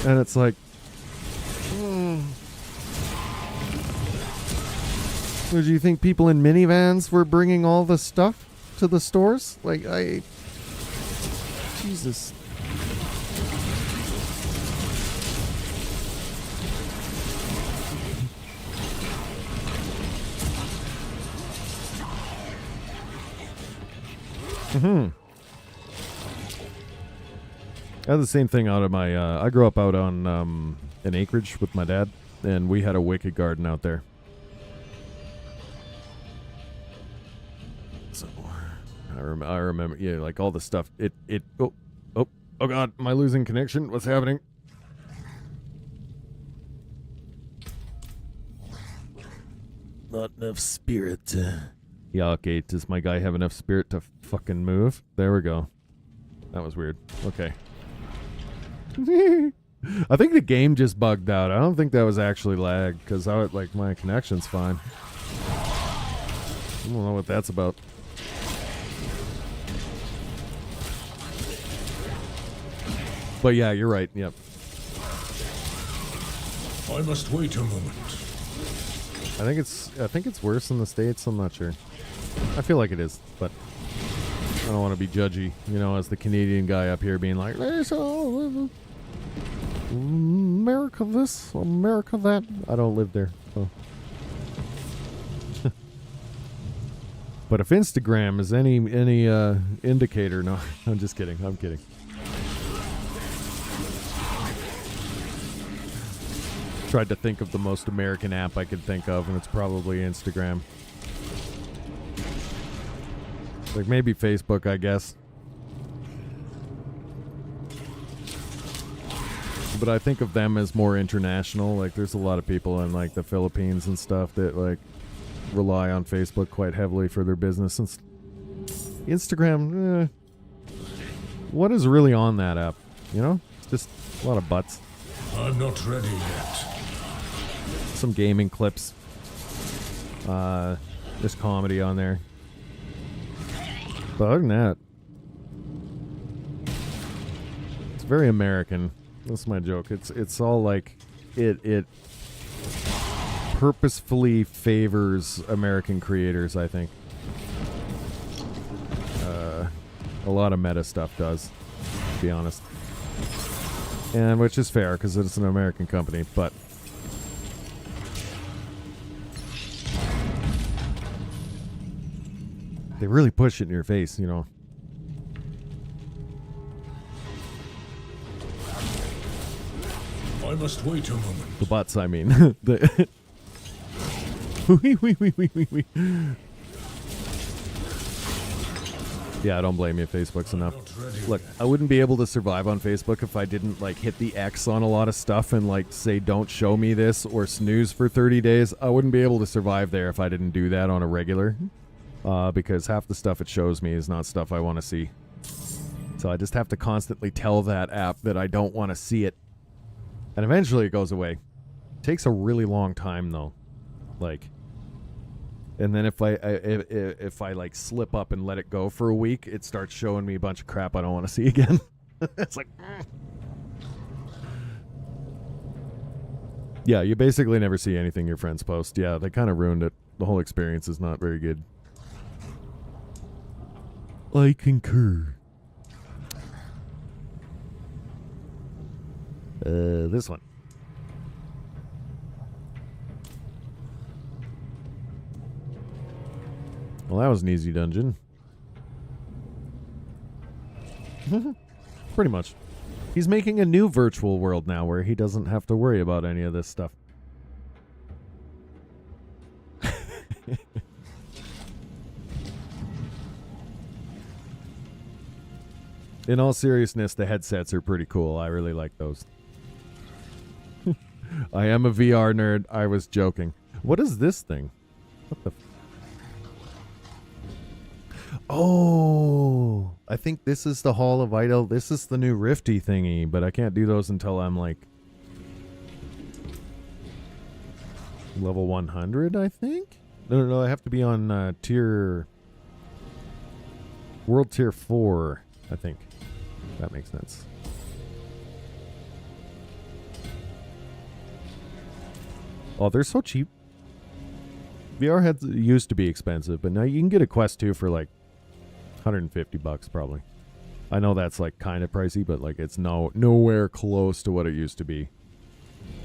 And it's like, do you think people in minivans were bringing all the stuff to the stores? Like, Jesus. I had the same thing out of my, I grew up out on an acreage with my dad, and we had a wicked garden out there. I remember. Yeah, like all the stuff. Oh God, am I losing connection? What's happening? Not enough spirit. Yeah, okay. Does my guy have enough spirit to fucking move? There we go. That was weird. Okay. I think the game just bugged out. I don't think that was actually lag, because like my connection's fine. I don't know what that's about. But yeah, you're right. Yep. I must wait a moment. I think it's worse in the States. I'm not sure. I feel like it is, but I don't want to be judgy, you know, as the Canadian guy up here being like, "There's America this, America that." I don't live there. So. But if Instagram is any indicator, no, I'm just kidding. I'm kidding. Tried to think of the most American app I could think of, and it's probably Instagram. Like maybe Facebook, I guess. But I think of them as more international. Like there's a lot of people in like the Philippines and stuff that like rely on Facebook quite heavily for their business. And Instagram, what is really on that app? You know? It's just a lot of butts. I'm not ready yet. Some gaming clips. There's comedy on there. But other than that, it's very American. That's my joke. It's all like it purposefully favors American creators, I think. A lot of meta stuff does, to be honest. And which is fair because it's an American company, but they really push it in your face, you know. I must wait a moment. The butts, I mean. The yeah, I don't blame you. Facebook's enough. Look, I wouldn't be able to survive on Facebook if I didn't like hit the X on a lot of stuff and like say don't show me this or snooze for 30 days. I wouldn't be able to survive there if I didn't do that on a regular. Because half the stuff it shows me is not stuff I want to see. So I just have to constantly tell that app that I don't want to see it. And eventually it goes away. It takes a really long time though. Like, and then if I like slip up and let it go for a week, it starts showing me a bunch of crap I don't want to see again. It's like, yeah, you basically never see anything your friends post. Yeah, they kind of ruined it. The whole experience is not very good. I concur. This one. Well, that was an easy dungeon. Pretty much. He's making a new virtual world now where he doesn't have to worry about any of this stuff. In all seriousness, the headsets are pretty cool. I really like those. I am a VR nerd. I was joking. What is this thing? What the... Oh, I think this is the Hall of Idol. This is the new Rifty thingy, but I can't do those until I'm like level 100, I think? No, I have to be on World Tier 4, I think. That makes sense. Oh, they're so cheap. VR heads used to be expensive, but now you can get a Quest 2 for like $150 probably. I know that's like kind of pricey, but like it's nowhere close to what it used to be.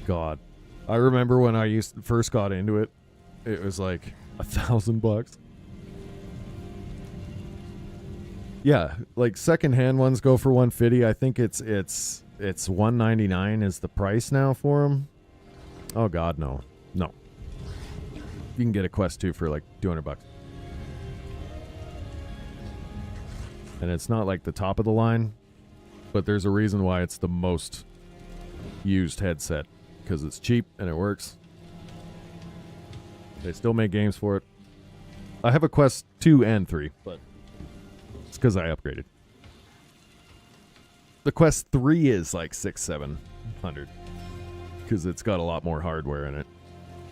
God, I remember when I first got into it, it was like $1,000. Yeah, like secondhand ones go for $150. I think it's $199 is the price now for them. Oh God, no. You can get a Quest 2 for like $200. And it's not like the top of the line, but there's a reason why it's the most used headset, because it's cheap and it works. They still make games for it. I have a Quest 2 and 3, but it's because I upgraded. The Quest 3 is like 600-700 because it's got a lot more hardware in it.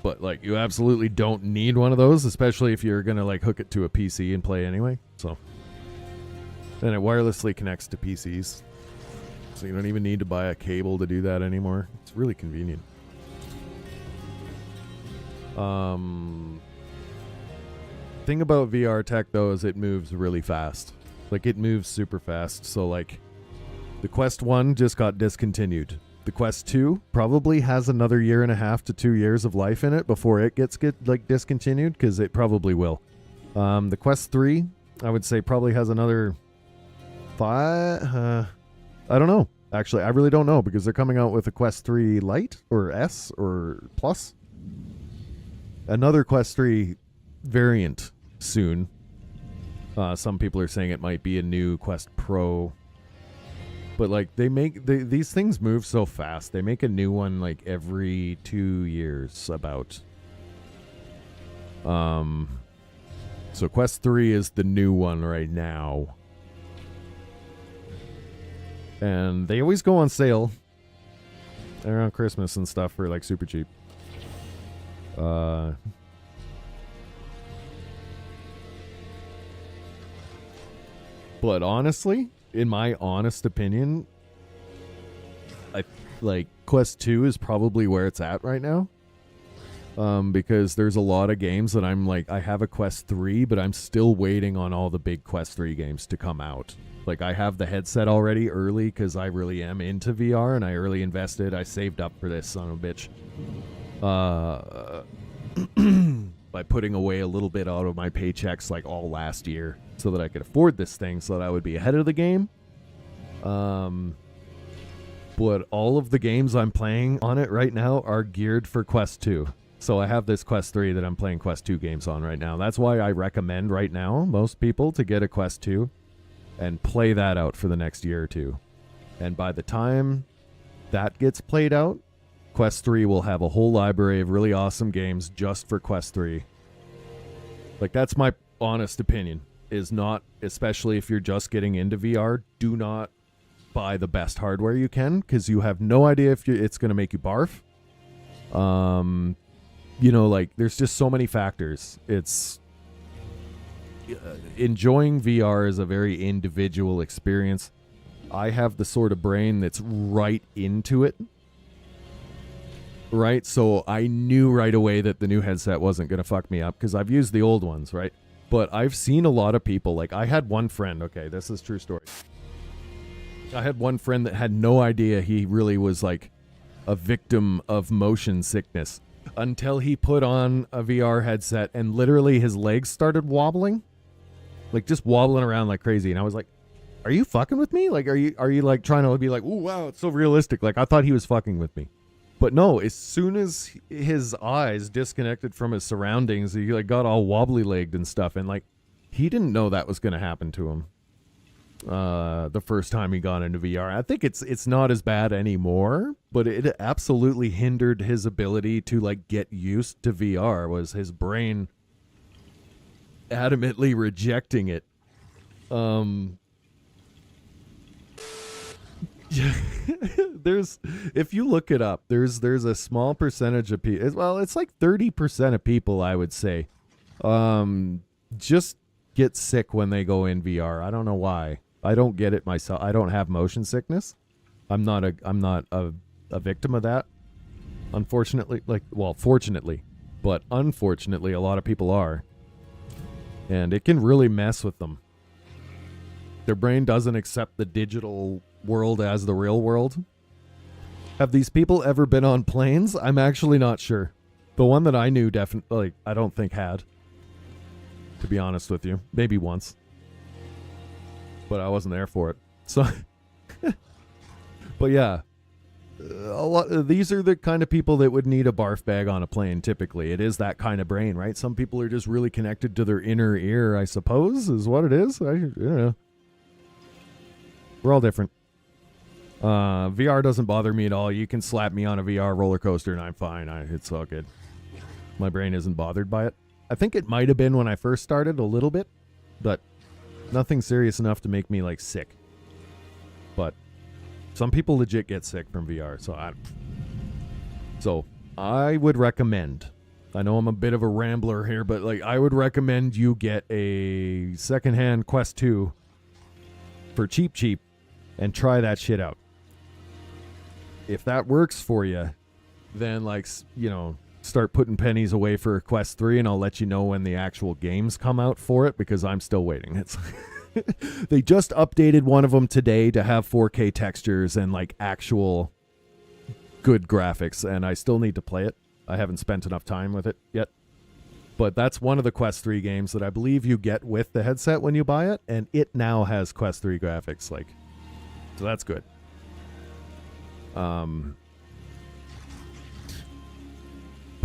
But like, you absolutely don't need one of those, especially if you're gonna like hook it to a PC and play anyway. So, and it wirelessly connects to PCs, so you don't even need to buy a cable to do that anymore. It's really convenient. Thing about VR tech though is it moves really fast. Like, it moves super fast. So like, the Quest 1 just got discontinued. The Quest 2 probably has another 1.5 to 2 years of life in it before it gets like discontinued, because it probably will. The Quest 3, I would say, probably has another 5. I don't know. Actually, I really don't know, because they're coming out with a Quest 3 Lite or S or Plus. Another Quest 3 variant soon. Some people are saying it might be a new Quest Pro. But like, these things move so fast. They make a new one like every 2 years about. So Quest 3 is the new one right now. And they always go on sale around Christmas and stuff for like super cheap. But honestly, in my honest opinion, I like Quest 2 is probably where it's at right now. Because there's a lot of games that I'm like, I have a Quest 3, but I'm still waiting on all the big Quest 3 games to come out. Like, I have the headset already early because I really am into VR and I early invested. I saved up for this son of a bitch. By putting away a little bit out of my paychecks like all last year so that I could afford this thing, so that I would be ahead of the game. But all of the games I'm playing on it right now are geared for Quest 2. So I have this Quest 3 that I'm playing Quest 2 games on right now. That's why I recommend right now most people to get a Quest 2 and play that out for the next year or two. And by the time that gets played out, Quest 3 will have a whole library of really awesome games just for Quest 3. Like, that's my honest opinion, is not, especially if you're just getting into VR, do not buy the best hardware you can, because you have no idea if it's going to make you barf. You know, like, there's just so many factors. It's enjoying VR is a very individual experience. I have the sort of brain that's right into it. Right? So I knew right away that the new headset wasn't going to fuck me up because I've used the old ones, right? But I've seen a lot of people, like I had one friend, okay, this is true story. I had one friend that had no idea he really was like a victim of motion sickness until he put on a VR headset and literally his legs started wobbling. Like just wobbling around like crazy. And I was like, are you fucking with me? Like, are you like trying to be like, ooh, wow, it's so realistic. Like I thought he was fucking with me. But no, as soon as his eyes disconnected from his surroundings, he like got all wobbly legged and stuff. And like, he didn't know that was going to happen to him. The first time he got into VR. I think it's not as bad anymore, but it absolutely hindered his ability to like get used to VR. Was his brain adamantly rejecting it. There's, if you look it up, there's a small percentage of people, well, it's like 30% of people, I would say, just get sick when they go in VR. I don't know why. I don't get it myself. I don't have motion sickness. I'm not a victim of that. Unfortunately, fortunately, but unfortunately, a lot of people are. And it can really mess with them. Their brain doesn't accept the digital world as the real world. Have these people ever been on planes? I'm actually not sure. The one that I knew definitely, I don't think had. To be honest with you. Maybe once. But I wasn't there for it. So, but yeah. These are the kind of people that would need a barf bag on a plane, typically. It is that kind of brain, right? Some people are just really connected to their inner ear, I suppose, is what it is. I don't know. We're all different. VR doesn't bother me at all. You can slap me on a VR roller coaster and I'm fine. It's all good. My brain isn't bothered by it. I think it might have been when I first started a little bit, but nothing serious enough to make me like sick. But some people legit get sick from VR, so I would recommend. I know I'm a bit of a rambler here, but like I would recommend you get a secondhand Quest 2 for cheap and try that shit out. If that works for you, then like, you know, start putting pennies away for Quest 3 and I'll let you know when the actual games come out for it because I'm still waiting. It's they just updated one of them today to have 4K textures and like actual good graphics, and I still need to play it. I haven't spent enough time with it yet. But that's one of the Quest 3 games that I believe you get with the headset when you buy it, and it now has Quest 3 graphics, like, so that's good. But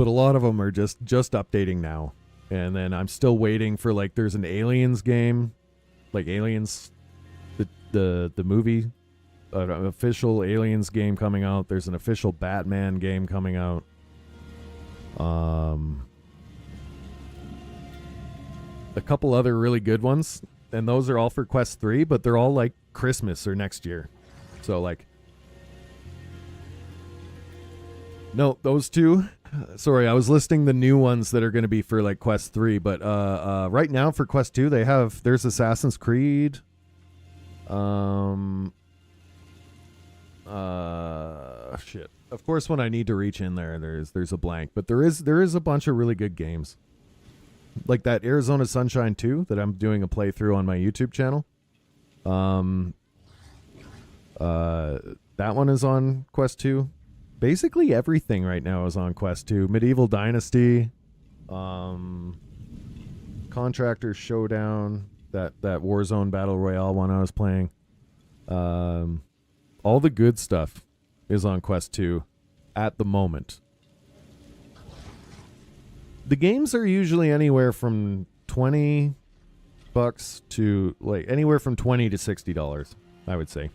a lot of them are just updating now. And then I'm still waiting for, like, there's an Aliens game, like Aliens, the movie, an official Aliens game coming out. There's an official Batman game coming out. A couple other really good ones, and those are all for Quest 3, but they're all like Christmas or next year. So like, no, those two, sorry, I was listing the new ones that are going to be for like Quest 3, but right now for Quest 2 there's Assassin's Creed, shit. Of course, when I need to reach in there's a blank, but there is a bunch of really good games. Like that Arizona Sunshine 2 that I'm doing a playthrough on my YouTube channel. That one is on Quest 2. Basically everything right now is on Quest 2. Medieval Dynasty, Contractor Showdown, that Warzone Battle Royale one I was playing. All the good stuff is on Quest 2 at the moment. The games are usually anywhere from $20 to like anywhere from $20 to $60, I would say.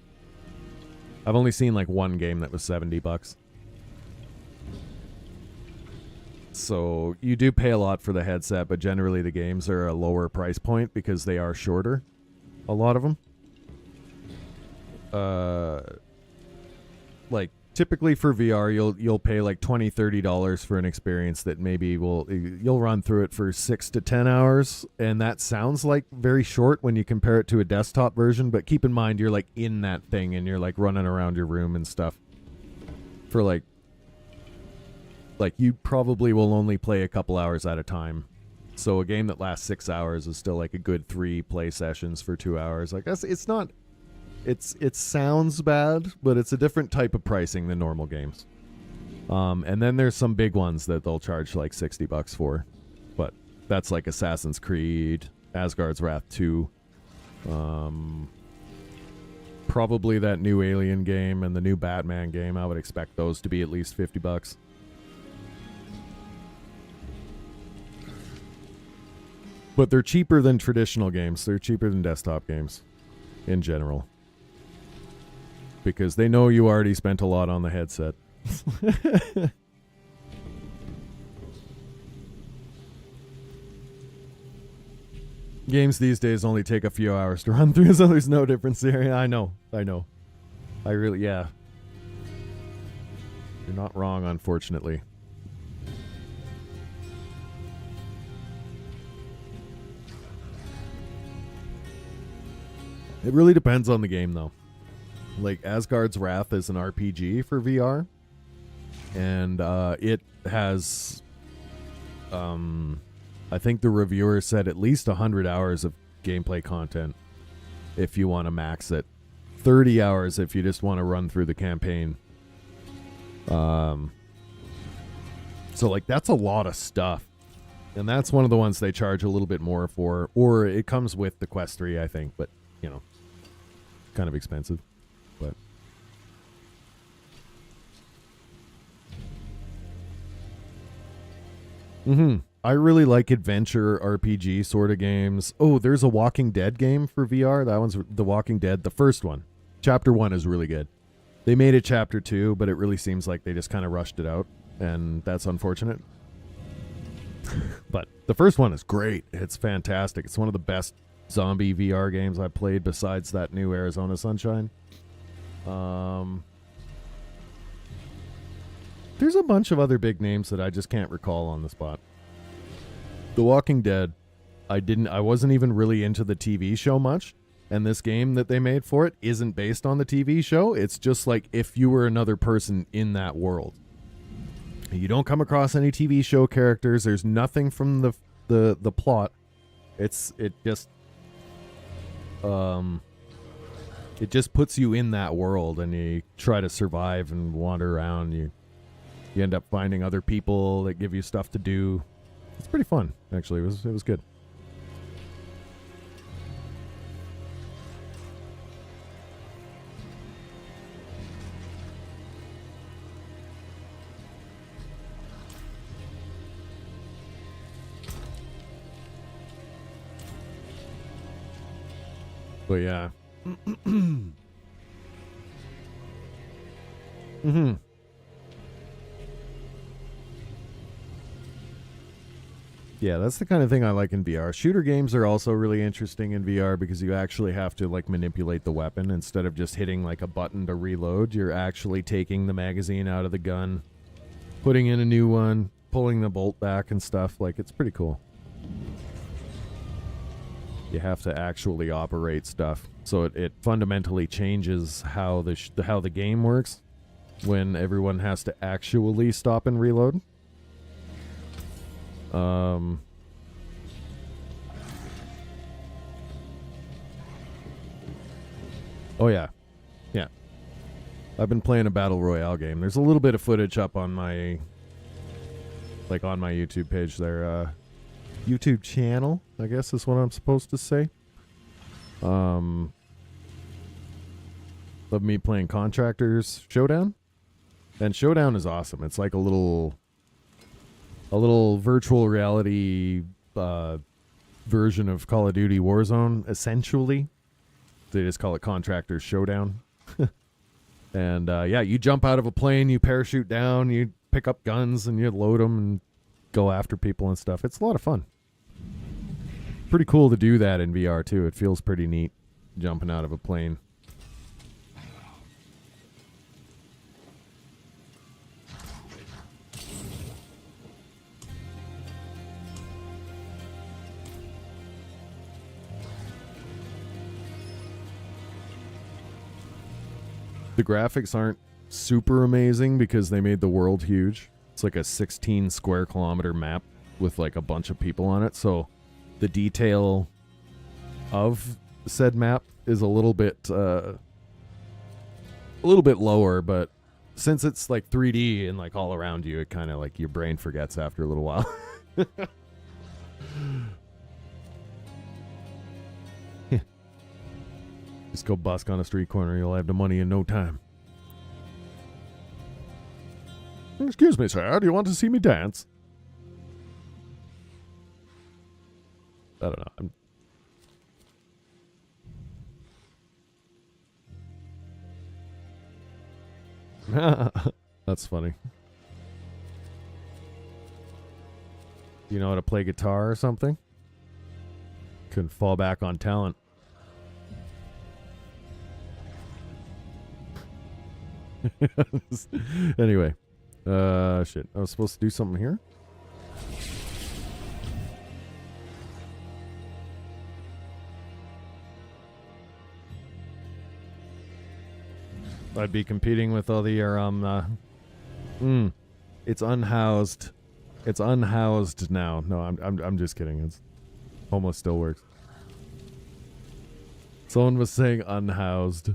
I've only seen like one game that was $70. So you do pay a lot for the headset, but generally the games are a lower price point because they are shorter. A lot of them. Like typically for VR, you'll pay like $20-$30 for an experience that maybe you'll run through it for 6 to 10 hours, and that sounds like very short when you compare it to a desktop version. But keep in mind, you're like in that thing and you're like running around your room and stuff. For like you probably will only play a couple hours at a time. So a game that lasts 6 hours is still like a good 3 play sessions for 2 hours. Like it's not. It sounds bad, but it's a different type of pricing than normal games. And then there's some big ones that they'll charge like $60 for. But that's like Assassin's Creed, Asgard's Wrath 2. Probably that new Alien game and the new Batman game. I would expect those to be at least $50. But they're cheaper than traditional games. They're cheaper than desktop games in general. Because they know you already spent a lot on the headset. Games these days only take a few hours to run through, so there's no difference there. I know. I really, yeah. You're not wrong, unfortunately. It really depends on the game, though. Like, Asgard's Wrath is an RPG for VR. And it has, I think the reviewer said at least 100 hours of gameplay content if you want to max it. 30 hours if you just want to run through the campaign. So, like, that's a lot of stuff. And that's one of the ones they charge a little bit more for. Or it comes with the Quest 3, I think. But, you know, kind of expensive. But I really like adventure RPG sort of games. Oh, there's a Walking Dead game for VR. That one's The Walking Dead, the first one. Chapter 1 is really good. They made it Chapter 2, but it really seems like they just kind of rushed it out, and that's unfortunate. But the first one is great. It's fantastic. It's one of the best zombie VR games I've played besides that new Arizona Sunshine. There's a bunch of other big names that I just can't recall on the spot. The Walking Dead, I wasn't even really into the TV show much, and this game that they made for it isn't based on the TV show. It's just like if you were another person in that world. You don't come across any TV show characters. There's nothing from the plot. It just puts you in that world, and you try to survive and wander around. You end up finding other people that give you stuff to do. It's pretty fun, actually. It was good. But yeah. Yeah, that's the kind of thing I like in VR. Shooter games are also really interesting in VR because you actually have to like manipulate the weapon instead of just hitting like a button to reload. You're actually taking the magazine out of the gun, putting in a new one, pulling the bolt back and stuff. Like, it's pretty cool. You have to actually operate stuff, so it fundamentally changes how the game works when everyone has to actually stop and reload. Oh yeah, I've been playing a battle royale game. There's a little bit of footage up on my YouTube page there. YouTube channel, I guess is what I'm supposed to say. Of me playing Contractors Showdown. And Showdown is awesome. It's like a little virtual reality version of Call of Duty Warzone, essentially. They just call it Contractors Showdown. And yeah, you jump out of a plane, you parachute down, you pick up guns, and you load them and go after people and stuff. It's a lot of fun. Pretty cool to do that in VR too. It feels pretty neat jumping out of a plane. The graphics aren't super amazing because they made the world huge. It's like a 16 square kilometer map with like a bunch of people on it, so the detail of said map is a little bit lower, but since it's like 3D and like all around you, it kind of like your brain forgets after a little while. Just go busk on a street corner, you'll have the money in no time. Excuse me, sir, do you want to see me dance? I don't know. That's funny. You know how to play guitar or something? Couldn't fall back on talent. Anyway. Shit. I was supposed to do something here? I'd be competing with all the it's unhoused. It's unhoused now. No, I'm just kidding. It's homeless still works. Someone was saying unhoused.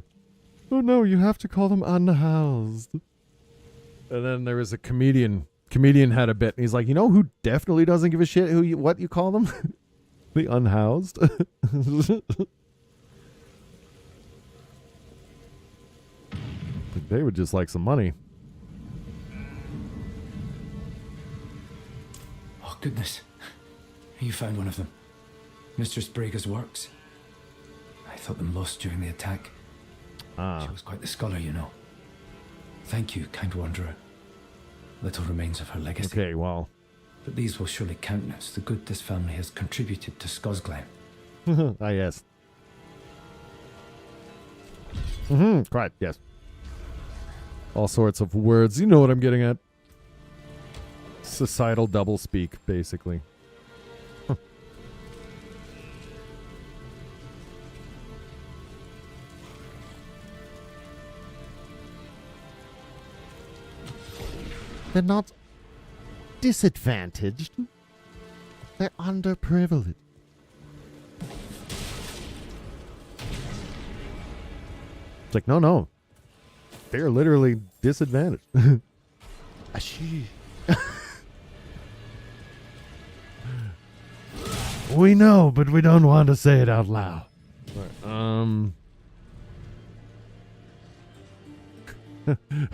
Oh no, you have to call them unhoused. And then there was a comedian. Comedian had a bit, and he's like, you know who definitely doesn't give a shit what you call them? The unhoused. They would just like some money. Oh, goodness. You found one of them. Mistress Brega's works. I thought them lost during the attack. Ah. She was quite the scholar, you know. Thank you, kind wanderer. Little remains of her legacy. Okay, well. But these will surely countenance the good this family has contributed to Skosglen. Ah, yes. Quite, yes. All sorts of words. You know what I'm getting at. Societal doublespeak, basically. They're not disadvantaged. They're underprivileged. It's like, no. They're literally disadvantaged. Ashee. We know, but we don't want to say it out loud.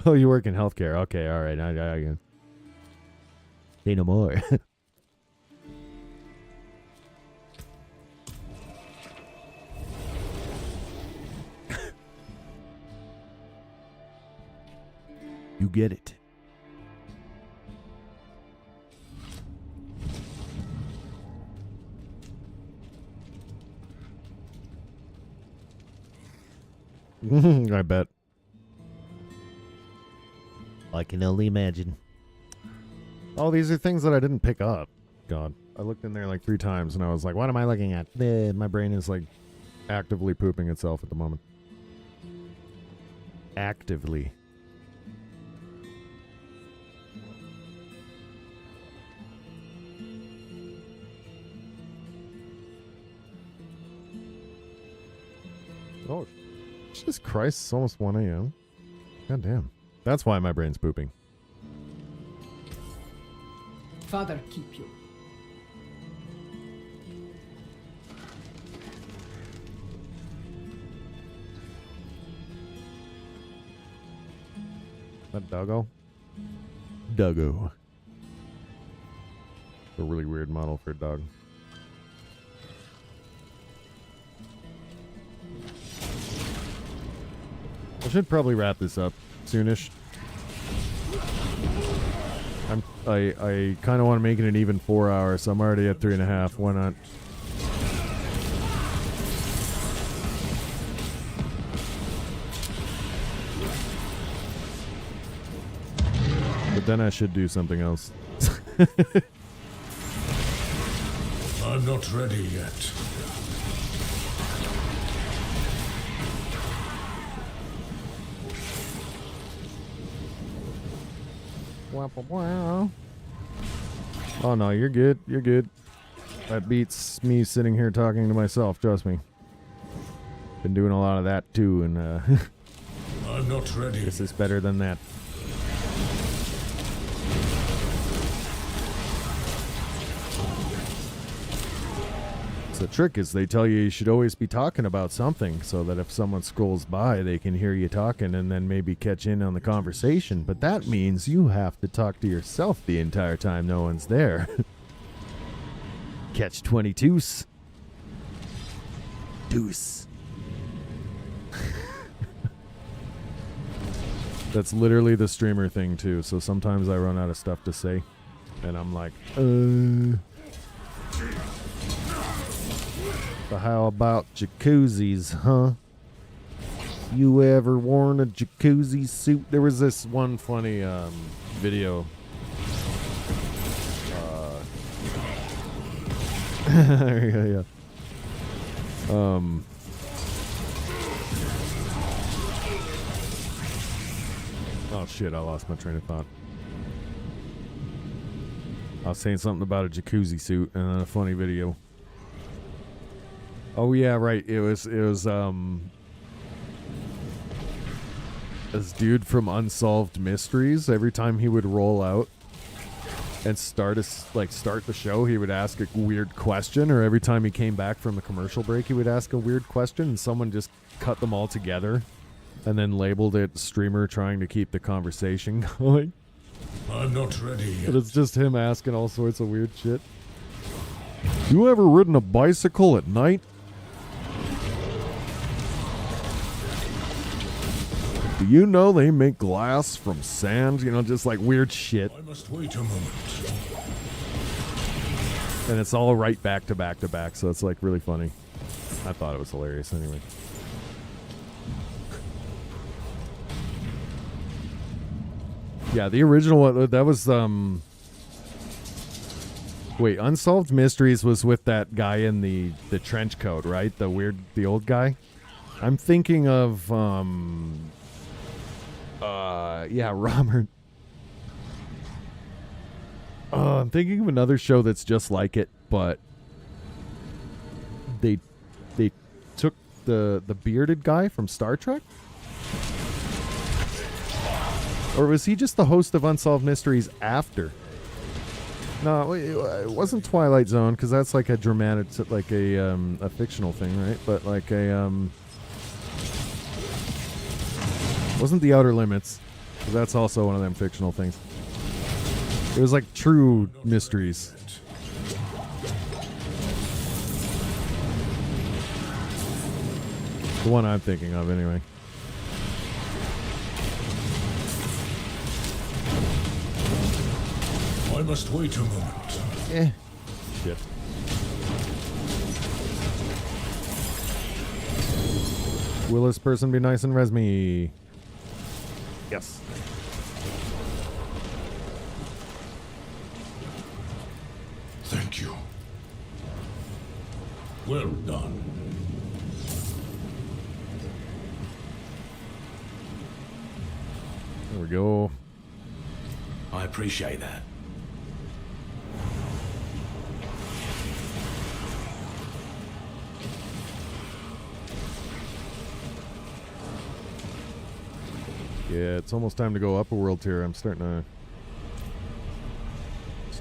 Oh, you work in healthcare. Okay, all right. I Say no more. You get it. I bet. I can only imagine. Oh, these are things that I didn't pick up. God. I looked in there like 3 times and I was like, what am I looking at? My brain is like actively pooping itself at the moment. Actively. Oh, Jesus Christ, it's almost 1 a.m. God damn. That's why my brain's pooping. Father, keep you. That Doggo? Doggo. A really weird model for a dog. I should probably wrap this up soonish. I kind of want to make it an even 4 hours, so I'm already at 3.5. Why not? But then I should do something else. I'm not ready yet. Oh no, you're good. You're good. That beats me sitting here talking to myself, trust me. Been doing a lot of that too, and I'm not ready. this is better than that. So the trick is they tell you should always be talking about something so that if someone scrolls by, they can hear you talking and then maybe catch in on the conversation. But that means you have to talk to yourself the entire time no one's there. Catch 22s. Deuce. That's literally the streamer thing too. So sometimes I run out of stuff to say and I'm like, So how about jacuzzis, huh? You ever worn a jacuzzi suit? There was this one funny video. Yeah. Oh shit, I lost my train of thought. I was saying something about a jacuzzi suit and then a funny video. Oh yeah, right. It was this dude from Unsolved Mysteries. Every time he would roll out and start the show, he would ask a weird question, or every time he came back from a commercial break, he would ask a weird question, and someone just cut them all together and then labeled it streamer trying to keep the conversation going. I'm not ready yet. But it's just him asking all sorts of weird shit. You ever ridden a bicycle at night? Do you know they make glass from sand? You know, just like weird shit. I must wait a moment. And it's all right back to back to back, so it's like really funny. I thought it was hilarious anyway. Yeah, the original one, that was, wait, Unsolved Mysteries was with that guy in the trench coat, right? The old guy? I'm thinking of, yeah, Robert. I'm thinking of another show that's just like it, but they took the bearded guy from Star Trek? Or was he just the host of Unsolved Mysteries after? No, it wasn't Twilight Zone, because that's like a dramatic, like a fictional thing, right? But like a, wasn't The Outer Limits, 'cause that's also one of them fictional things. It was like true mysteries. The one I'm thinking of, anyway. I must wait a moment. Shit. Will this person be nice and res me? Yes. Thank you. Well done. There we go. I appreciate that. Yeah, it's almost time to go up a world tier. I'm starting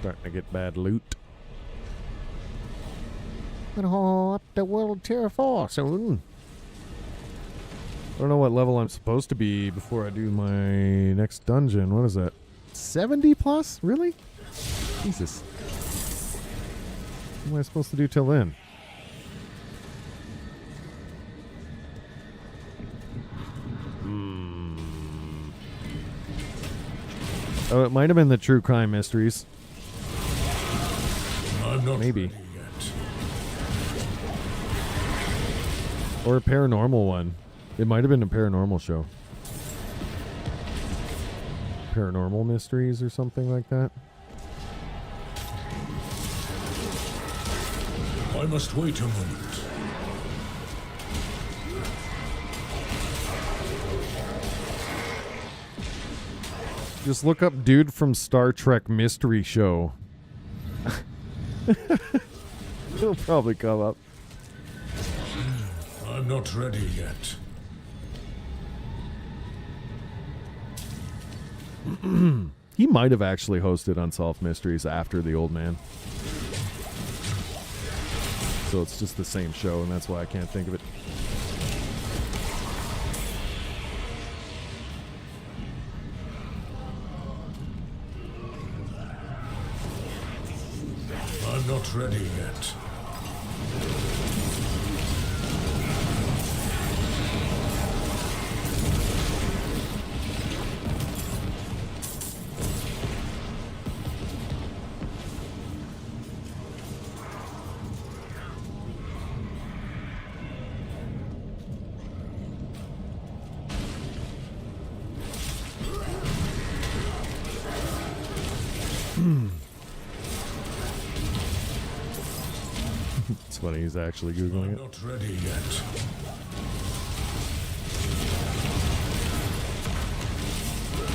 to get bad loot. Gonna go up to World Tier 4 soon. I don't know what level I'm supposed to be before I do my next dungeon. What is that? 70 plus? Really? Jesus. What am I supposed to do till then? Oh, it might have been the True Crime Mysteries. I'm not Maybe. ready yet. Or a paranormal one. It might have been a paranormal show. Paranormal Mysteries or something like that. I must wait a moment. Just look up dude from Star Trek mystery show. It'll probably come up. I'm not ready yet. He might have actually hosted Unsolved Mysteries after the old man. So it's just the same show, and that's why I can't think of it. I'm not ready yet. It's funny, he's actually Googling I'm it. not ready yet.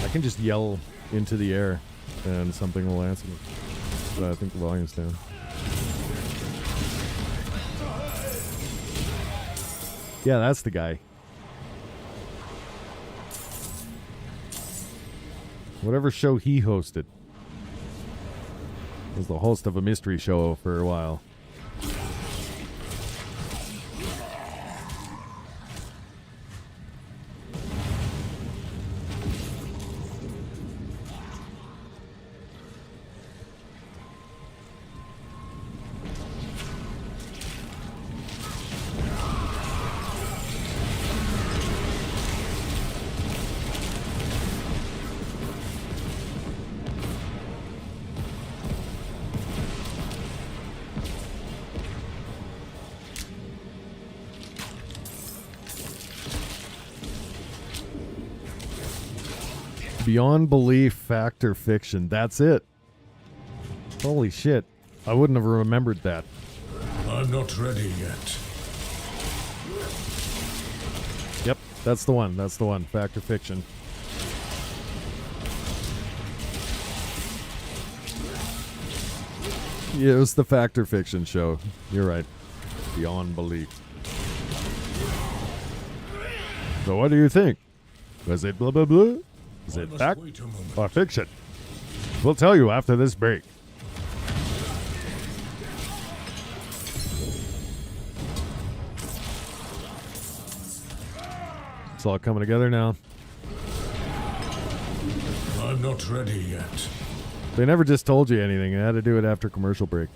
I can just yell into the air and something will answer me. But I think the volume's down. Yeah, that's the guy. Whatever show he hosted. Was the host of a mystery show for a while. Beyond belief, fact or fiction. That's it. Holy shit. I wouldn't have remembered that. I'm not ready yet. Yep, that's the one. That's the one. Fact or fiction. Yeah, it was the fact or fiction show. You're right. Beyond belief. So what do you think? Was it blah blah blah? Is it fact or fiction? We'll tell you after this break. It's all coming together now. I'm not ready yet. They never just told you anything. They had to do it after commercial break.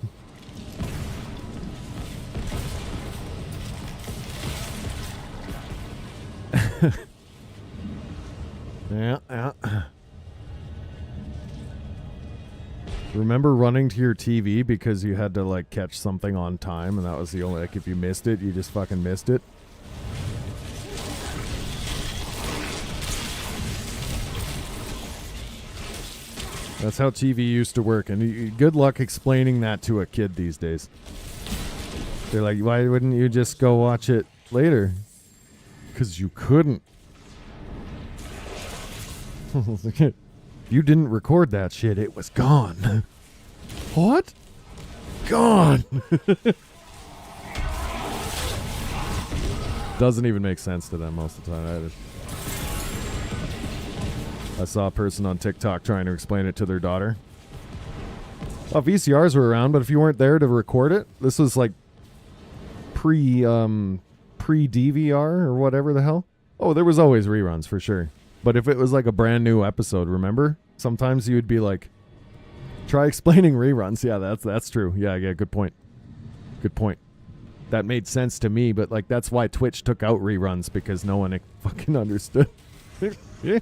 Yeah. Remember running to your TV because you had to like catch something on time, and that was the only, like, if you missed it, you just fucking missed it. That's how TV used to work, and good luck explaining that to a kid these days. They're like, why wouldn't you just go watch it later? Because you couldn't. You didn't record that shit. It was gone. What? Gone. Doesn't even make sense to them most of the time either. I saw a person on TikTok trying to explain it to their daughter. Oh, VCRs were around, but if you weren't there to record it, this was like pre-DVR or whatever the hell. Oh, there was always reruns for sure. But if it was like a brand new episode, remember? Sometimes you would be like, try explaining reruns. Yeah, that's true. Yeah, good point. Good point. That made sense to me, but like that's why Twitch took out reruns, because no one fucking understood. Yeah.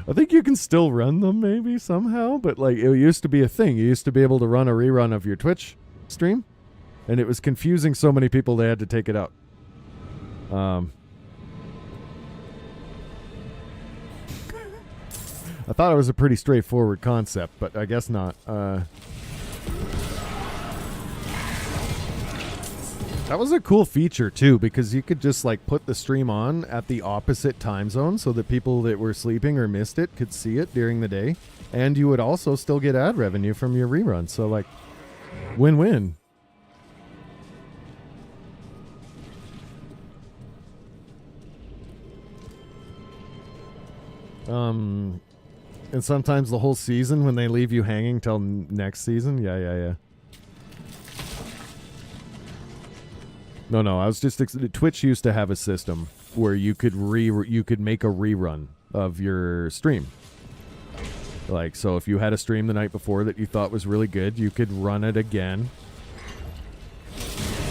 I think you can still run them maybe somehow, but like it used to be a thing. You used to be able to run a rerun of your Twitch stream, and it was confusing so many people they had to take it out. I thought it was a pretty straightforward concept, but I guess not. That was a cool feature too, because you could just like put the stream on at the opposite time zone so that people that were sleeping or missed it could see it during the day, and you would also still get ad revenue from your rerun. So like, win-win. And sometimes the whole season when they leave you hanging till next season. Yeah. No, I was just Twitch used to have a system where you could make a rerun of your stream. Like, so if you had a stream the night before that you thought was really good, you could run it again,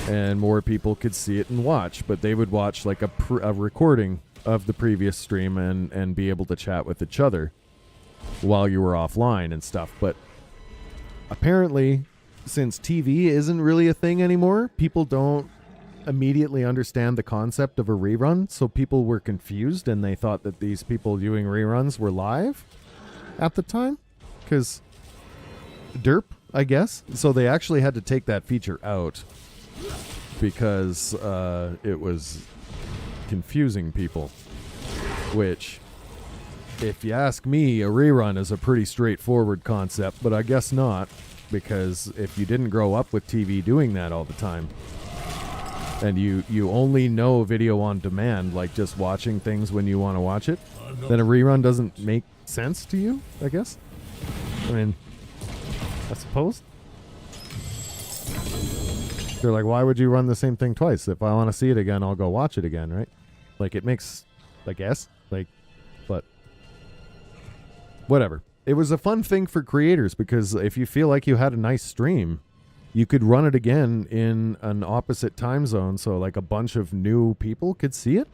and more people could see it and watch. But they would watch like a recording of the previous stream and be able to chat with each other while you were offline and stuff. But apparently, since TV isn't really a thing anymore, people don't immediately understand the concept of a rerun, so people were confused and they thought that these people doing reruns were live at the time, because derp, I guess. So they actually had to take that feature out because it was confusing people, which, if you ask me, a rerun is a pretty straightforward concept, but I guess not, because if you didn't grow up with TV doing that all the time, and you only know video on demand, like just watching things when you want to watch it, then a rerun doesn't make sense to you, I guess. I mean, I suppose. They're like, why would you run the same thing twice? If I want to see it again, I'll go watch it again, right? Like, it makes, I guess, like, but whatever. It was a fun thing for creators, because if you feel like you had a nice stream, you could run it again in an opposite time zone, so like a bunch of new people could see it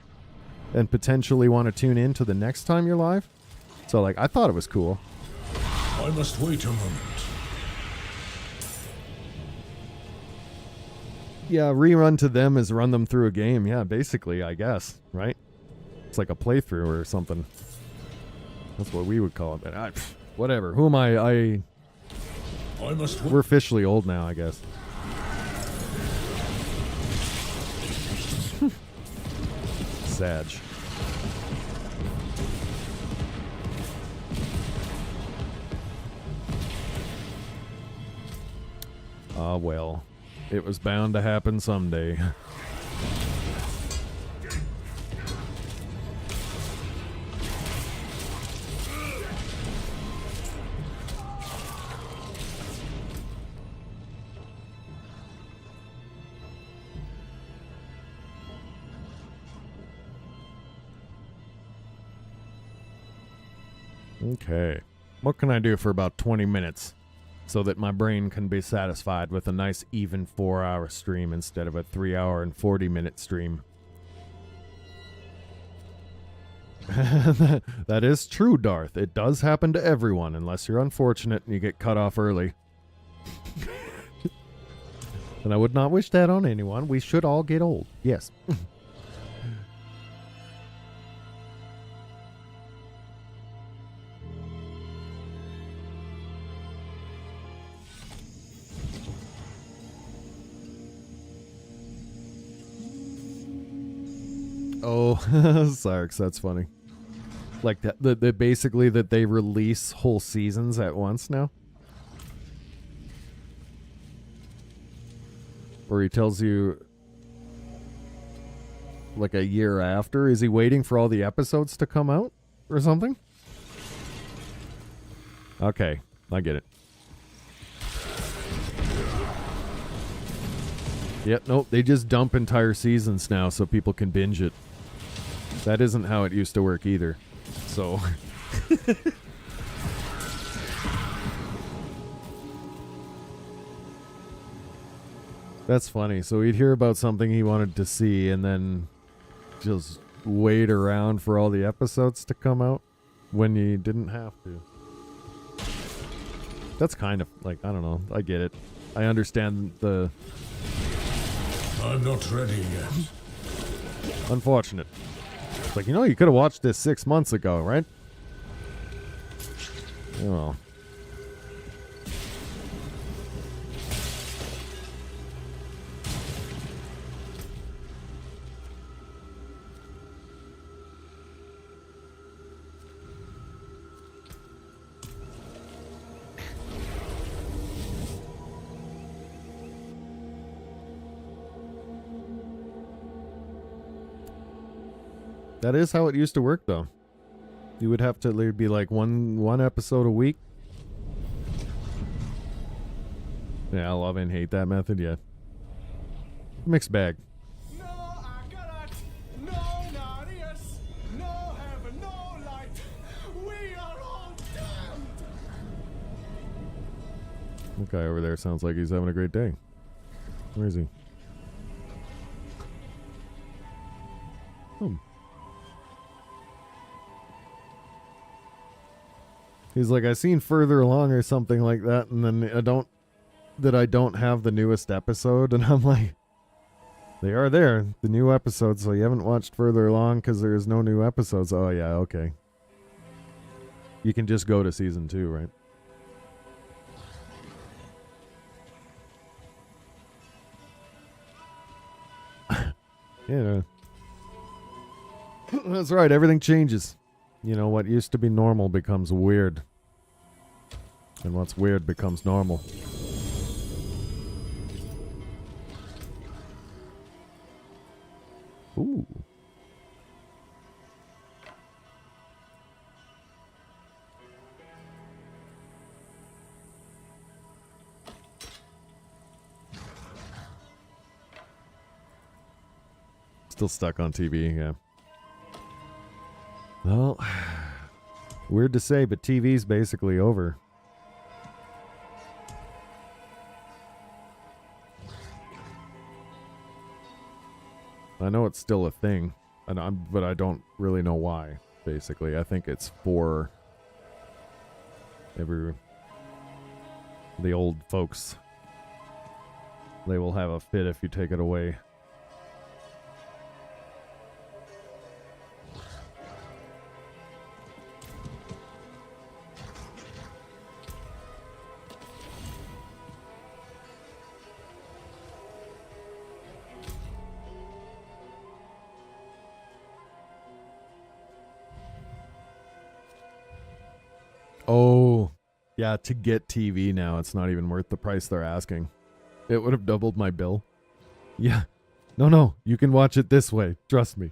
and potentially want to tune in to the next time you're live. So like, I thought it was cool. I must wait a moment. Yeah, rerun to them is run them through a game. Yeah, basically, I guess, right? It's like a playthrough or something. That's what we would call it. But whatever. Who am I? We're officially old now, I guess. Sag. Ah, well. It was bound to happen someday. Okay. What can I do for about 20 minutes so that my brain can be satisfied with a nice even 4-hour stream instead of a 3-hour and 40-minute stream? That is true, Darth. It does happen to everyone unless you're unfortunate and you get cut off early. And I would not wish that on anyone. We should all get old. Yes. Oh, Sarks, that's funny. Like that, basically that they release whole seasons at once now. Or he tells you like a year after. Is he waiting for all the episodes to come out or something? Okay, I get it. Yep, nope, they just dump entire seasons now so people can binge it. That isn't how it used to work either. So... That's funny. So he'd hear about something he wanted to see and then just wait around for all the episodes to come out when you didn't have to. That's kind of like, I don't know. I get it. I understand the... I'm not ready yet. Unfortunate. It's like, you know, you could have watched this 6 months ago, right? Oh. That is how it used to work, though. You would have to, there'd be like one episode a week. Yeah, I love and hate that method, yeah. Mixed bag. No Akarat, no Narius, no heaven, no light. We are all damned. That guy over there sounds like he's having a great day. Where is he? He's like, I seen further along or something like that, and then I don't have the newest episode, and I'm like, they are there, the new episodes, so you haven't watched further along because there's no new episodes. Oh yeah, okay. You can just go to season 2, right? Yeah. That's right, everything changes. You know, what used to be normal becomes weird. And what's weird becomes normal. Ooh. Still stuck on TV, yeah. Well, weird to say, but TV's basically over. I know it's still a thing, but I don't really know why, basically. I think it's for the old folks. They will have a fit if you take it away. Yeah, to get TV now, it's not even worth the price they're asking. It would have doubled my bill. Yeah. No, you can watch it this way. Trust me.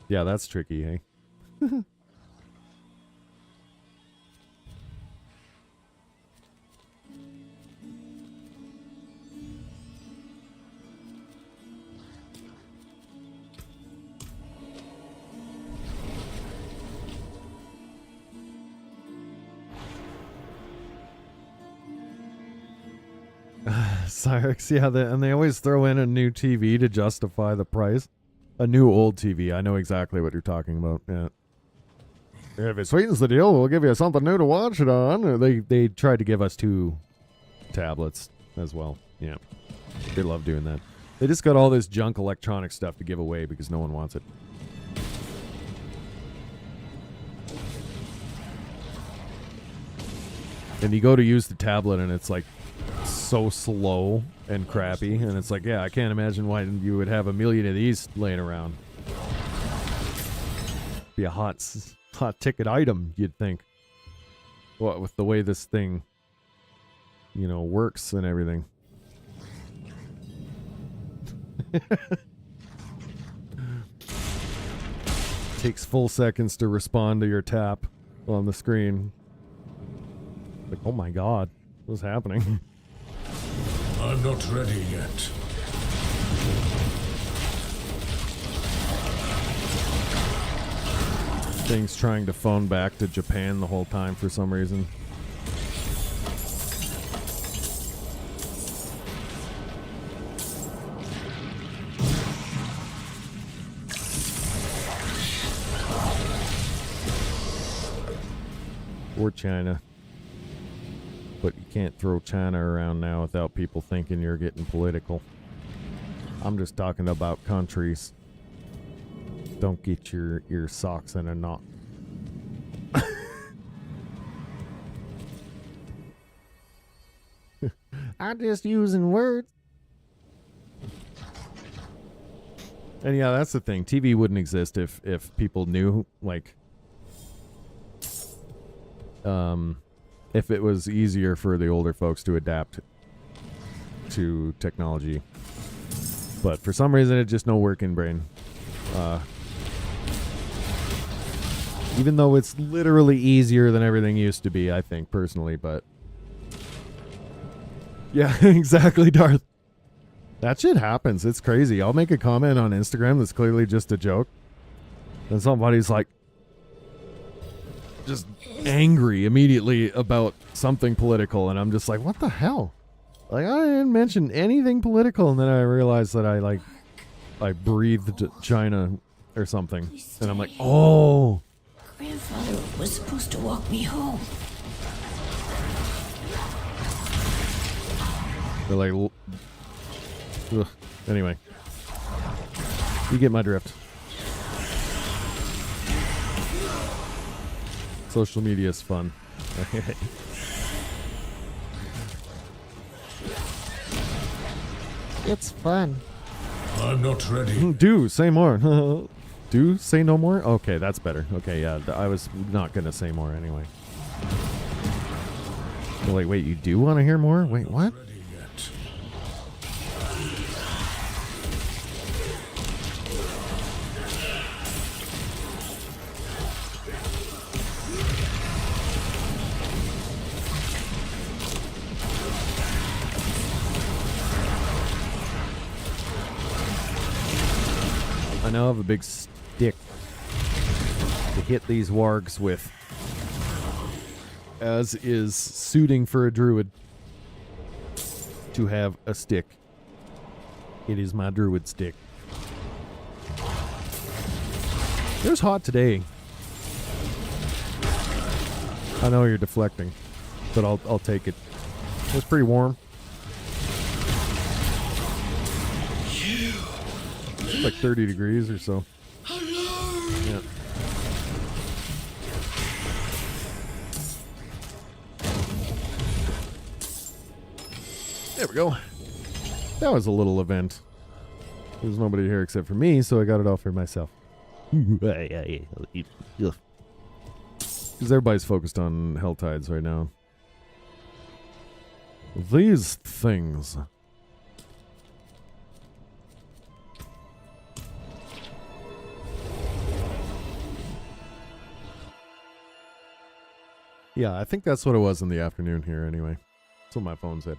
Yeah, that's tricky, hey? Cyrix, yeah, and they always throw in a new TV to justify the price. A new old TV. I know exactly what you're talking about. Yeah. If it sweetens the deal, we'll give you something new to watch it on. They tried to give us 2 tablets as well. Yeah. They love doing that. They just got all this junk electronic stuff to give away because no one wants it. And you go to use the tablet and it's like so slow and crappy, and it's like, yeah, I can't imagine why you would have a million of these laying around. Be a hot ticket item, you'd think. What, with the way this thing, you know, works and everything. Takes full seconds to respond to your tap on the screen. Like, oh my god, what's happening? I'm not ready yet. Thing's trying to phone back to Japan the whole time for some reason. Or China. But you can't throw China around now without people thinking you're getting political. I'm just talking about countries. Don't get your socks in a knot. I'm just using words. And yeah, that's the thing. TV wouldn't exist if people knew, like, if it was easier for the older folks to adapt to technology. But for some reason, it's just no working brain. Even though it's literally easier than everything used to be, I think, personally, but... Yeah, exactly, Darth. That shit happens. It's crazy. I'll make a comment on Instagram that's clearly just a joke. And somebody's like... just angry immediately about something political, and I'm just like, what the hell? Like, I didn't mention anything political, and then I realized that I breathed China or something, and I'm like, oh, Grandfather was supposed to walk me home. they're like, ugh. Anyway, you get my drift. Social media is fun. It's fun. I'm not ready. Do say more. Do say no more? Okay, that's better. Okay, yeah, I was not going to say more anyway. Well, like, wait, you do want to hear more? Wait, what? Ready yet. I now have a big stick to hit these wargs with, as is suiting for a druid to have a stick. It is my druid stick. It was hot today. I know you're deflecting, but I'll take it. It was pretty warm. Like 30 degrees or so. Yeah. There we go. That was a little event. There's nobody here except for me, so I got it all for myself. Because everybody's focused on Helltides right now. These things. Yeah, I think that's what it was in the afternoon here anyway. That's what my phone said.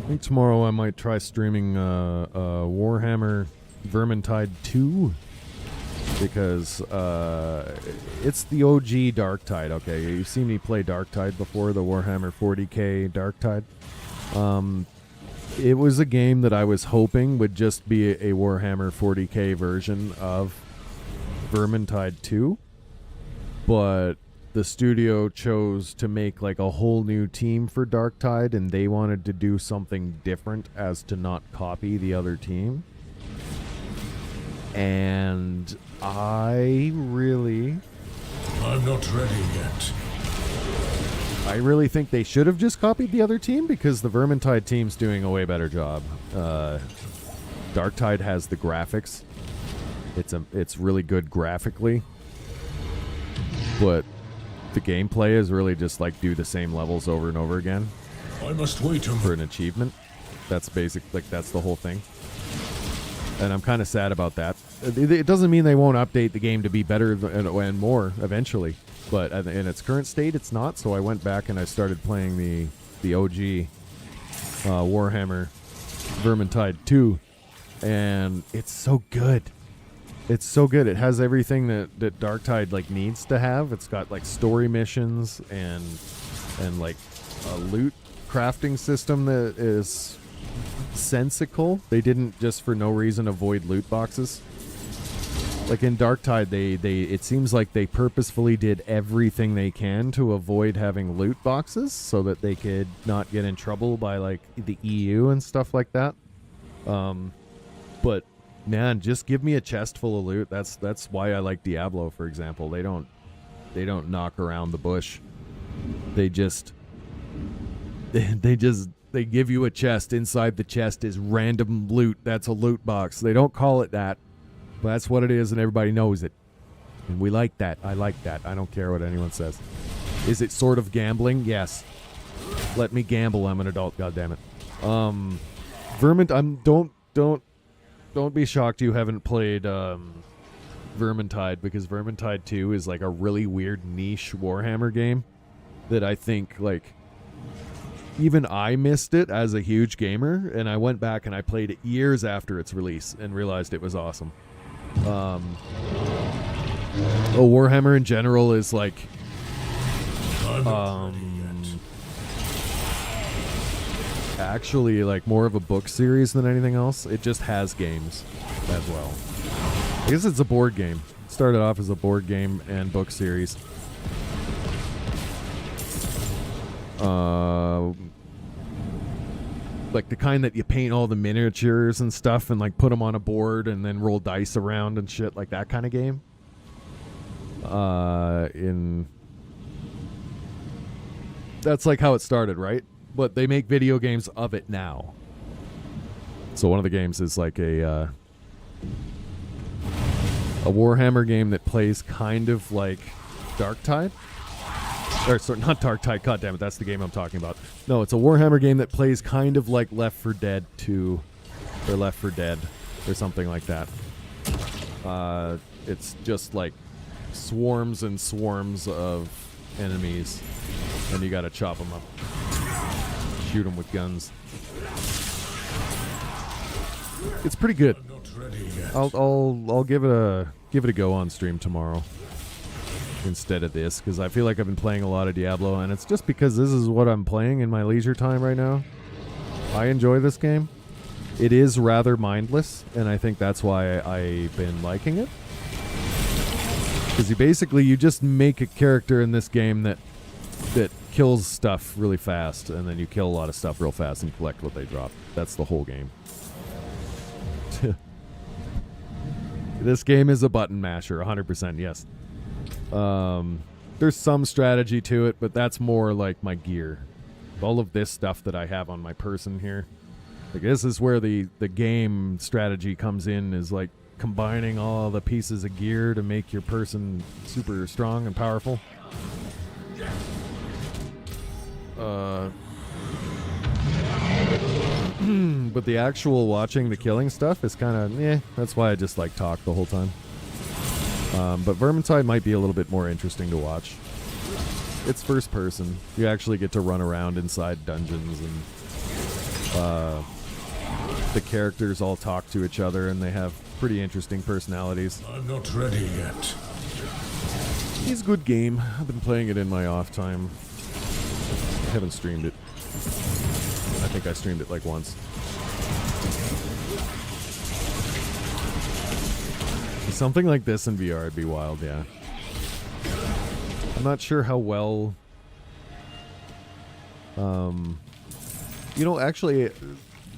I think tomorrow I might try streaming Warhammer Vermintide 2 because it's the OG Darktide. Okay, you've seen me play Darktide before, the Warhammer 40k Darktide. It was a game that I was hoping would just be a Warhammer 40k version of Vermintide 2, but the studio chose to make like a whole new team for Darktide, and they wanted to do something different as to not copy the other team. And I'm not ready yet. I really think they should have just copied the other team because the Vermintide team's doing a way better job. Darktide has the graphics. It's really good graphically, but the gameplay is really just like do the same levels over and over again. I must wait for an achievement. That's basic, like that's the whole thing. And I'm kind of sad about that. It doesn't mean they won't update the game to be better and more eventually, but in its current state, it's not. So I went back and I started playing the OG Warhammer Vermintide 2, and it's so good. It's so good. It has everything that Darktide like needs to have. It's got like story missions and like a loot crafting system that is sensical. They didn't just for no reason avoid loot boxes. Like in Darktide, they it seems like they purposefully did everything they can to avoid having loot boxes so that they could not get in trouble by like the EU and stuff like that. But man, just give me a chest full of loot. That's why I like Diablo, for example. They don't knock around the bush. They give you a chest. Inside the chest is random loot. That's a loot box. They don't call it that, but that's what it is, and everybody knows it. And we like that. I like that. I don't care what anyone says. Is it sort of gambling? Yes. Let me gamble. I'm an adult. God damn it. Don't be shocked you haven't played Vermintide, because Vermintide 2 is like a really weird niche Warhammer game that I think like even I missed it as a huge gamer, and I went back and I played it years after its release and realized it was awesome. Warhammer in general is like actually like more of a book series than anything else. It just has games as well. I guess it's a board game. It started off as a board game and book series. Like the kind that you paint all the miniatures and stuff and like put them on a board and then roll dice around and shit, like that kind of game. That's like how it started, right? But they make video games of it now. So one of the games is like a Warhammer game that plays kind of like Darktide. Or sorry, not Darktide, god damn it, that's the game I'm talking about. No, it's a Warhammer game that plays kind of like Left 4 Dead 2 or Left 4 Dead or something like that. It's just like swarms and swarms of enemies, and you gotta chop them up. Shoot them with guns. It's pretty good. I'll give it a go on stream tomorrow instead of this, because I feel like I've been playing a lot of Diablo, and it's just because this is what I'm playing in my leisure time right now. I enjoy this game. It is rather mindless, and I think that's why I've been liking it. Because you just make a character in this game that that kills stuff really fast, and then you kill a lot of stuff real fast and collect what they drop. That's the whole game. This game is a button masher, 100%, yes. There's some strategy to it, but that's more like my gear. All of this stuff that I have on my person here. Like, this is where the game strategy comes in, is like combining all the pieces of gear to make your person super strong and powerful. But the actual watching the killing stuff is kind of, that's why I just like talk the whole time. But Vermintide might be a little bit more interesting to watch. It's first person. You actually get to run around inside dungeons, and the characters all talk to each other, and they have pretty interesting personalities. I'm not ready yet. It's a good game. I've been playing it in my off time. I haven't streamed it. I think I streamed it like once. Something like this in VR would be wild, yeah. I'm not sure how well... you know, actually,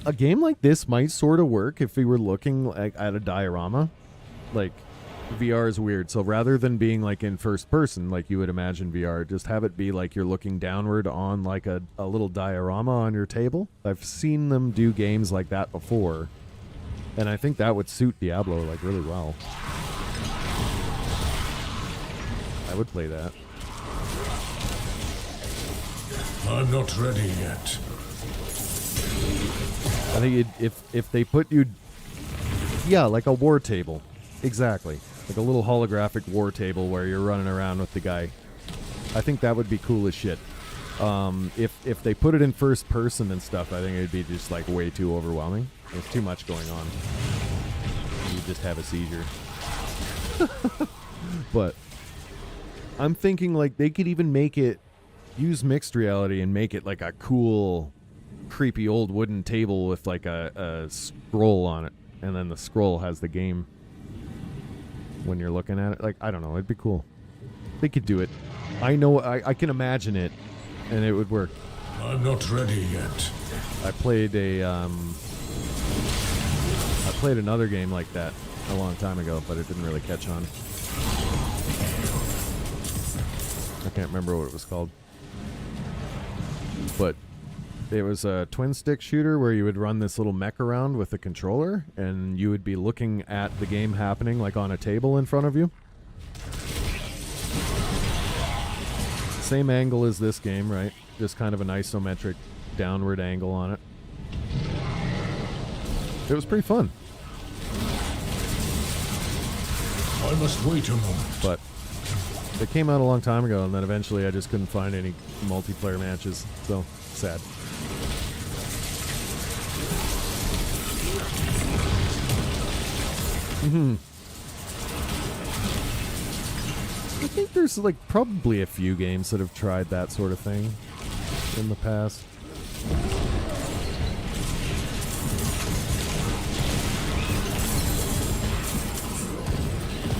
a game like this might sort of work if we were looking like at a diorama. Like, VR is weird, so rather than being like in first person like you would imagine VR, just have it be like you're looking downward on like a little diorama on your table. I've seen them do games like that before, and I think that would suit Diablo like really well. I would play that. I'm not ready yet. I think if they put you, yeah, like a war table, exactly, like a little holographic war table where you're running around with the guy. I think that would be cool as shit. If they put it in first person and stuff, I think it'd be just like way too overwhelming. There's too much going on. You just have a seizure. But I'm thinking like they could even make it, use mixed reality and make it like a cool, creepy old wooden table with like a scroll on it, and then the scroll has the game when you're looking at it. Like, I don't know, it'd be cool. They could do it. I know, I can imagine it, and it would work. I'm not ready yet. I played another game like that a long time ago, but it didn't really catch on. I can't remember what it was called. But it was a twin stick shooter where you would run this little mech around with a controller, and you would be looking at the game happening like on a table in front of you. Same angle as this game, right? Just kind of an isometric downward angle on it. It was pretty fun. I must wait a moment. But it came out a long time ago, and then eventually I just couldn't find any multiplayer matches, so sad. I think there's like probably a few games that have tried that sort of thing in the past.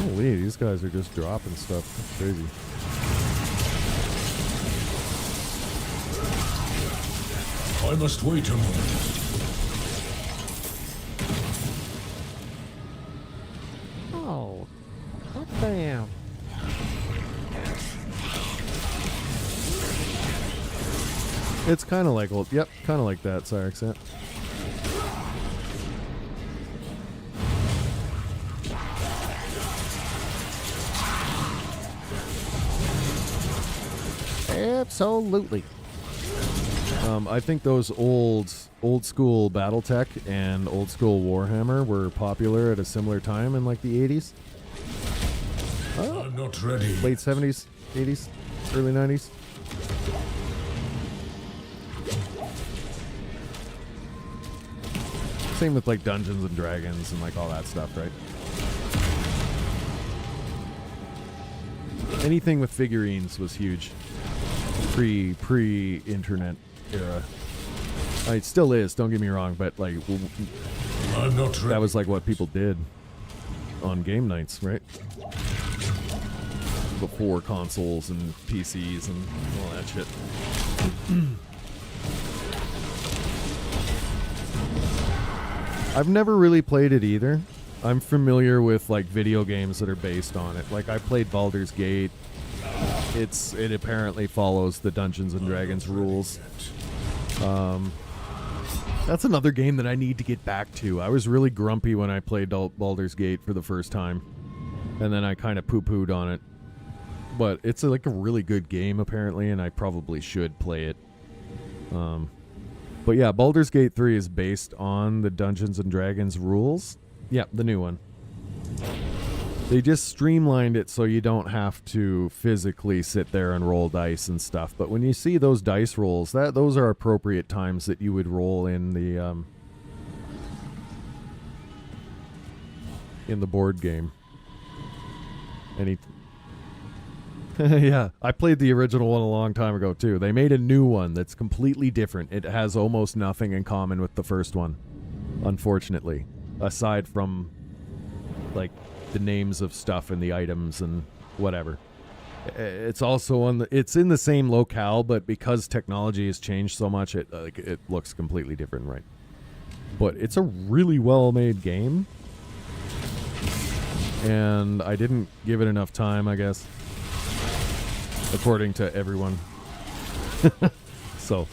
Holy, these guys are just dropping stuff. That's crazy. I must wait a moment. Oh, damn. It's kind of like, well, yep, kind of like that, sorry, accent. Absolutely. I think those old school BattleTech and old school Warhammer were popular at a similar time in like the 80s. I'm not ready. Late 70s, 80s, early 90s. Same with like Dungeons and Dragons and like all that stuff, right? Anything with figurines was huge. Pre-internet era. It still is, don't get me wrong, but like I'm not ready. that was like what people did on game nights, right? before consoles and PCs and all that shit. I've never really played it either. I'm familiar with like video games that are based on it. Like I played Baldur's Gate. It apparently follows the Dungeons and Dragons rules. That's another game that I need to get back to. I was really grumpy when I played Baldur's Gate for the first time, and then I kind of poo-pooed on it. But it's like a really good game apparently, and I probably should play it. But yeah, Baldur's Gate 3 is based on the Dungeons and Dragons rules. Yeah, the new one. They just streamlined it so you don't have to physically sit there and roll dice and stuff. But when you see those dice rolls, those are appropriate times that you would roll in the board game. Yeah, I played the original one a long time ago too. They made a new one that's completely different. It has almost nothing in common with the first one, unfortunately, aside from like the names of stuff and the items and whatever. It's also it's in the same locale, but because technology has changed so much, it looks completely different, right? But it's a really well-made game, and I didn't give it enough time, I guess, according to everyone. So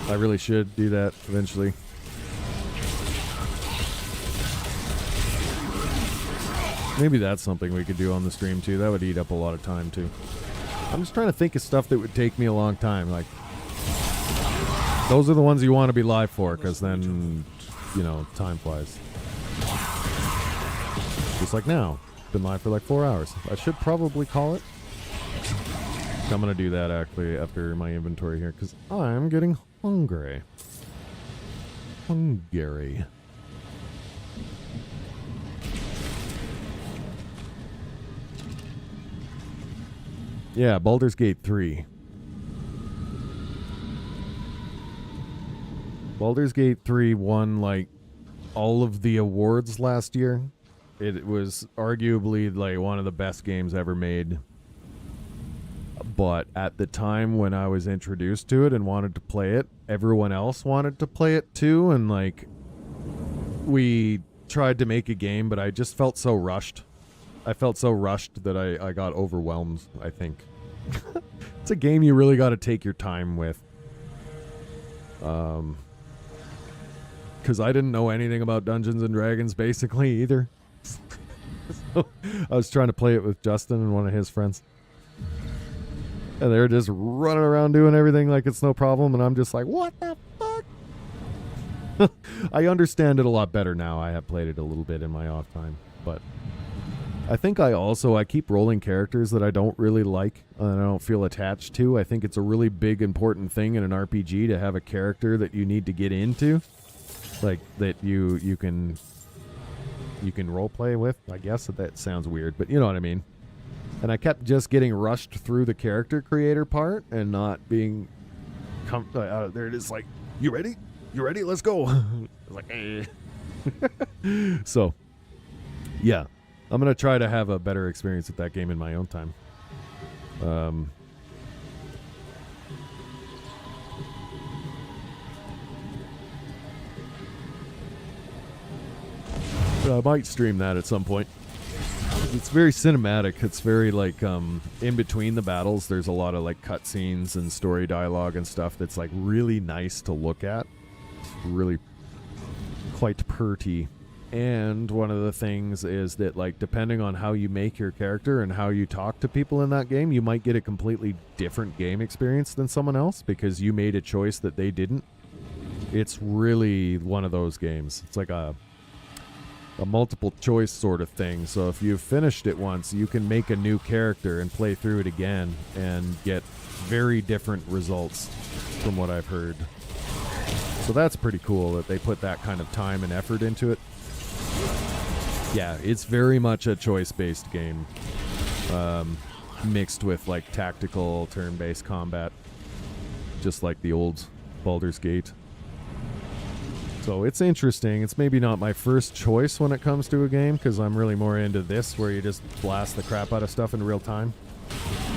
I really should do that eventually. Maybe that's something we could do on the stream too. That would eat up a lot of time too. I'm just trying to think of stuff that would take me a long time. Like, those are the ones you want to be live for, because then, you know, time flies. Just like now. Been live for like 4 hours. I should probably call it. I'm going to do that actually after my inventory here, because I'm getting hungry. Hungry. Yeah, Baldur's Gate 3. Baldur's Gate 3 won, like, all of the awards last year. It was arguably, like, one of the best games ever made. But at the time when I was introduced to it and wanted to play it, everyone else wanted to play it too, and, like, we tried to make a game, but I just felt so rushed. I felt so rushed that I got overwhelmed, I think. It's a game you really got to take your time with. Because I didn't know anything about Dungeons and Dragons, basically, either. So I was trying to play it with Justin and one of his friends. And they're just running around doing everything like it's no problem, and I'm just like, what the fuck? I understand it a lot better now. I have played it a little bit in my off time, but I think I keep rolling characters that I don't really like and I don't feel attached to. I think it's a really big, important thing in an RPG to have a character that you need to get into, like that you can role play with. I guess that sounds weird, but you know what I mean. And I kept just getting rushed through the character creator part and not being there. It is like, you ready? You ready? Let's go. I was like, eh. So, yeah. I'm going to try to have a better experience with that game in my own time. But I might stream that at some point. It's very cinematic. It's very like in between the battles there's a lot of like cutscenes and story dialogue and stuff that's like really nice to look at. It's really quite pretty. And one of the things is that, like, depending on how you make your character and how you talk to people in that game, you might get a completely different game experience than someone else because you made a choice that they didn't. It's really one of those games. It's like a multiple choice sort of thing. So if you've finished it once, you can make a new character and play through it again and get very different results from what I've heard. So that's pretty cool that they put that kind of time and effort into it. Yeah, it's very much a choice-based game, mixed with like tactical turn-based combat, just like the old Baldur's Gate. So it's interesting. It's maybe not my first choice when it comes to a game, because I'm really more into this, where you just blast the crap out of stuff in real time.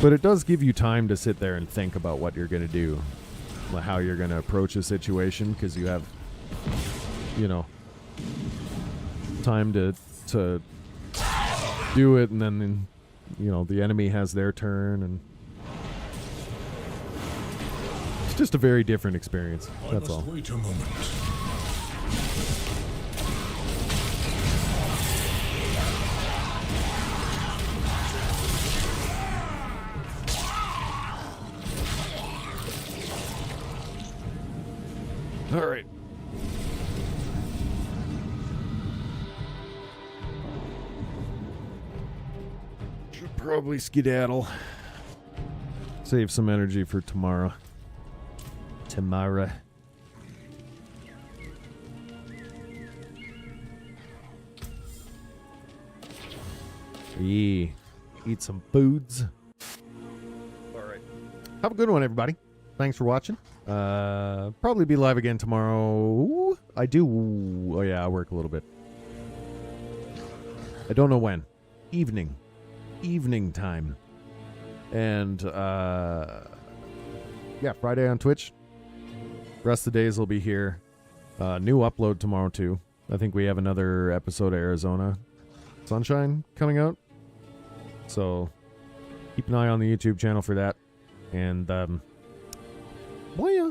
But it does give you time to sit there and think about what you're going to do, how you're going to approach a situation, because you have, you know, time to do it, and then, you know, the enemy has their turn, and it's just a very different experience. That's all. Wait a moment. All right. Should probably skedaddle. Save some energy for tomorrow. Yeah. Eat some foods. All right. Have a good one, everybody. Thanks for watching. Probably be live again tomorrow. I do. Oh, yeah, I work a little bit. I don't know when. Evening time. And, yeah, Friday on Twitch. Rest of the days will be here. New upload tomorrow, too. I think we have another episode of Arizona Sunshine coming out. So, keep an eye on the YouTube channel for that. And, well, yeah.